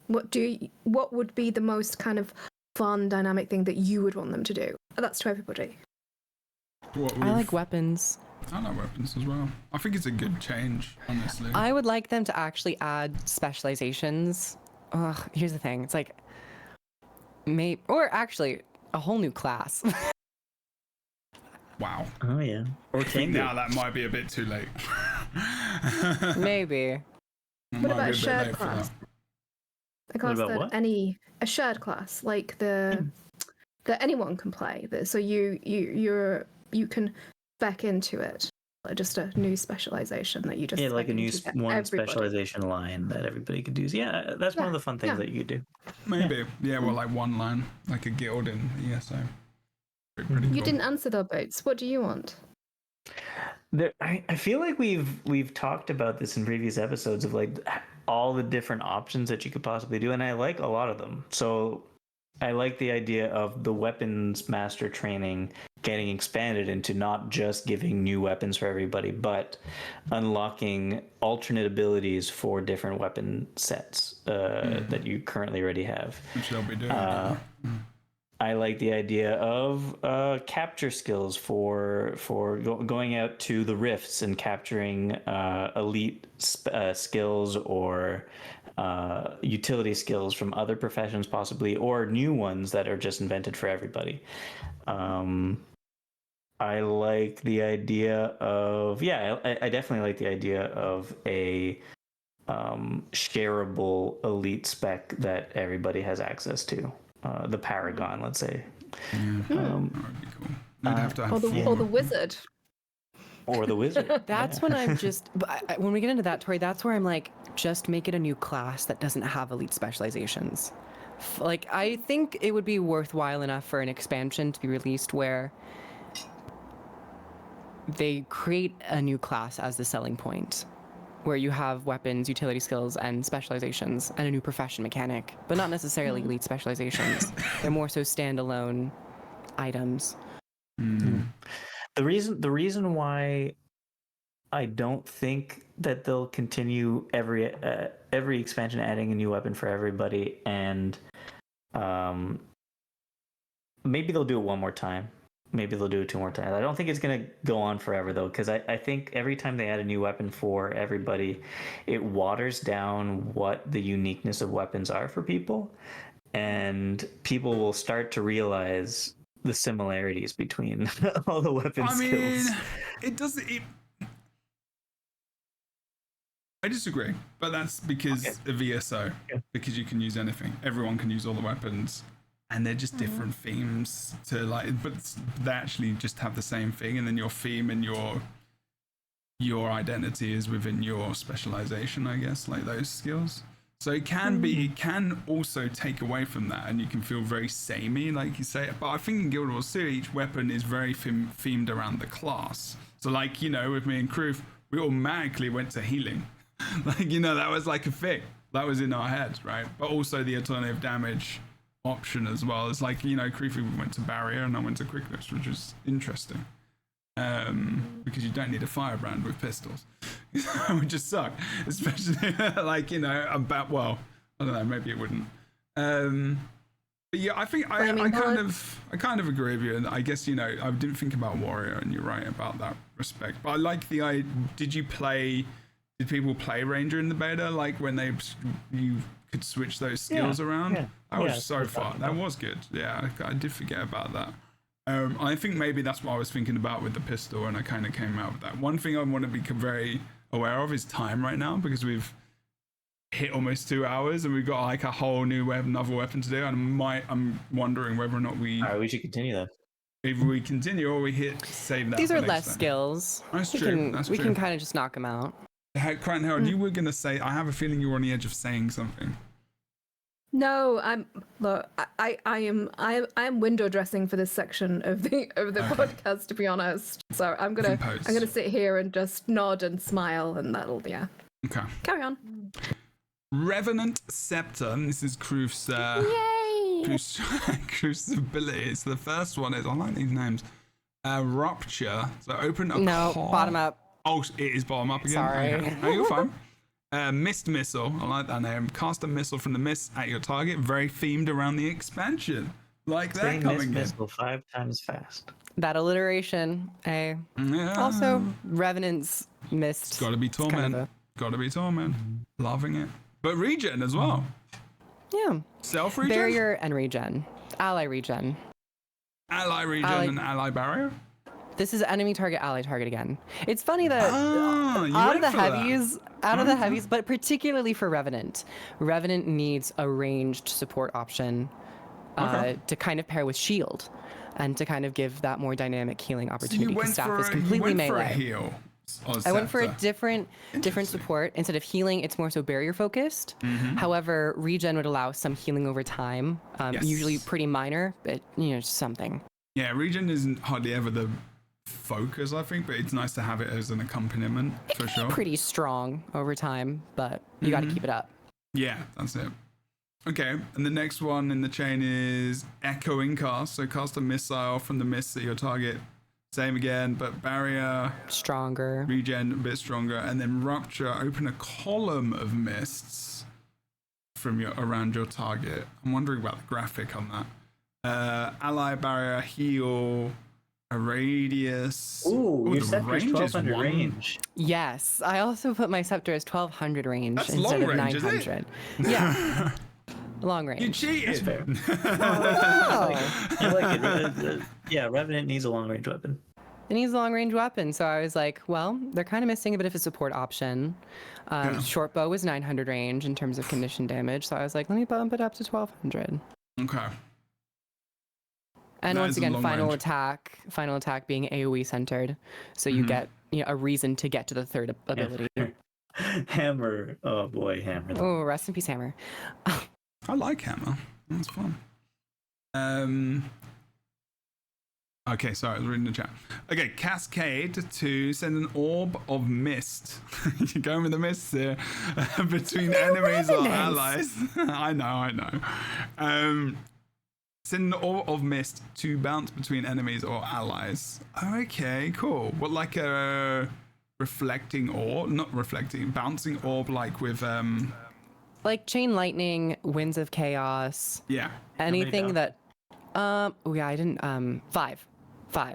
What would be the most kind of fun, dynamic thing that you would want them to do? That's to everybody. I like weapons. I like weapons as well. I think it's a good change, honestly. I would like them to actually add specializations. Ugh, here's the thing. It's like, or actually, a whole new class. Wow. Oh yeah. Or Tengu. Now that might be a bit too late. Maybe. What about a shared class? A class that a shared class, like that anyone can play. So you can spec into it. Like just a new specialization that you just like a new specialization line that everybody could use. Yeah, that's one of the fun things that you could do. Maybe. Yeah, well, like one line, like a guild in ESO. Pretty you cool. didn't answer though, Boots. What do you want? I feel like we've talked about this in previous episodes of like all the different options that you could possibly do, and I like a lot of them. So I like the idea of the weapons master training getting expanded into not just giving new weapons for everybody, but unlocking alternate abilities for different weapon sets that you currently already have. Which they'll be doing. I like the idea of capture skills for going out to the rifts and capturing elite skills or utility skills from other professions, possibly, or new ones that are just invented for everybody. I like the idea of I definitely like the idea of a shareable elite spec that everybody has access to. The Paragon, let's say. That would be cool. You'd have to have Or the wizard. Or the wizard. That's when I'm just, when we get into that, Tori, that's where I'm like, just make it a new class that doesn't have elite specializations. Like, I think it would be worthwhile enough for an expansion to be released where they create a new class as the selling point, where you have weapons, utility skills, and specializations, and a new profession mechanic, but not necessarily elite specializations. They're more so standalone items. The reason why I don't think that they'll continue every expansion adding a new weapon for everybody, and maybe they'll do it one more time. Maybe they'll do it 2 more times. I don't think it's going to go on forever, though, because I think every time they add a new weapon for everybody, it waters down what the uniqueness of weapons are for people, and people will start to realize the similarities between all the weapon skills. It doesn't... I disagree, but that's because of ESO, because you can use anything. Everyone can use all the weapons. And they're just different themes to but they actually just have the same thing, and then your theme and your identity is within your specialization, I guess, like those skills. So it can also take away from that, and you can feel very samey, like you say. But I think in Guild Wars 2, each weapon is very themed around the class. So like, with me and Kroof, we automatically went to healing. That was like a thing. That was in our heads, right? But also the alternative damage option as well. It's like, Kroof went to barrier and I went to quickness, which is interesting. Because you don't need a firebrand with pistols. Which just suck. Especially I don't know, maybe it wouldn't. But yeah, I think I kind of agree with you, and I guess I didn't think about warrior, and you're right about that respect. But I like the did people play ranger in the beta, like when you could switch those skills around? That was so fun. That was good. Yeah, I did forget about that. I think maybe that's what I was thinking about with the pistol, and I kind of came out with that. One thing I want to be very aware of is time right now, because we've hit almost 2 hours and we've got like a whole new another weapon to do, and I'm wondering whether or not we should continue that. Either we continue or we save that. These for are next less time. skills. That's true. We can kind of just knock them out. Crichton Herald, you were going to say, I have a feeling you were on the edge of saying something. No, I am window dressing for this section of the podcast, to be honest. So I'm gonna sit here and just nod and smile, and that'll okay. Carry on. Revenant Scepter. And this is Kroof's Kroof's abilities. The first one is, I like these names. Rupture. So open a bottom up. Oh, it is bottom up again. Sorry. Okay. No, you're fine. Mist Missile. I like that name. Cast a missile from the mist at your target. Very themed around the expansion. Like that coming in. Missile 5 times fast. That alliteration. Yeah. Also, Revenant's Mist. It's gotta be Torment. Gotta be Torment. Loving it. But regen as well. Yeah. Self regen? Barrier and regen. Ally regen. Ally regen and ally barrier? This is enemy target, ally target again. It's funny that out of the heavies, but particularly for Revenant needs a ranged support option to kind of pair with shield and to kind of give that more dynamic healing opportunity, because staff is completely melee. I went for a different support. Instead of healing, it's more so barrier focused. However, regen would allow some healing over time, usually pretty minor, but just something. Yeah, regen isn't hardly ever the focus, I think, but it's nice to have it as an accompaniment for sure. Pretty strong over time, but you got to keep it up. Yeah, that's it. Okay, and the next one in the chain is Echoing Cast. So cast a missile from the mist at your target. Same again, but barrier stronger, regen a bit stronger, and then Rupture. Open a column of mists from around your target. I'm wondering about the graphic on that. Ally barrier heal a radius. Ooh, your the scepter is range 1200 one. range. Yes, I also put my scepter as 1200 range That's instead long of range, is it? 900. Yeah, long range. You cheated. That's fair. Oh. I like it. Yeah, Revenant needs a long range weapon. It needs a long range weapon, so I was like, well, they're kind of missing a bit of a support option. Short bow was 900 range in terms of condition damage, so I was like, let me bump it up to 1200. Okay. And That once is a again, long final range. attack being AoE centered, so you get a reason to get to the third ability. Hammer. Oh boy, hammer. Oh, rest in peace, Hammer. I like hammer. That's fun. Okay, sorry, I was reading the chat. Okay, Cascade to send an orb of mist. You're going with the mist here. Between enemies or allies. I know. Send an orb of mist to bounce between enemies or allies. Okay, cool. What, like a reflecting orb? Not reflecting, bouncing orb like with... Like chain lightning, winds of chaos. Yeah. Anything that... Oh yeah, I didn't... 5.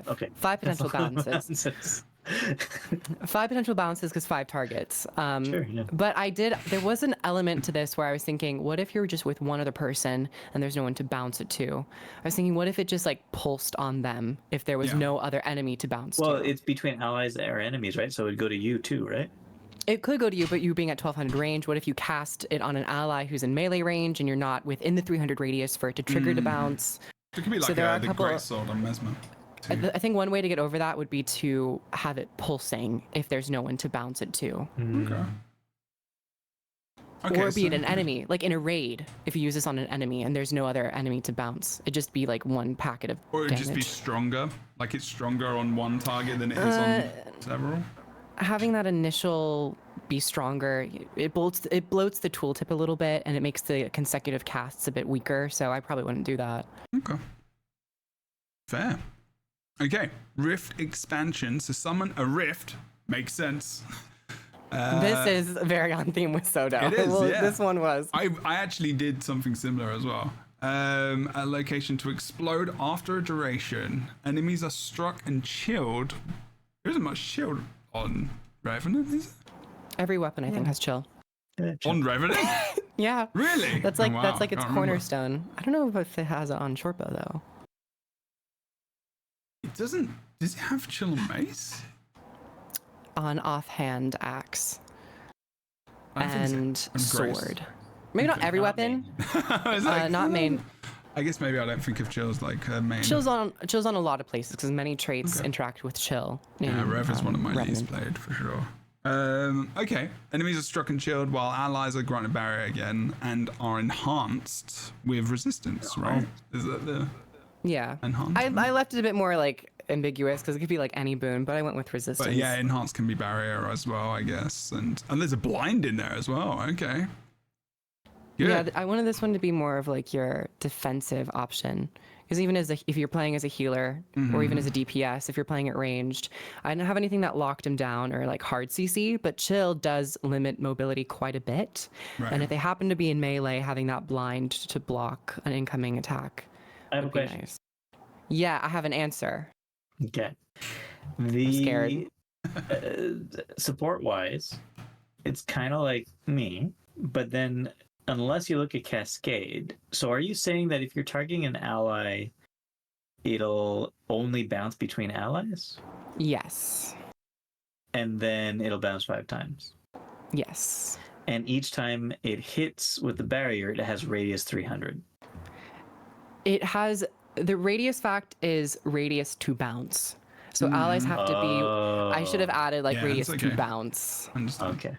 Okay. 5 potential bounces. 5 potential bounces because 5 targets. Sure, yeah. But there was an element to this where I was thinking, what if you're just with one other person and there's no one to bounce it to? I was thinking, what if it just like pulsed on them if there was no other enemy to bounce Well, to? it's between allies or enemies, right? So it'd go to you too, right? It could go to you, but you being at 1200 range, what if you cast it on an ally who's in melee range and you're not within the 300 radius for it to trigger to bounce? It could be like So there are a the couple Great of- Sword on Mesmer. I think one way to get over that would be to have it pulsing if there's no one to bounce it to. Okay. Or be it an enemy, like in a raid, if you use this on an enemy and there's no other enemy to bounce. It'd just be like one packet of Or it'd damage. just be stronger. Like it's stronger on one target than it is on several. Having that initial be stronger, it bloats the tooltip a little bit and it makes the consecutive casts a bit weaker, so I probably wouldn't do that. Okay. Fair. Okay. Rift expansion. So summon a rift. Makes sense. This is very on theme with Sodo. It is, yeah. This one was. I actually did something similar as well. A location to explode after a duration. Enemies are struck and chilled. There isn't much shield on Revenant, is it? Every weapon, I think, has chill. On Revenant? Yeah. Really? That's like Oh, wow. that's like its Can't remember. cornerstone. I don't know if it has it on Shortbow though. It doesn't. Does it have chill on mace? On offhand axe I don't think so. and On grace. sword. Maybe not every Not weapon. I was like, Not main. I guess maybe I don't think of chills like main. Chill's on a lot of places because many traits interact with chill. Yeah, in, Rev is one of my Revenant. least played for sure. Okay. Enemies are struck and chilled while allies are granted barrier again and are enhanced with resistance, right? Is that the Yeah. enhanced? I left it a bit more like ambiguous because it could be like any boon, but I went with resistance. But yeah, enhanced can be barrier as well, I guess. And there's a blind in there as well. Okay. Good. Yeah, I wanted this one to be more of like your defensive option. Because even if you're playing as a healer or even as a DPS, if you're playing at ranged, I didn't have anything that locked him down or like hard CC, but chill does limit mobility quite a bit. Right. And if they happen to be in melee, having that blind to block an incoming attack I have a would be question. nice. Yeah, I have an answer. Okay. The scared. Support wise, it's kind of like me, but then unless you look at Cascade, so are you saying that if you're targeting an ally, it'll only bounce between allies? Yes. And then it'll bounce 5 times. Yes. And each time it hits with the barrier, it has radius 300. It has the radius fact is radius to bounce. So allies have to be. I should have added like Yeah, radius it's to okay. bounce. Understand. Okay.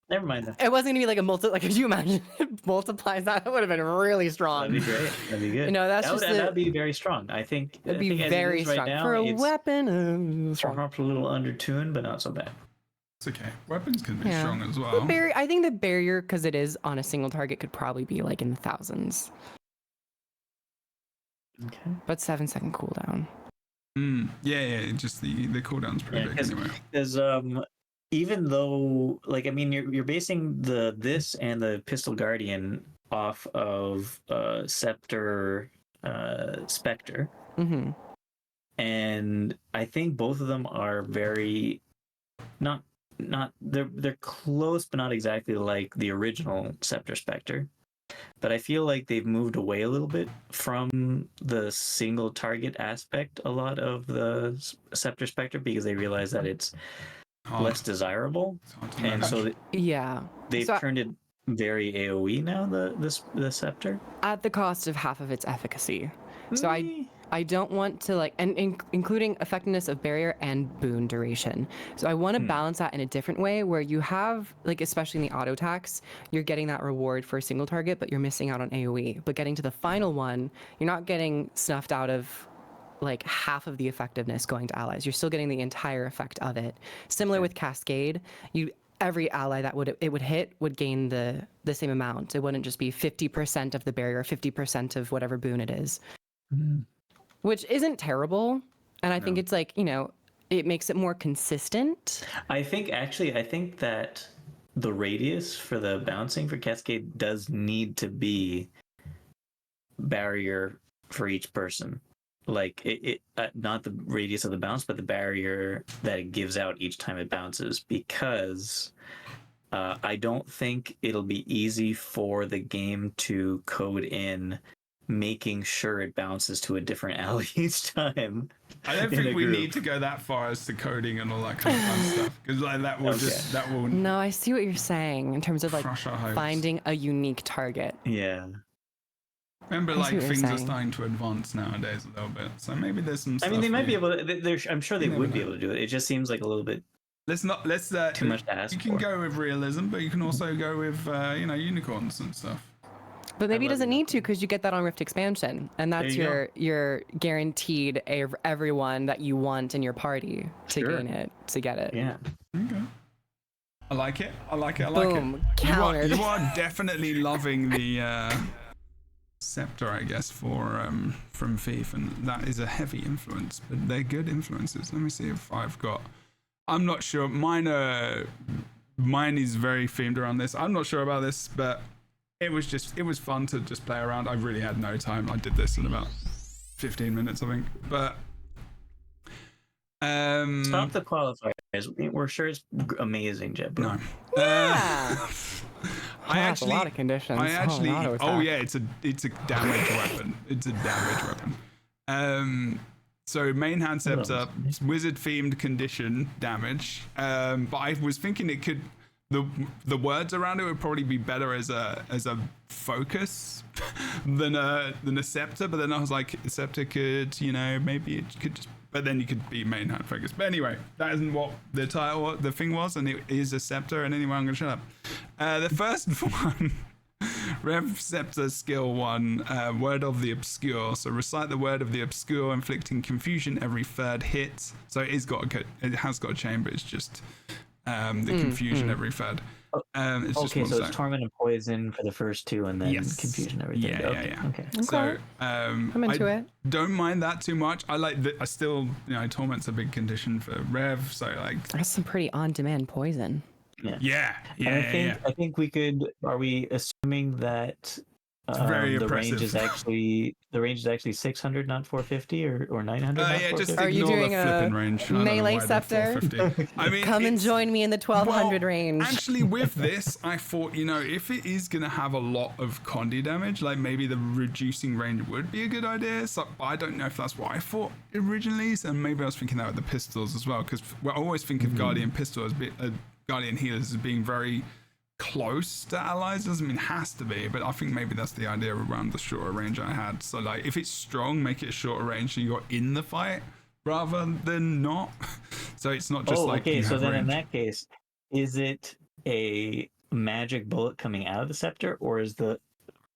Never mind that. It wasn't gonna be like a multi. Like, could you imagine it multiplies that? That would have been really strong. That'd be great. That'd be good. No, that's that just that'd be very strong. I think It'd I be think as it very is right strong now, for a it's weapon. Strong. perhaps a little undertuned, but not so bad. It's okay. Weapons can be Yeah. strong as The well. barrier. I think the barrier, because it is on a single target, could probably be like in the thousands. Okay. But 7-second cooldown. Yeah. Just the cooldown's pretty big anyway. Because even though, like, I mean, you're basing this and the Pistol Guardian off of Scepter Specter. Mm-hmm. And I think both of them are very not they're close but not exactly like the original Scepter Specter. But I feel like they've moved away a little bit from the single target aspect a lot of the Scepter Specter because they realize that it's less desirable. And so they've turned it very AoE now, the Scepter. At the cost of half of its efficacy. So I don't want to like, and including effectiveness of barrier and boon duration. So I want to balance that in a different way where you have, like, especially in the auto attacks, you're getting that reward for a single target, but you're missing out on AoE. But getting to the final one, you're not getting snuffed out of like half of the effectiveness going to allies. You're still getting the entire effect of it. Similar with Cascade, every ally that it would hit would gain the same amount. It wouldn't just be 50% of the barrier, 50% of whatever boon it is. Which isn't terrible. And I think it's like, it makes it more consistent. I think that the radius for the bouncing for Cascade does need to be barrier for each person. Like it not the radius of the bounce, but the barrier that it gives out each time it bounces, because I don't think it'll be easy for the game to code in making sure it bounces to a different ally each time. I don't think we need to go that far as to coding and all that kind of fun stuff, because like that will. No, I see what you're saying in terms of like finding a unique target. Yeah. Remember, like, things are starting to advance nowadays a little bit, so maybe there's some stuff. I mean, they might be able to. I'm sure they would be able to do it. It just seems like a little bit. Let's too much to ask. You can go with realism, but you can also go with unicorns and stuff. But maybe it doesn't need to, because you get that on Rift Expansion, and that's your guaranteed everyone that you want in your party to gain it, to get it. Yeah. Okay. I like it. Boom. Countered. You are definitely loving the Scepter, I guess, from Thief, and that is a heavy influence, but they're good influences. Let me see if I've got. I'm not sure. Mine is very themed around this. I'm not sure about this, but it was fun to just play around. I really had no time. I did this in about 15 minutes, I think. But stop the qualifiers. We're sure it's amazing, Jebro. No. A lot of conditions. It's a damage weapon. It's a damage weapon. So main hand scepter, wizard themed condition damage. But I was thinking it could. The words around it would probably be better as a focus than a scepter, but then I was like, a scepter could, maybe it could just, but then you could be main hand focus. But anyway, that isn't what the thing was, and it is a scepter, and anyway, I'm gonna shut up. The first one, Rev Scepter skill 1, word of the obscure. So recite the word of the obscure, inflicting confusion every third hit. So it has got a chain, but it's just the confusion every third. It's it's torment and poison for the first 2, and then confusion every third. Yeah. Okay. So I'm into it. Don't mind that too much. I like that. I still, torment's a big condition for Rev. So like, that's some pretty on-demand poison. Yeah. I think we could. Are we assuming that very the oppressive. range is actually 600, not 450, or 900? Just are you doing a range. melee scepter? I mean, come and join me in the 1200 range. Actually, with this, I thought, if it is gonna have a lot of condi damage, like maybe the reducing range would be a good idea. So I don't know if that's what I thought originally, and maybe I was thinking that with the pistols as well, because I always think of Guardian Pistols, Guardian healers as being very close to allies. Doesn't mean has to be, but I think maybe that's the idea around the shorter range I had. So like, if it's strong, make it a shorter range so you're in the fight rather than not. So it's not just so then range. In that case, is it a magic bullet coming out of the scepter, or is the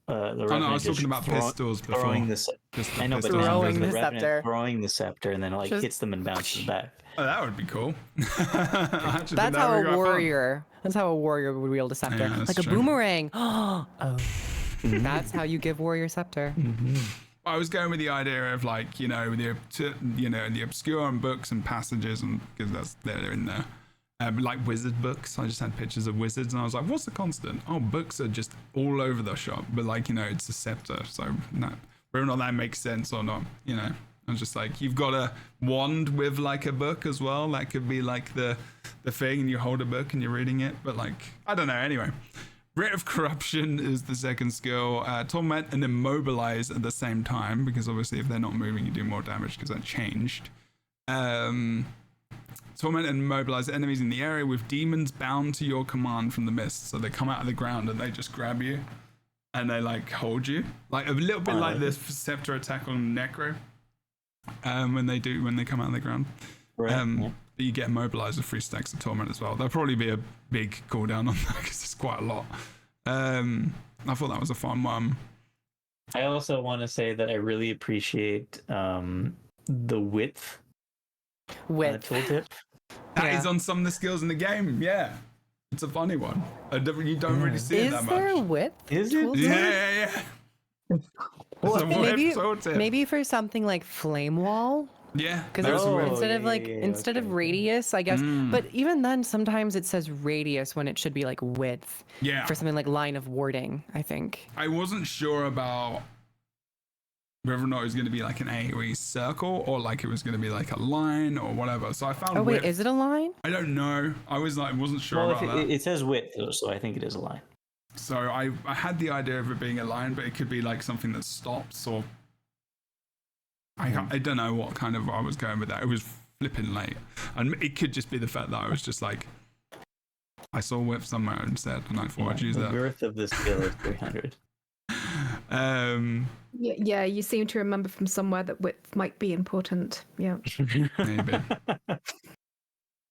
I was talking about pistols before. Throwing the throwing the scepter, and then it hits them and bounces back. Oh, that would be cool. That's how a warrior would wield a scepter, like a boomerang. That's how you give warrior scepter. I was going with the idea of like, the obscure and books and passages, and because they're in there. Like wizard books. I just had pictures of wizards, and I was like, what's the constant? Oh, books are just all over the shop, but like, it's a scepter, so no. whether or not that makes sense or not, you know. I'm just like, you've got a wand with like a book as well. That could be like the thing, and you hold a book and you're reading it. But like, I don't know. Anyway, Writ of Corruption is the second skill. Torment and Immobilize at the same time, because obviously if they're not moving, you do more damage because that changed. Torment and Immobilize enemies in the area with demons bound to your command from the mist. So they come out of the ground and they just grab you and they like hold you. Like a little bit like this Scepter attack on Necro. When they come out of the ground. Right. You get immobilized with 3 stacks of Torment as well. There'll probably be a big cooldown on that because it's quite a lot. I thought that was a fun one. I also want to say that I really appreciate the width tooltip. That is on some of the skills in the game. Yeah, it's a funny one. You don't really see it that much. Is there a width? Is it? Yeah. Maybe for something like Flame Wall. Yeah, because instead of radius, I guess. But even then, sometimes it says radius when it should be like width. Yeah. For something like Line of Warding, I think. I wasn't sure about whether or not it was going to be like an AoE circle or like it was going to be like a line or whatever. So I found. Oh wait, width. is it a line? I don't know. I wasn't sure about that. It says width, so I think it is a line. So I had the idea of it being a line, but it could be like something that stops or. I don't know what kind of I was going with that. It was flipping late. And it could just be the fact that I was just like, I saw width somewhere instead, and I thought I'd use that. The girth of this skill is 300. Yeah, you seem to remember from somewhere that width might be important. Yeah. Maybe.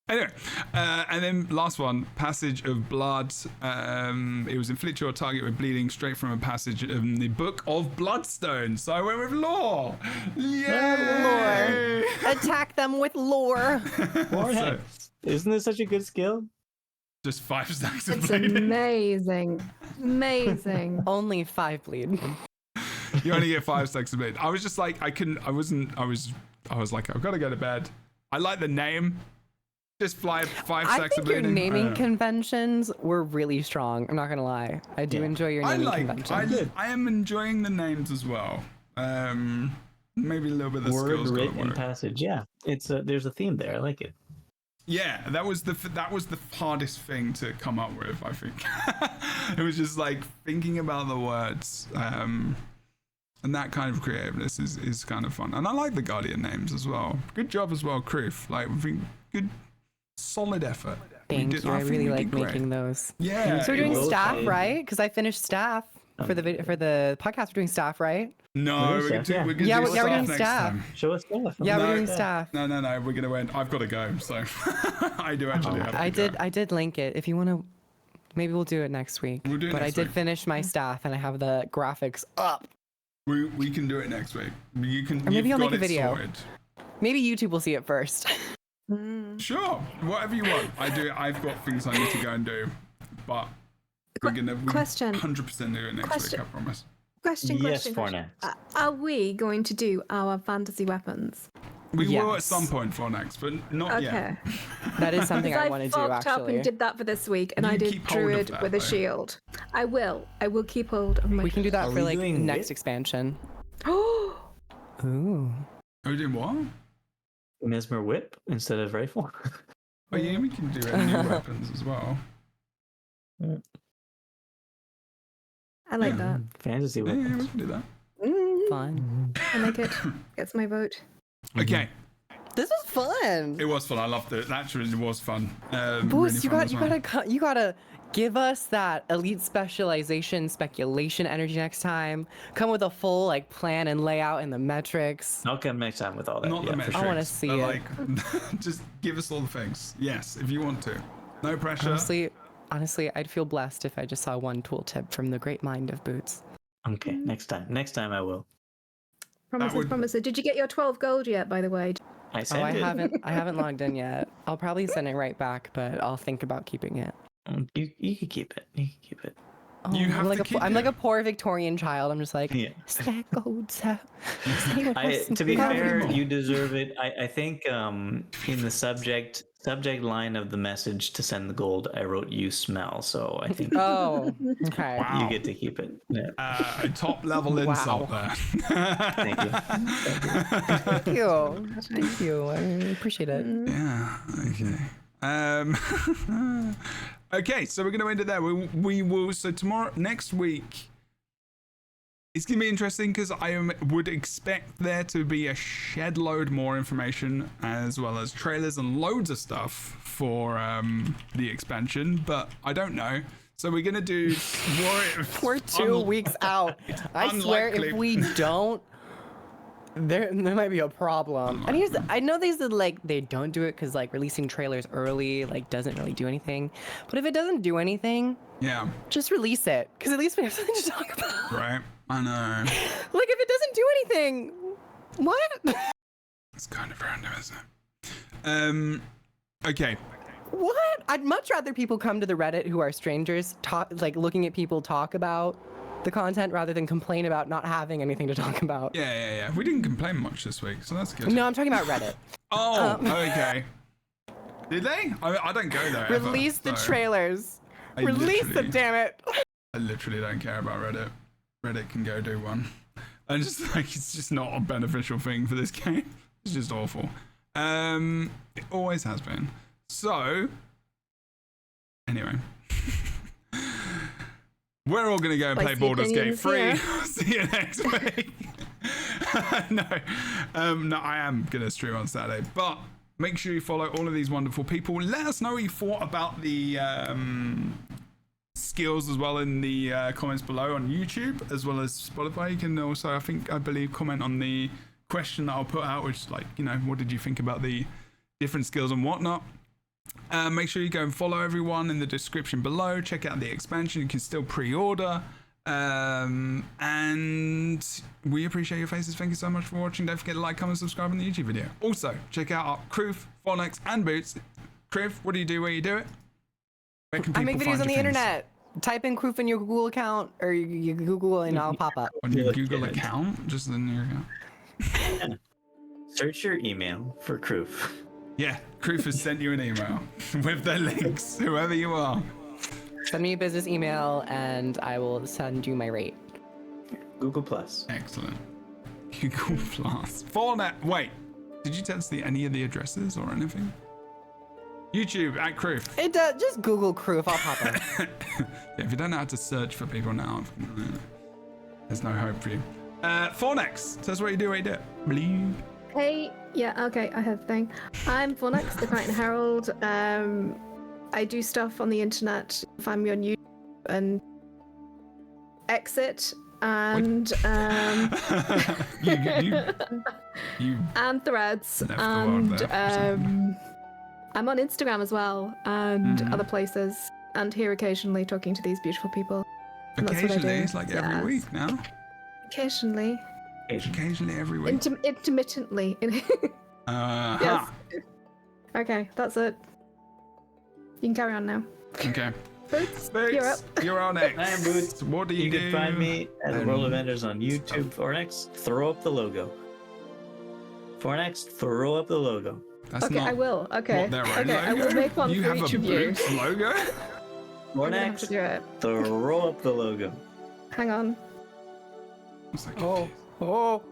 Anyway, and then last one, Passage of Blood. It was inflict your target with bleeding straight from a passage in the Book of Bloodstone. So I went with lore. Yay! Lore. Attack them with lore. So, isn't this such a good skill? Just 5 stacks of It's bleeding. amazing. Only 5 bleed. You only get 5 stacks of bleed. I was just like, I was like, I've got to go to bed. I like the name. Just 5 stacks of bleeding. I think your naming conventions were really strong. I'm not gonna lie. I do enjoy your naming conventions. I am enjoying the names as well. Maybe a little bit of the skills. Word, writ, and passage. Yeah, there's a theme there. I like it. Yeah, that was the hardest thing to come up with. I think it was just like thinking about the words. And that kind of creativeness is kind of fun. And I like the Guardian names as well. Good job as well, Kroof. Like, I think good. Solid effort. Thank you. I really like making those. Yeah. So we're doing staff, right? Because I finished staff for the podcast. We're doing staff, right? No, we're doing staff. Show us staff. Yeah, we're doing staff. No. We're gonna end. I've got to go, so I do actually have to go. I did link it. If you want to, maybe we'll do it next week. We'll do it but next I did week. finish my staff, and I have the graphics up. We can do it next week. You can. Or maybe I'll make a video. Sorted. Maybe YouTube will see it first. Sure, whatever you want. I've got things I need to go and do, but we're 100% do it next week. I promise. Question. Yes, Fortnite. Are we going to do our fantasy weapons? We will at some point for next, but not yet. That is something I want to do, fucked up actually. and did that for this week, and I did keep hold of druid that, with a though. shield. I will keep hold of my. We can do that Are for we like doing next it? expansion. Oh, Ooh. Are we doing what? Mesmer whip instead of rifle. Oh yeah, we can do any new weapons as well. I like that. Fantasy Yeah, weapons. we can do that. Fun. I like it. Gets my vote. Okay, This was fun. it was fun. I loved it. Actually, it was fun. Boost, really you gotta give us that elite specialization speculation energy next time. Come with a full like plan and layout and the metrics. I'll come next time with all that. Not the for metrics. sure. I wanna see but, it. Like, just give us all the things. Yes, if you want to. No pressure. Honestly, I'd feel blessed if I just saw one tooltip from the great mind of Boots. Okay, next time. Next time I will. Promises. Did you get your 12 gold yet, by the way? I Oh, sent I it. haven't logged in yet. I'll probably send it right back, but I'll think about keeping it. You can keep it. You can keep it. You have to keep I'm like it. a poor Victorian child. I'm just like, Yeah. speckled so. To be fair, you deserve it. I think in the subject line of the message to send the gold, I wrote "you smell," so I think Oh, okay. Wow. you get to keep it. Yeah. A top level insult there. Thank you. Thank you. Thank you. I appreciate it. Yeah. Okay. Okay. So we're gonna end it there. We will. So next week, it's gonna be interesting because I would expect there to be a shed load more information as well as trailers and loads of stuff for the expansion, but I don't know. So we're gonna do more. We're 2 weeks out. I swear, if we don't, there might be a problem. And I know they said like they don't do it because like releasing trailers early like doesn't really do anything. But if it doesn't do anything, Yeah. just release it because at least we have something to talk about. Right. I know. Like if it doesn't do anything, what? It's kind of random, isn't it? Okay. What? I'd much rather people come to the Reddit who are strangers, like looking at people talk about the content rather than complain about not having anything to talk about. Yeah. We didn't complain much this week, so that's good. No, I'm talking about Reddit. Oh, okay. Did they? I don't go there. ever, Release the so trailers. Release them, damn it. I literally don't care about Reddit. Reddit can go do one. I just like it's just not a beneficial thing for this game. It's just awful. It always has been. So, anyway. We're all gonna go and play Spicy Baldur's Gate opinions, 3. yeah. See you next week. No, I am gonna stream on Saturday, but make sure you follow all of these wonderful people. Let us know what you thought about the skills as well in the comments below on YouTube as well as Spotify. You can also, I believe, comment on the question that I'll put out, which is like, what did you think about the different skills and whatnot. Make sure you go and follow everyone in the description below. Check out the expansion. You can still pre-order. And we appreciate your faces. Thank you so much for watching. Don't forget to like, comment, subscribe on the YouTube video. Also, check out our Kroof, Phonex, and Boots. Kroof, what do you do where you do it? Where can I make people videos find on the your things? internet. Type in Kroof in your Google account or you Google and I'll pop up. On your Google account? Just in your account? Search your email for Kroof. Yeah, Kroof has sent you an email with their links, whoever you are. Send me a business email and I will send you my rate. Google Plus. Excellent. Google Plus. Wait, did you tell us any of the addresses or anything? YouTube at Kroof. It does. Just Google Kroof. I'll pop up. Yeah, if you don't know how to search for people now, there's no hope for you. Phonex, tell us what you do, Bleep. Hey, yeah, okay, I have a thing. I'm Phonex, the Crichton Herald. I do stuff on the internet. Find me on YouTube and Exit and you and Threads left the world and there. I'm on Instagram as well and other places and here occasionally talking to these beautiful people. And that's what I Occasionally, do. it's like every Yes. week now. Occasionally. Occasionally every week. Intermittently. Yes. Okay, that's it. You can carry on now. Okay. Boots, Boots, you're up. you're on X. I am Boots. What do you You do? can find me at World of on YouTube. Fornex, throw up the logo. Fornex, throw up the logo. That's Okay, not I will. Okay. what their own Okay, I logo? will make one You for have each a of you. Boots logo? I'm gonna have to Fornex, do it. throw up the logo. Hang on. It's like, Oh. Oh,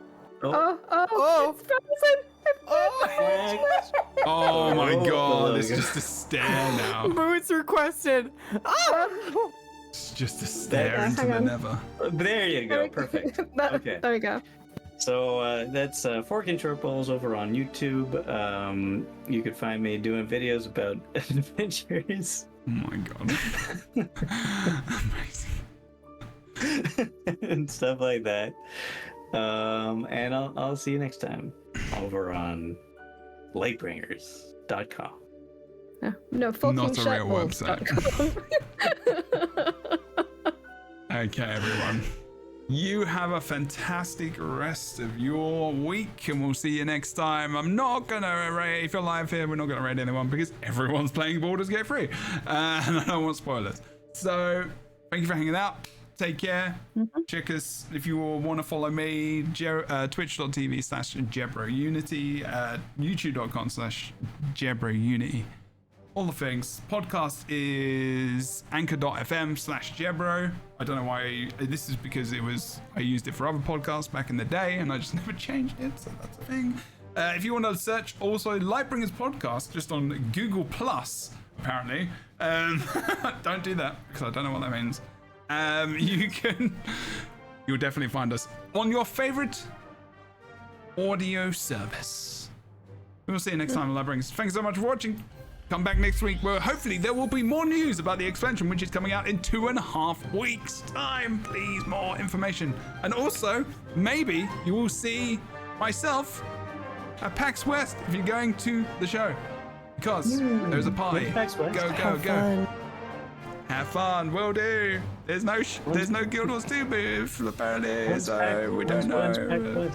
Oh. it's frozen. Fornex, oh my Throw up the god, it's logo. just a stare now. Boots requested. Oh. It's just a stare Yeah, into hang the on. never. There you go. Perfect. Okay. There we go. So that's Fork and Short Balls over on YouTube. You could find me doing videos about adventures Oh my god. Amazing. and stuff like that. And I'll see you next time over on Lightbringers.com. No, Not a real website. Okay, everyone. You have a fantastic rest of your week, and we'll see you next time. I'm not gonna raid, if you're live here, we're not gonna raid anyone because everyone's playing Baldur's Gate 3. And I don't want spoilers. So, thank you for hanging out. Take care. Check us if you want to follow me. Twitch.tv/JebroUnity, YouTube.com/JebroUnity. All the things. Podcast is anchor.fm/Jebro. I don't know why. This is because I used it for other podcasts back in the day, and I just never changed it. So that's a thing. If you want to search also Lightbringers podcast just on Google Plus, apparently. Don't do that because I don't know what that means. You'll definitely find us on your favorite audio service. We'll see you next time on Lightbringers. Thanks so much for watching. Come back next week where hopefully there will be more news about the expansion, which is coming out in 2.5 weeks time. Please, more information. And also, maybe you will see myself at PAX West if you're going to the show. Because there's a party. Go. Have fun, will do. There's no Guild Wars 2 booth apparently, so we don't know.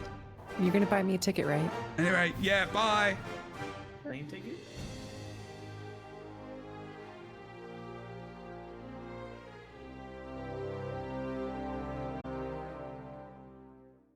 You're gonna buy me a ticket, right? Anyway, yeah, bye. Plane ticket?